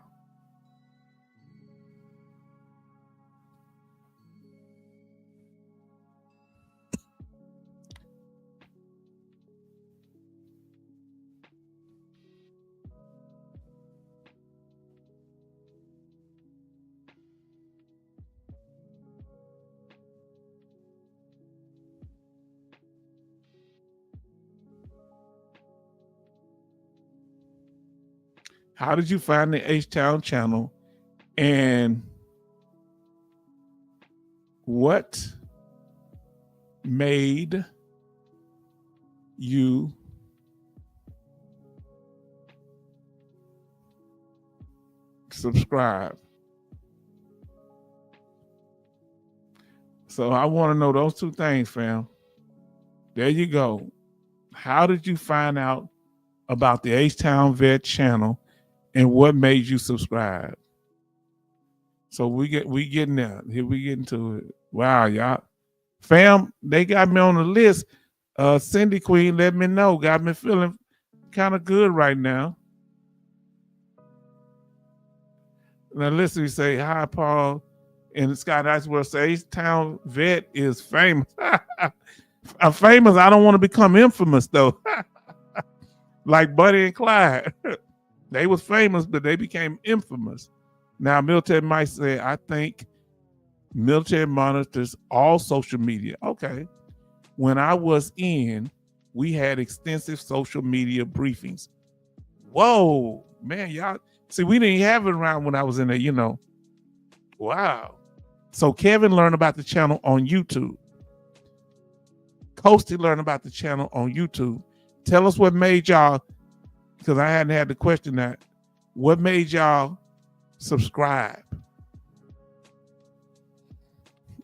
How did you find the H-Town channel and what made you subscribe? So I want to know those two things, fam. There you go. How did you find out about the H-Town Vet channel and what made you subscribe? So we getting there. Here we getting to it. Wow, y'all. Fam, they got me on the list. Cindy Queen, let me know. Got me feeling kind of good right now. Now listen, you say, hi, Paul. And Scott Iceworld says, H-Town Vet is famous. I'm famous. I don't want to become infamous, though. Like Buddy and Clyde. They was famous, but they became infamous. Now, Military Mike said, I think military monitors all social media. Okay. When I was in, we had extensive social media briefings. Whoa, man, y'all. See, we didn't have it around when I was in there, you know. Wow. So Kevin learned about the channel on YouTube. Coasty learned about the channel on YouTube. Tell us what made y'all, because I hadn't had the question that, what made y'all subscribe?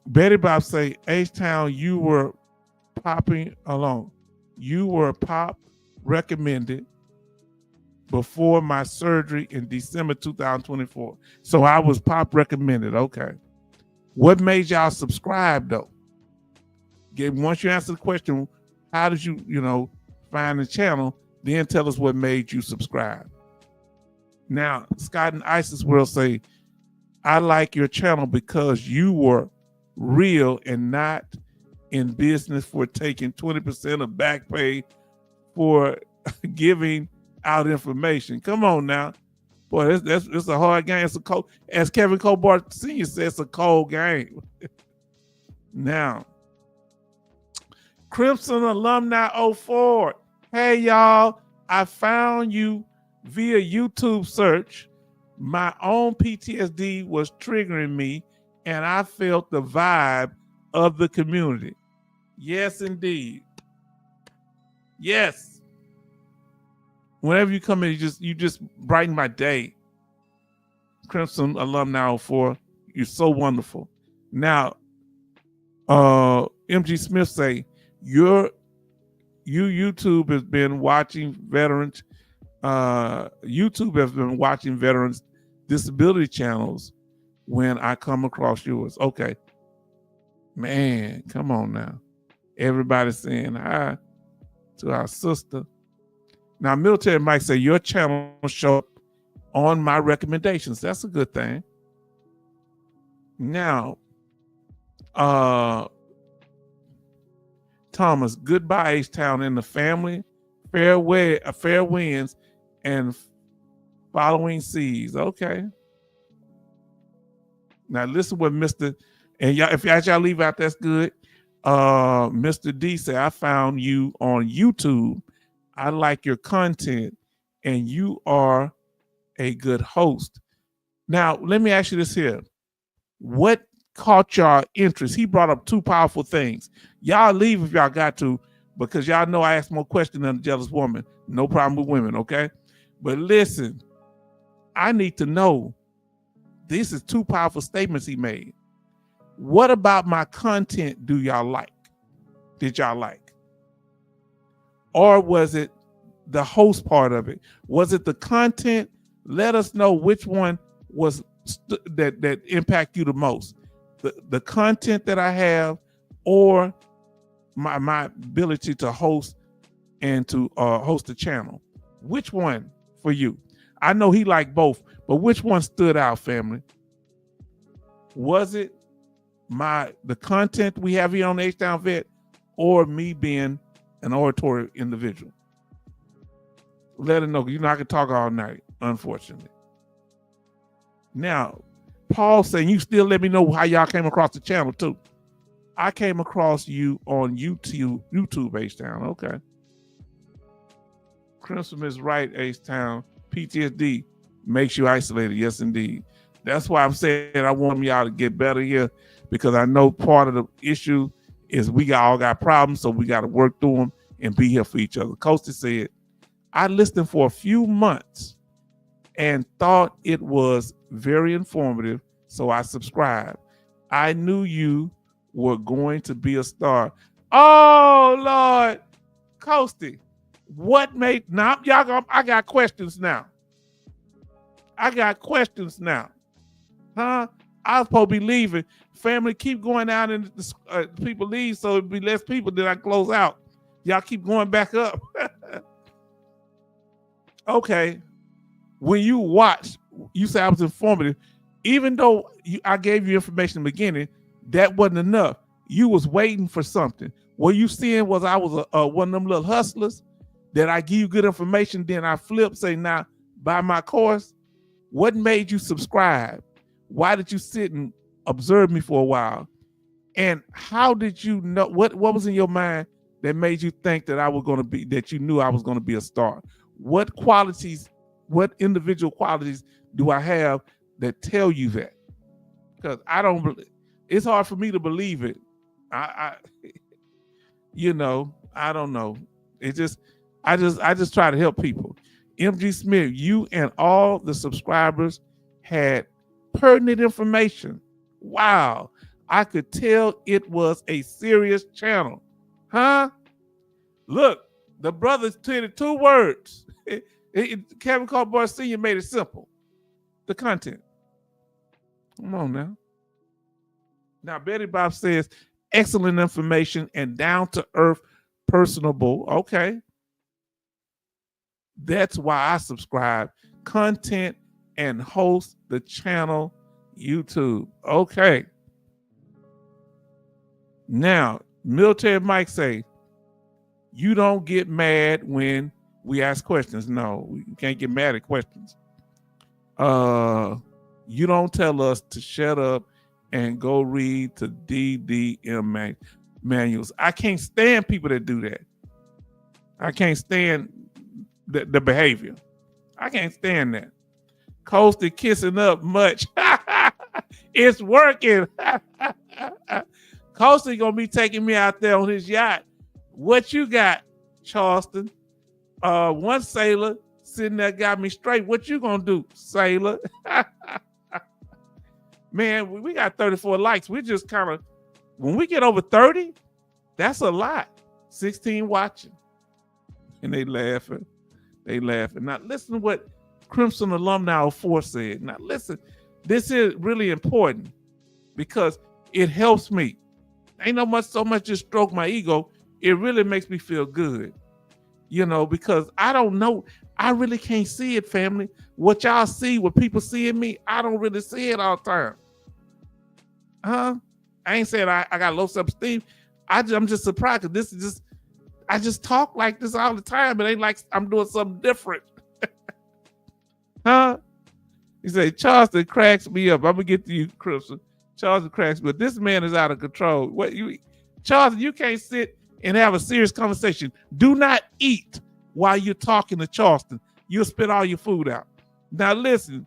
Betty Bob say, H-Town, you were popping along. You were pop recommended before my surgery in December 2024. So I was pop recommended. Okay. What made y'all subscribe though? Once you answer the question, how did you find the channel? Then tell us what made you subscribe. Now, Scott and Isis will say, I like your channel because you were real and not in business for taking 20% of back pay for giving out information. Come on now. Boy, it's a hard game. It's a cold, as Kevin Colbart Sr. said, it's a cold game. Now, Crimson Alumni 04. Hey, y'all, I found you via YouTube search. My own PTSD was triggering me, and I felt the vibe of the community. Yes, indeed. Yes. Whenever you come in, you just brighten my day. Crimson Alumni 04, you're so wonderful. Now, MG Smith say, YouTube has been watching veterans. YouTube has been watching veterans disability channels when I come across yours. Okay, man, come on now. Everybody's saying hi to our sister. Now, Military Mike say your channel show up on my recommendations. That's a good thing. Now, Thomas, goodbye H-Town and the family. Fair winds and following seas. Okay. Now listen what Mr. And y'all, if y'all leave out, that's good. Mr. D said, I found you on YouTube. I like your content and you are a good host. Now, let me ask you this here. What caught y'all interest? He brought up two powerful things. Y'all leave if y'all got to, because y'all know I ask more questions than a jealous woman. No problem with women, okay? But listen, I need to know. This is two powerful statements he made. What about my content do y'all like? Did y'all like? Or was it the host part of it? Was it the content? Let us know which one was that impact you the most. The content that I have, or my ability to host and to host a channel. Which one for you? I know he liked both, but which one stood out, family? Was it the content we have here on the H-Town Vet, or me being an oratory individual? Let him know. You know I can talk all night, unfortunately. Now, Paul saying you still let me know how y'all came across the channel too. I came across you on YouTube H-Town. Okay. Crimson is right, H-Town. PTSD makes you isolated. Yes, indeed. That's why I'm saying I want y'all to get better here, because I know part of the issue is we all got problems, so we got to work through them and be here for each other. Coasty said, I listened for a few months and thought it was very informative, so I subscribed. I knew you were going to be a star. Oh, Lord. Coasty, what made... Now, y'all, I got questions now. I got questions now. Huh? I was supposed to be leaving. Family, keep going out and people leave, so it'll be less people, then I close out. Y'all keep going back up. Okay. When you watch, you say I was informative. Even though I gave you information in the beginning, that wasn't enough. You was waiting for something. What you seeing was I was one of them little hustlers that I give you good information, then I flip, say, now, buy my course. What made you subscribe? Why did you sit and observe me for a while? And how did you know, what was in your mind that made you think that that you knew I was going to be a star? What qualities, what individual qualities do I have that tell you that? Because it's hard for me to believe it. I don't know. I just try to help people. MG Smith, you and all the subscribers had pertinent information. Wow. I could tell it was a serious channel. Huh? Look, the brothers tweeted 2 words. Kevin Colbart Sr. made it simple. The content. Come on now. Now, Betty Bob says, excellent information and down-to-earth, personable. Okay. That's why I subscribe. Content and host the channel. YouTube. Okay. Now, Military Mike say, you don't get mad when we ask questions. No, you can't get mad at questions. You don't tell us to shut up and go read the DDM manuals. I can't stand people that do that. I can't stand the behavior. I can't stand that. Coasted kissing up much. It's working. Coasted gonna be taking me out there on his yacht. What you got, Charleston? One sailor sitting there got me straight. What you gonna do, sailor? Man, we got 34 likes. We just kind of, when we get over 30, that's a lot. 16 watching. And they laughing. They laughing. Now listen to what Crimson Alumni 04 said. Now listen, this is really important because it helps me. Ain't so much just stroke my ego. It really makes me feel good. Because I don't know. I really can't see it, family. What y'all see, what people see in me, I don't really see it all the time. I ain't saying I got low self-esteem. I'm just surprised because this is just, I just talk like this all the time. It ain't like I'm doing something different. He said, Charleston cracks me up. I'm going to get to you, Crimson. Charleston cracks me up. This man is out of control. Charleston, you can't sit and have a serious conversation. Do not eat while you're talking to Charleston. You'll spit all your food out. Now listen,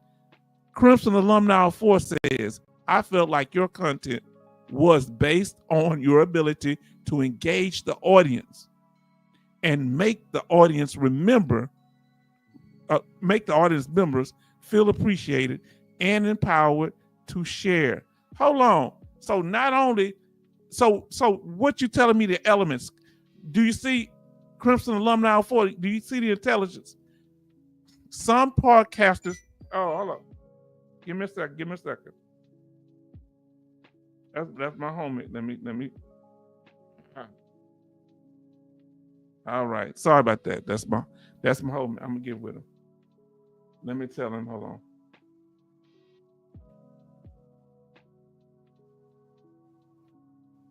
Crimson Alumni 04 says, I felt like your content was based on your ability to engage the audience and make the audience members feel appreciated and empowered to share. Hold on. So not only, so what you telling me the elements? Do you see Crimson Alumni 04? Do you see the intelligence? Some podcasters, hold on. Give me a second. That's my homie. Let me. All right. Sorry about that. That's my homie. I'm gonna get with him. Let me tell him. Hold on.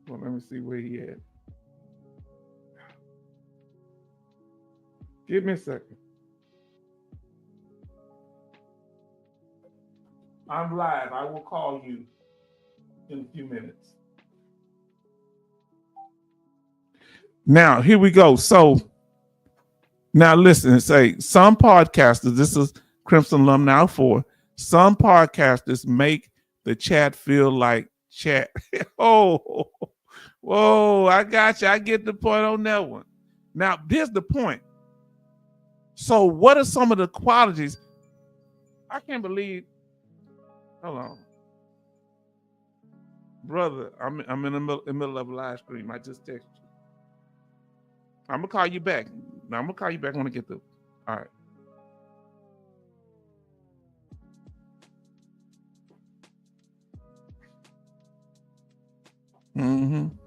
Well, let me see where he at. Give me a second. I'm live. I will call you in a few minutes. Now, here we go. So, now listen, say some podcasters, this is Crimson Alumni 04, some podcasters make the chat feel like chat. Oh, whoa, I got you. I get the point on that one. Now, here's the point. So, what are some of the qualities? I can't believe. Hold on. Brother, I'm in the middle of a live stream. I just texted you. I'm going to call you back. Now, I'm going to call you back when I get through. All right.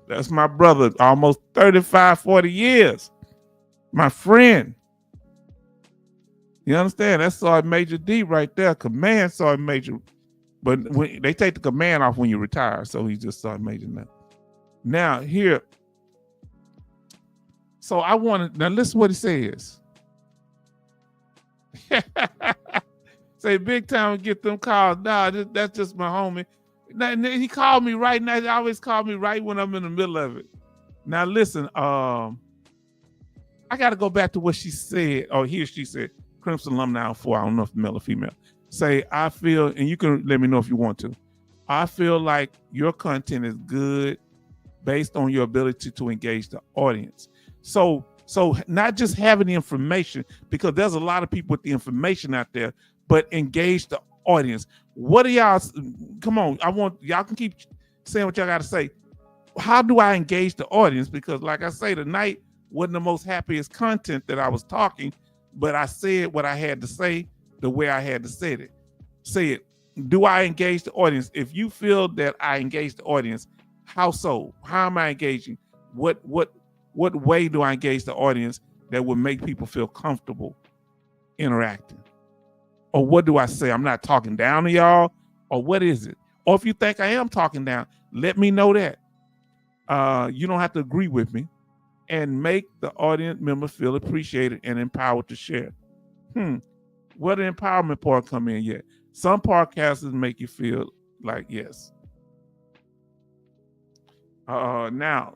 That's my brother, almost 35, 40 years. My friend. You understand? That's Sergeant Major D right there. Command Sergeant Major. But when they take the command off when you retire, so he's just Sergeant Major now. Now, here. So I want to, now listen what he says. Say big time and get them calls. Nah, that's just my homie. Now, he called me right now. He always call me right when I'm in the middle of it. Now listen, I got to go back to what she said, or she said, Crimson Alumni 04, I don't know if male or female. Say, I feel, and you can let me know if you want to. I feel like your content is good based on your ability to engage the audience. So not just having the information, because there's a lot of people with the information out there, but engage the audience. What are y'all? Come on, y'all can keep saying what y'all got to say. How do I engage the audience? Because like I say, tonight wasn't the most happiest content that I was talking, but I said what I had to say the way I had to say it. Do I engage the audience? If you feel that I engage the audience, how so? How am I engaging? What way do I engage the audience that would make people feel comfortable interacting? Or what do I say? I'm not talking down to y'all? Or what is it? Or if you think I am talking down, let me know that. You don't have to agree with me, and make the audience member feel appreciated and empowered to share. Where the empowerment part come in yet? Some podcasters make you feel like yes. Now,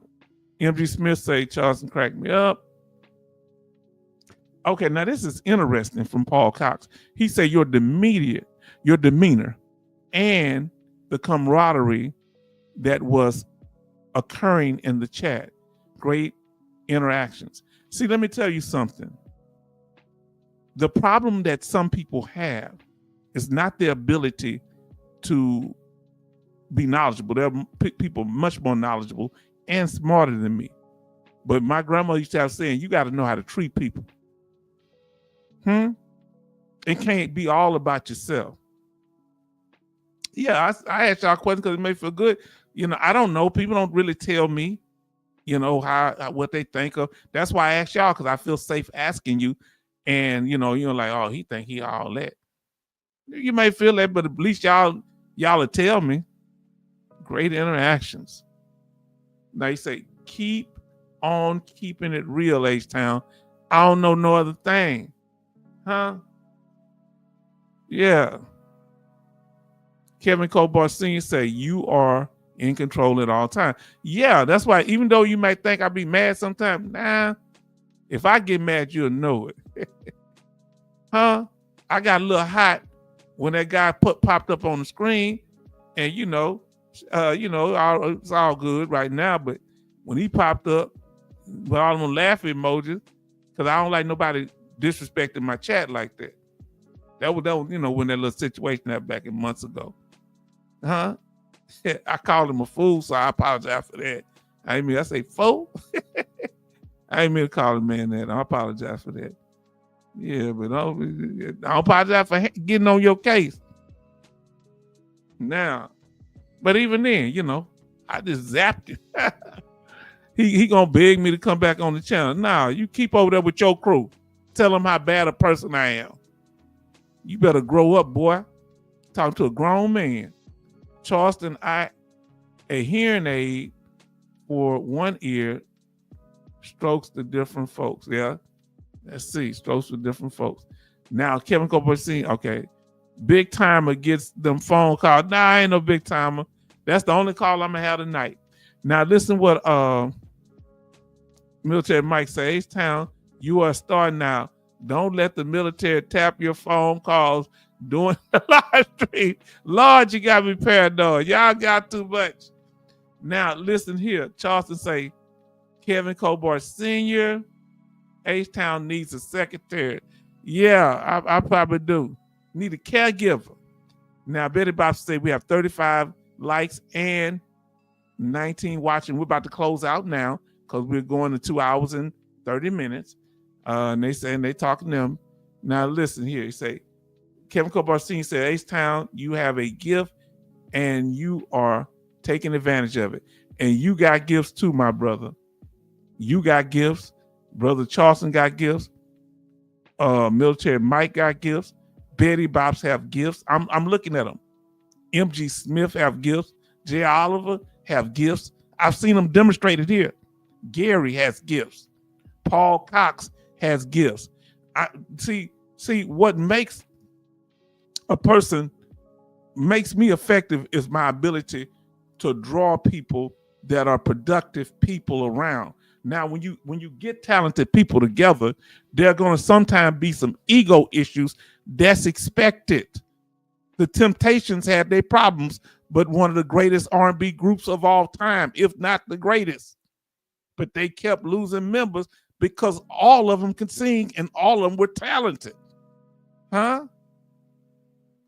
MG Smith say Charleston cracked me up. Okay, now this is interesting from Paul Cox. He said your demeanor, and the camaraderie that was occurring in the chat. Great interactions. See, let me tell you something. The problem that some people have is not their ability to be knowledgeable. There are people much more knowledgeable and smarter than me. But my grandma used to have saying, you got to know how to treat people. It can't be all about yourself. Yeah, I asked y'all a question because it made me feel good. I don't know. People don't really tell me, how what they think of. That's why I ask y'all, because I feel safe asking you. And you're like, oh, he think he all that. You may feel that, but at least y'all will tell me. Great interactions. Now you say, keep on keeping it real, H-Town. I don't know no other thing. Huh? Yeah. Kevin Colbart Sr. say, you are in control at all times. Yeah, that's why, even though you might think I be mad sometimes, nah, if I get mad, you'll know it. Huh? I got a little hot when that guy popped up on the screen, and it's all good right now, but when he popped up with all them laughing emojis, because I don't like nobody disrespecting my chat like that. That was when that little situation happened back in months ago. Huh? I called him a fool, so I apologize for that. I say fool? I ain't mean to call the man that. I apologize for that. Yeah, but I apologize for getting on your case. Now, but even then, I just zapped him. He gonna beg me to come back on the channel. Nah, you keep over there with your crew. Tell them how bad a person I am. You better grow up, boy. Talking to a grown man. Charleston, a hearing aid for one ear strokes to different folks. Yeah, let's see. Strokes to different folks. Now, Kevin Colbert, okay. Big timer gets them phone calls. Nah, I ain't no big timer. That's the only call I'm gonna have tonight. Now, listen what Military Mike says. H-Town, you are a star now. Don't let the military tap your phone calls during the live stream. Lord, you got me paranoid. Y'all got too much. Now, listen here. Charleston say, Kevin Colbart Sr., H-Town needs a secretary. Yeah, I probably do. Need a caregiver. Now, Betty Bob say we have 35 likes and 19 watching. We're about to close out now because we're going to 2 hours and 30 minutes. And they talking to them. Now, listen here. He say, Kevin Colbart Sr. said, H-Town, you have a gift and you are taking advantage of it. And you got gifts too, my brother. You got gifts. Brother Charleston got gifts. Military Mike got gifts. Betty Bops have gifts. I'm looking at them. MG Smith have gifts. J. Oliver have gifts. I've seen them demonstrated here. Gary has gifts. Paul Cox has gifts. I see what makes a person makes me effective is my ability to draw people that are productive people around. Now, when you get talented people together, there are going to sometimes be some ego issues. That's expected. The Temptations had their problems, but one of the greatest R&B groups of all time, if not the greatest. But they kept losing members because all of them could sing and all of them were talented. Huh?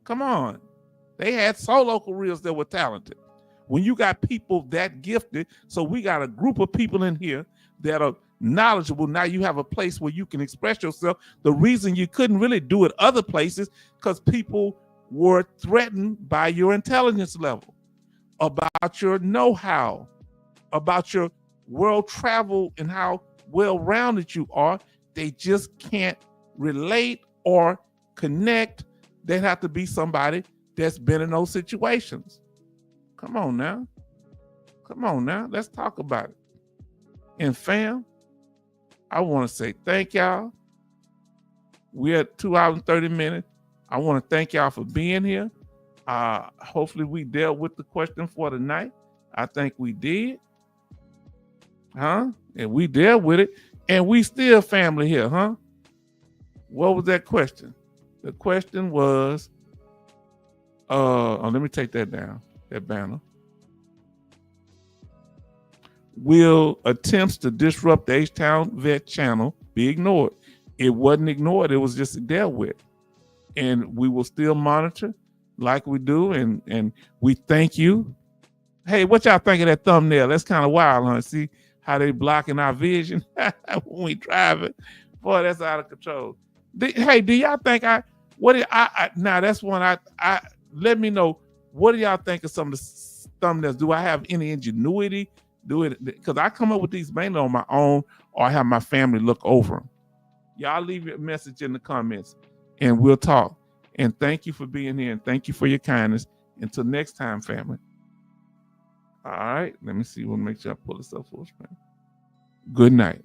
Come on. They had solo careers that were talented. When you got people that gifted, so we got a group of people in here that are knowledgeable. Now you have a place where you can express yourself. The reason you couldn't really do it other places because people were threatened by your intelligence level, about your know-how, about your world travel and how well-rounded you are. They just can't relate or connect. They have to be somebody that's been in those situations. Come on now. Come on now. Let's talk about it. And fam, I want to say thank y'all. We're at 2 hours and 30 minutes. I want to thank y'all for being here. Hopefully we dealt with the question for tonight. I think we did. And we dealt with it. And we still family here, What was that question? The question was, let me take that down, that banner. Will attempts to disrupt the H-Town Vet channel be ignored? It wasn't ignored. It was just dealt with. And we will still monitor like we do. And we thank you. Hey, what y'all think of that thumbnail? That's kind of wild, huh? See how they blocking our vision when we drive it? Boy, that's out of control. Hey, do y'all think now that's one I let me know. What do y'all think of some of the thumbnails? Do I have any ingenuity? Do it because I come up with these mainly on my own, or I have my family look over them. Y'all leave your message in the comments and we'll talk. And thank you for being here and thank you for your kindness. Until next time, family. All right, let me see. We'll make sure I pull this up for us, man. Good night.